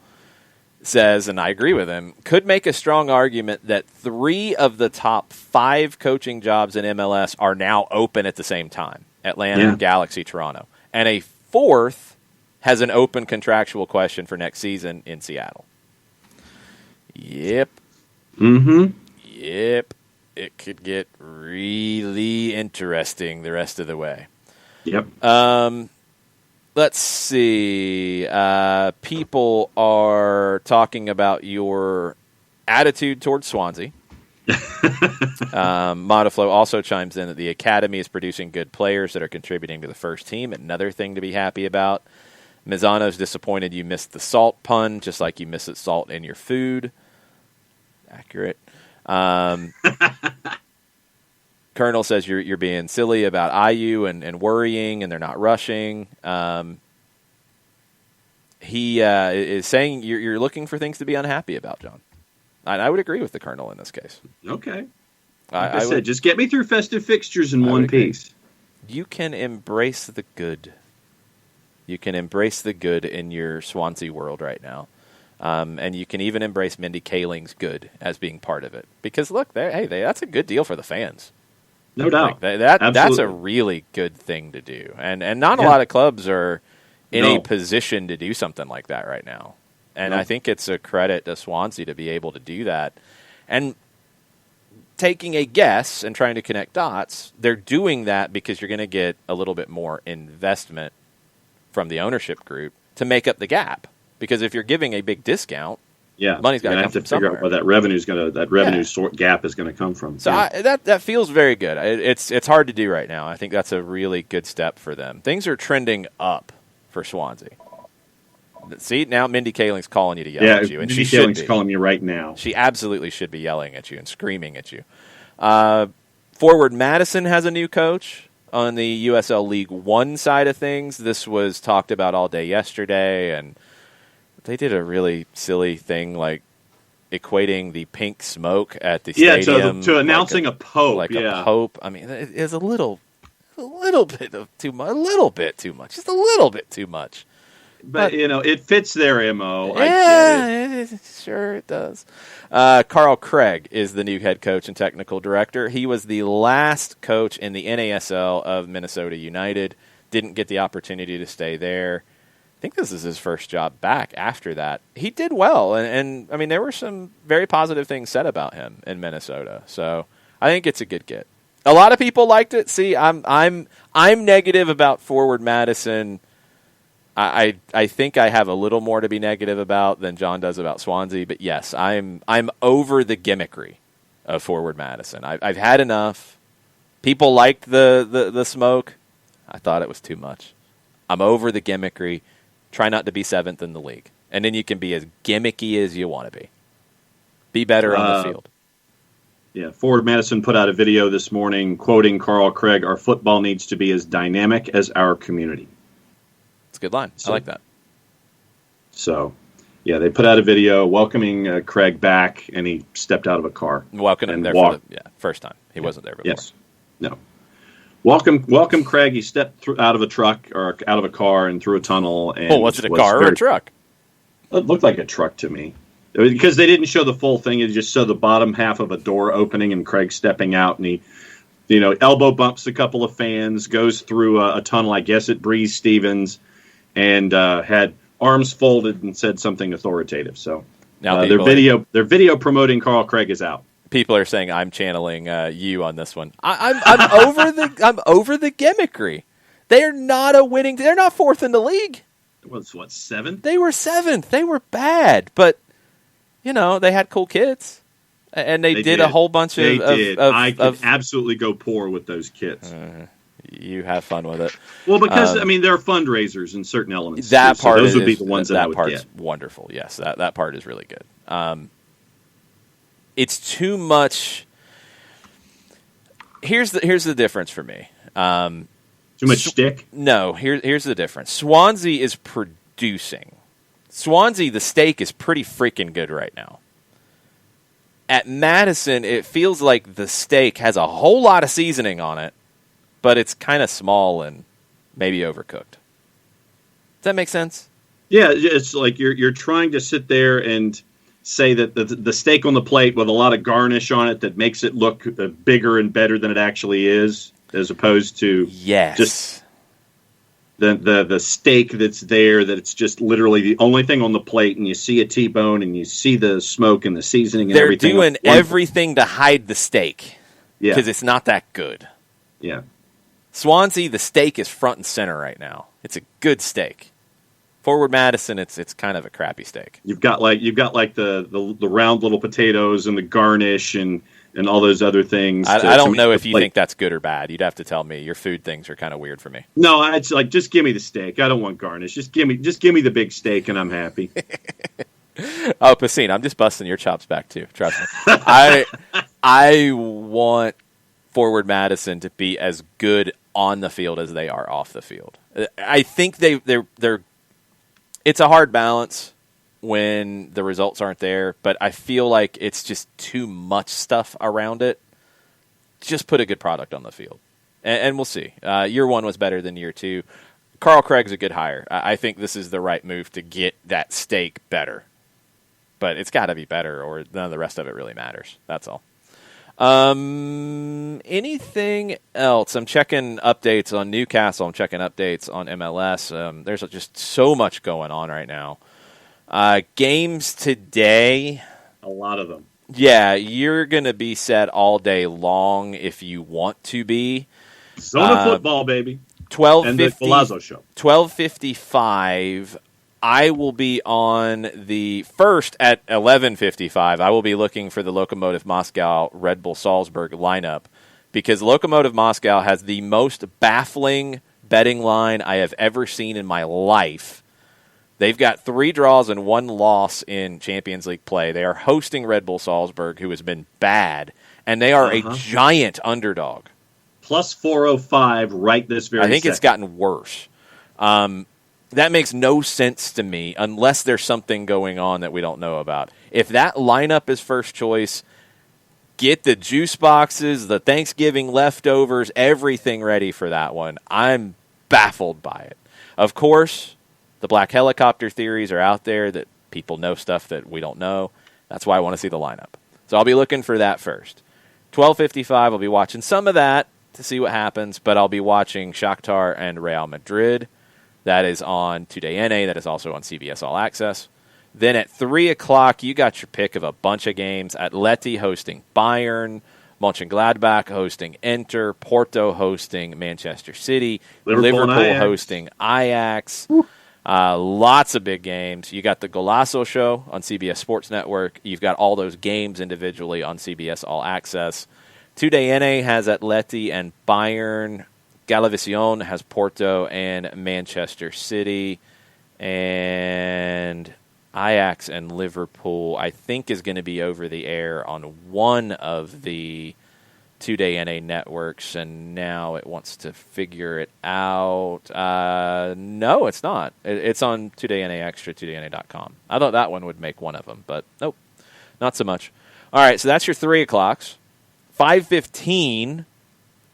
says, and I agree with him, could make a strong argument that 3 of the top 5 coaching jobs in MLS are now open at the same time: Atlanta, Galaxy, Toronto. And a 4th has an open contractual question for next season in Seattle. Yep. Yep. It could get really interesting the rest of the way. Yep. Let's see. People are talking about your attitude towards Swansea. Modaflow also chimes in that the academy is producing good players that are contributing to the first team. Another thing to be happy about. Mizzano's disappointed you missed the salt pun, just like you miss salt in your food. Accurate. Colonel says you're being silly about IU and worrying, and they're not rushing. he is saying you're looking for things to be unhappy about, John. I would agree with the Colonel in this case. Okay. Like I said, just get me through festive fixtures in one piece. You can embrace the good. You can embrace the good in your Swansea world right now. And you can even embrace Mindy Kaling's good as being part of it. Because, look, that's a good deal for the fans. No doubt. That's a really good thing to do. And not a lot of clubs are in a position to do something like that right now. And I think it's a credit to Swansea to be able to do that. And taking a guess and trying to connect dots, they're doing that because you're going to get a little bit more investment from the ownership group to make up the gap. Because if you're giving a big discount, money's got to come from somewhere. Figure out where that revenue gap is going to come from. So that feels very good. It's hard to do right now. I think that's a really good step for them. Things are trending up for Swansea. See, now Mindy Kaling's calling you to yell at you, and Mindy Kaling's calling you right now. She absolutely should be yelling at you and screaming at you. Forward Madison has a new coach on the USL League One side of things. This was talked about all day yesterday, and they did a really silly thing like equating the pink smoke at the stadium to announcing a pope, a pope. I mean, it is a little bit too much, just a little bit too much. But it fits their MO. Sure it does. Carl Craig is the new head coach and technical director. He was the last coach in the NASL of Minnesota United. Didn't get the opportunity to stay there. I think this is his first job back after that. He did well, and I mean, there were some very positive things said about him in Minnesota. So I think it's a good get. A lot of people liked it. See, I'm negative about Forward Madison. I think I have a little more to be negative about than John does about Swansea, but yes, I'm over the gimmickry of Forward Madison. I've had enough. People liked the smoke. I thought it was too much. I'm over the gimmickry. Try not to be seventh in the league, and then you can be as gimmicky as you want to be. Be better on the field. Yeah, Forward Madison put out a video this morning quoting Carl Craig, "Our football needs to be as dynamic as our community." It's a good line. I like that. So, yeah, they put out a video welcoming Craig back, and he stepped out of a car. Welcoming him there for the first time. He wasn't there before. Yes. No. Welcome, Craig. He stepped out of a truck or out of a car and through a tunnel. And was it a car or a truck? It looked like a truck to me. Because they didn't show the full thing. It just showed the bottom half of a door opening and Craig stepping out, and he elbow bumps a couple of fans, goes through a tunnel, I guess at Breeze Stevens, and had arms folded and said something authoritative. So now their video promoting Carl Craig is out. People are saying I'm channeling you on this one. I'm over the gimmickry. They're not They're not fourth in the league. It was seventh? They were seventh. They were bad, but they had cool kids, and they did a whole bunch of. I could absolutely go poor with those kids. You have fun with it. Well, because there are fundraisers in certain elements. That part, those would be the ones that I would part's get. Wonderful. Yes, that part is really good. It's too much. Here's the difference for me. Too much shtick? No. Here's the difference. Swansea is producing. Swansea, the steak is pretty freaking good right now. At Madison, it feels like the steak has a whole lot of seasoning on it, but it's kind of small and maybe overcooked. Does that make sense? Yeah, it's like you're trying to sit there and say that the steak on the plate with a lot of garnish on it that makes it look bigger and better than it actually is, as opposed to just the steak that's there, that it's just literally the only thing on the plate, and you see a T-bone and you see the smoke and the seasoning and everything. They're doing everything to hide the steak because it's not that good. Yeah. Swansea, the steak is front and center right now. It's a good steak. Forward Madison, it's kind of a crappy steak. You've got the round little potatoes and the garnish and all those other things. I don't know if you think that's good or bad. You'd have to tell me. Your food things are kind of weird for me. No, it's like, just give me the steak. I don't want garnish. Just give me the big steak, and I'm happy. Oh, Pacine, I'm just busting your chops back too. Trust me. I want Forward Madison to be as good on the field as they are off the field. I think they're It's a hard balance when the results aren't there, but I feel like it's just too much stuff around it. Just put a good product on the field, and we'll see. Year one was better than year two. Carl Craig's a good hire. I think this is the right move to get that stake better. But it's got to be better, or none of the rest of it really matters. That's all. Anything else? I'm checking updates on Newcastle. I'm checking updates on MLS. There's just so much going on right now. Games today. A lot of them. Yeah, you're going to be set all day long if you want to be. Zona football, baby. 12:50. And the Palazzo show. 12:55. I will be on the first at 11:55. I will be looking for the Lokomotiv Moscow Red Bull Salzburg lineup because Lokomotiv Moscow has the most baffling betting line I have ever seen in my life. They've got 3 draws and 1 loss in Champions League play. They are hosting Red Bull Salzburg, who has been bad, and they are a giant underdog. Plus 405 right this very I think second. it's gotten worse. That makes no sense to me unless there's something going on that we don't know about. If that lineup is first choice, get the juice boxes, the Thanksgiving leftovers, everything ready for that one. I'm baffled by it. Of course, the black helicopter theories are out there that people know stuff that we don't know. That's why I want to see the lineup. So I'll be looking for that first. 12:55, I'll be watching some of that to see what happens, but I'll be watching Shakhtar and Real Madrid. That is on Today NA. That is also on CBS All Access. Then at 3 o'clock, you got your pick of a bunch of games. Atleti hosting Bayern, Mönchengladbach hosting Inter, Porto hosting Manchester City, Liverpool hosting Ajax. Lots of big games. You got the Golazo show on CBS Sports Network. You've got all those games individually on CBS All Access. Today NA has Atleti and Bayern. Galavisión has Porto and Manchester City. And Ajax and Liverpool, I think, is going to be over the air on one of the Today NA networks, and now it wants to figure it out. No, it's not. It's on Today NA Extra, TodayNA.com. I thought that one would make one of them, but nope, not so much. All right, so that's your 3 o'clocks. 5:15,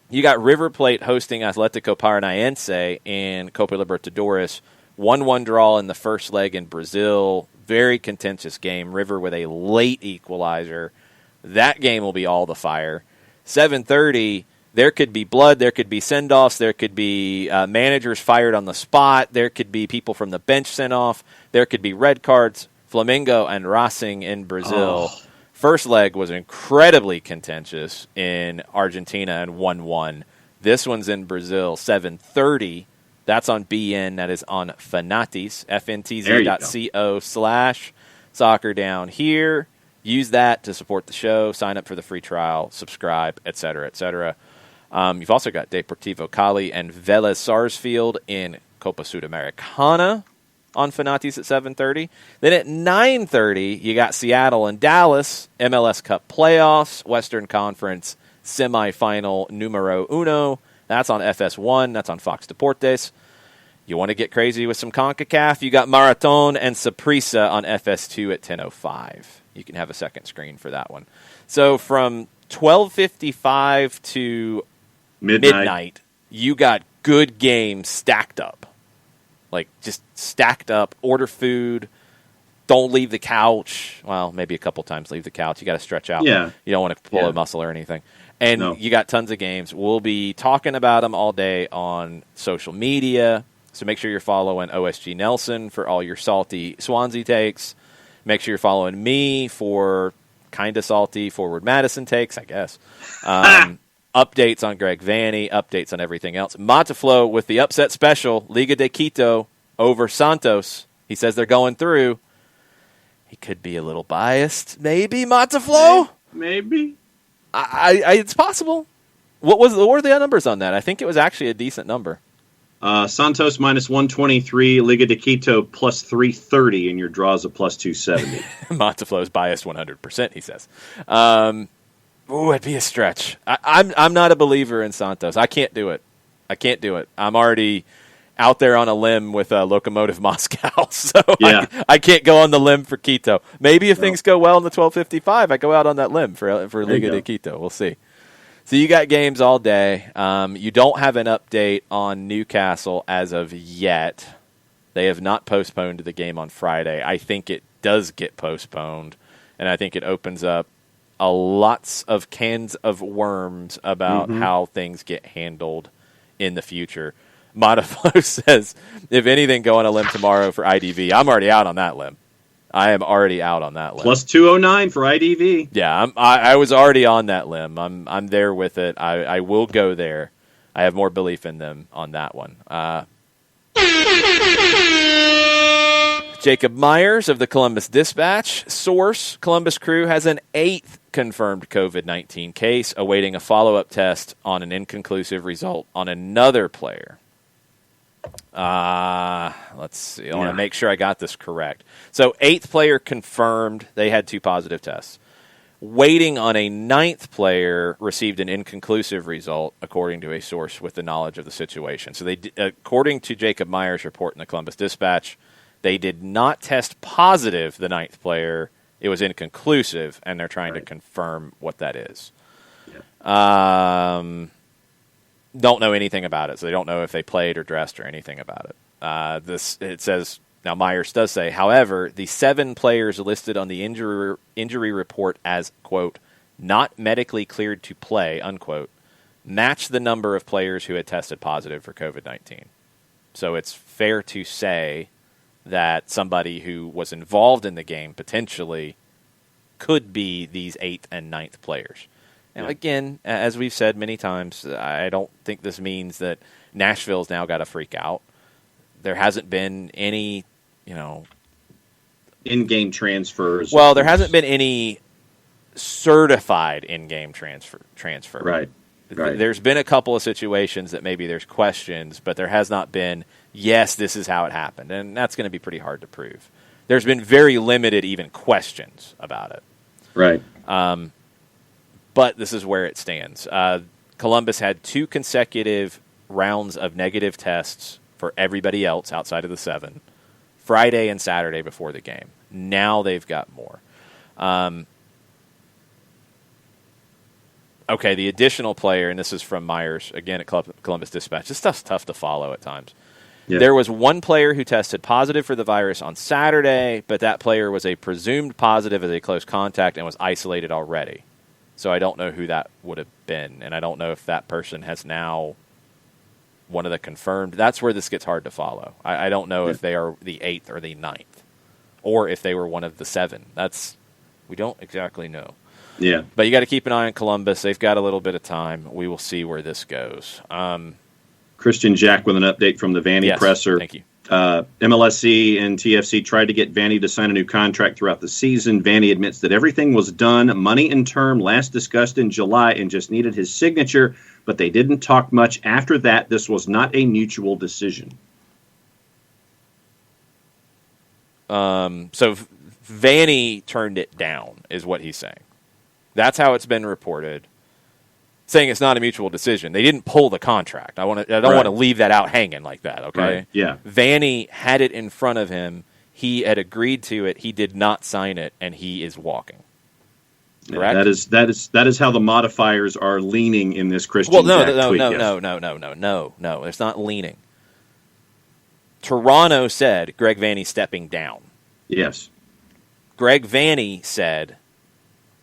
you got River Plate hosting Atlético Paranaense in Copa Libertadores. 1-1 draw in the first leg in Brazil. Very contentious game. River with a late equalizer. That game will be all the fire. 7:30, there could be blood, there could be send-offs, there could be managers fired on the spot, there could be people from the bench sent off, there could be red cards. Flamengo and Racing in Brazil. Oh. First leg was incredibly contentious in Argentina and 1-1. This one's in Brazil, 7:30. That's on BN. That is on Fanatis, fntz.co/soccer down here. Use that to support the show, sign up for the free trial, subscribe, etc., etc. You've also got Deportivo Cali and Vélez Sarsfield in Copa Sudamericana on Fanatis at 7:30. Then at 9:30, you got Seattle and Dallas, MLS Cup playoffs, Western Conference semifinal numero uno. That's on FS1. That's on Fox Deportes. You want to get crazy with some CONCACAF? You got Marathon and Saprissa on FS2 at 10:05. You can have a second screen for that one. So from 12:55 to midnight, you got good games stacked up. Like, just stacked up. Order food. Don't leave the couch. Well, maybe a couple times leave the couch. You got to stretch out. Yeah. You don't want to pull a muscle or anything. And you got tons of games. We'll be talking about them all day on social media. So make sure you're following OSG Nelson for all your salty Swansea takes. Make sure you're following me for kind of salty Forward Madison takes, I guess. Updates on Greg Vanny, updates on everything else. Monteflo with the upset special, Liga de Quito over Santos. He says they're going through. He could be a little biased. Maybe, Monteflo? Maybe. It's possible. What were the numbers on that? I think it was actually a decent number. Santos minus 123, Liga de Quito plus 330, and your draws a plus 270. Monteflo's biased 100%, he says. It'd be a stretch. I'm not a believer in Santos. I can't do it. I'm already out there on a limb with Lokomotiv Moscow, so Yeah. I can't go on the limb for Quito. Maybe if things go well in the 12:55, I go out on that limb for Liga de Quito. We'll see. So you got games all day. You don't have an update on Newcastle as of yet. They have not postponed the game on Friday. I think it does get postponed, and I think it opens up lots of cans of worms about how things get handled in the future. Modiflow says, if anything, go on a limb tomorrow for IDV. I'm already out on that limb. I am already out on that limb. Plus 209 for IDV. Yeah, I was already on that limb. I'm there with it. I will go there. I have more belief in them on that one. Jacob Myers of the Columbus Dispatch. Source, Columbus Crew has an 8th confirmed COVID-19 case, awaiting a follow-up test on an inconclusive result on another player. Let's see. I want to make sure I got this correct. So 8th player confirmed. They had 2 positive tests. Waiting on a 9th player received an inconclusive result, according to a source with the knowledge of the situation. So they, according to Jacob Myers' report in the Columbus Dispatch, they did not test positive, the 9th player. It was inconclusive, and they're trying to confirm what that is. Yeah. Don't know anything about it, so they don't know if they played or dressed or anything about it. It says, now Myers does say, however, the 7 players listed on the injury report as, quote, not medically cleared to play, unquote, match the number of players who had tested positive for COVID-19. So it's fair to say that somebody who was involved in the game potentially could be these 8th and 9th players. Now, again, as we've said many times, I don't think this means that Nashville's now got to freak out. There hasn't been any, in-game transfers. Well, there hasn't been any certified in-game transfer. Right. There's been a couple of situations that maybe there's questions, but there has not been, yes, this is how it happened. And that's going to be pretty hard to prove. There's been very limited even questions about it. Right. But this is where it stands. Columbus had 2 consecutive rounds of negative tests for everybody else outside of the 7, Friday and Saturday before the game. Now they've got more. Okay, the additional player, and this is from Myers, again at Columbus Dispatch. This stuff's tough to follow at times. Yeah. There was 1 player who tested positive for the virus on Saturday, but that player was a presumed positive as a close contact and was isolated already. So I don't know who that would have been, and I don't know if that person has now one of the confirmed. That's where this gets hard to follow. I don't know if they are the 8th or the 9th, or if they were one of the 7. We don't exactly know. Yeah. But you got to keep an eye on Columbus. They've got a little bit of time. We will see where this goes. Christian Jack with an update from the Vanny presser. Thank you. MLSC and TFC tried to get Vanny to sign a new contract throughout the season. Vanny admits that everything was done, money and term, last discussed in July, and just needed his signature, but they didn't talk much after that. This was not a mutual decision. So Vanny turned it down, is what he's saying. That's how it's been reported. Saying it's not a mutual decision. They didn't pull the contract. I don't want to leave that out hanging like that, okay? Right. Yeah. Vanny had it in front of him. He had agreed to it. He did not sign it, and he is walking. Correct? That is how the modifiers are leaning in this Christian tweet. No. It's not leaning. Toronto said Greg Vanny stepping down. Yes. Greg Vanny said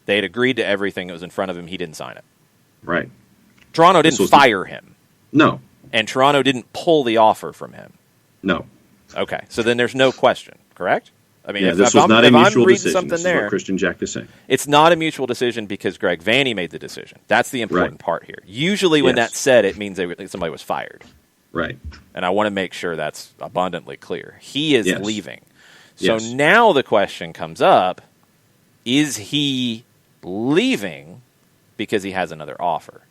they had agreed to everything that was in front of him. He didn't sign it. Right. Toronto didn't fire him. No. And Toronto didn't pull the offer from him. No. Okay. So then there's no question, correct? I mean, this was not a mutual decision. This is what Christian Jack is saying. It's not a mutual decision because Greg Vanny made the decision. That's the important part here. Usually when that's said, it means somebody was fired. Right. And I want to make sure that's abundantly clear. He is leaving. So now the question comes up, is he leaving because he has another offer?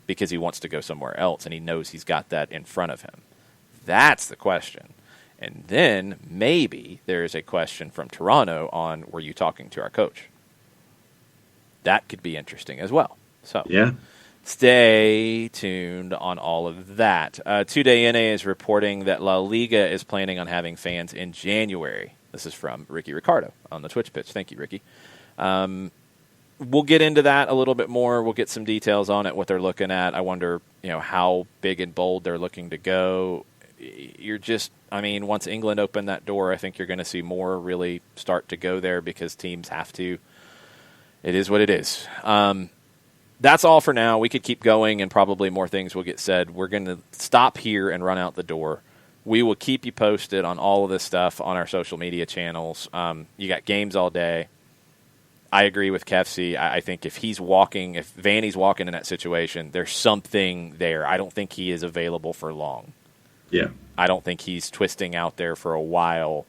Because he wants to go somewhere else and he knows he's got that in front of him? That's the question. And then maybe there is a question from Toronto on, were you talking to our coach? That could be interesting as well. So Stay tuned on all of that. Today NA is reporting that La Liga is planning on having fans in January. This is from Ricky Ricardo on the Twitch pitch. Thank you, Ricky. We'll get into that a little bit more. We'll get some details on it, what they're looking at. I wonder, how big and bold they're looking to go. Once England opened that door, I think you're going to see more really start to go there because teams have to. It is what it is. That's all for now. We could keep going, and probably more things will get said. We're going to stop here and run out the door. We will keep you posted on all of this stuff on our social media channels. You got games all day. I agree with Kefsey. I think if Vanny's walking in that situation, there's something there. I don't think he is available for long. Yeah. I don't think he's twisting out there for a while.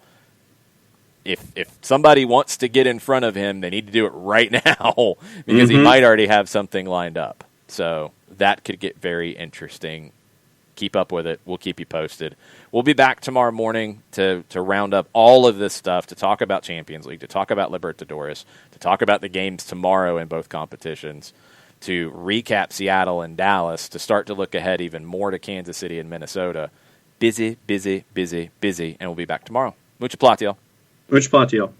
If somebody wants to get in front of him, they need to do it right now because he might already have something lined up. So that could get very interesting. Keep up with it. We'll keep you posted. We'll be back tomorrow morning to round up all of this stuff, to talk about Champions League, to talk about Libertadores, to talk about the games tomorrow in both competitions, to recap Seattle and Dallas, to start to look ahead even more to Kansas City and Minnesota. Busy, busy, busy, busy, and we'll be back tomorrow. Mucho platiel. Mucho platiel.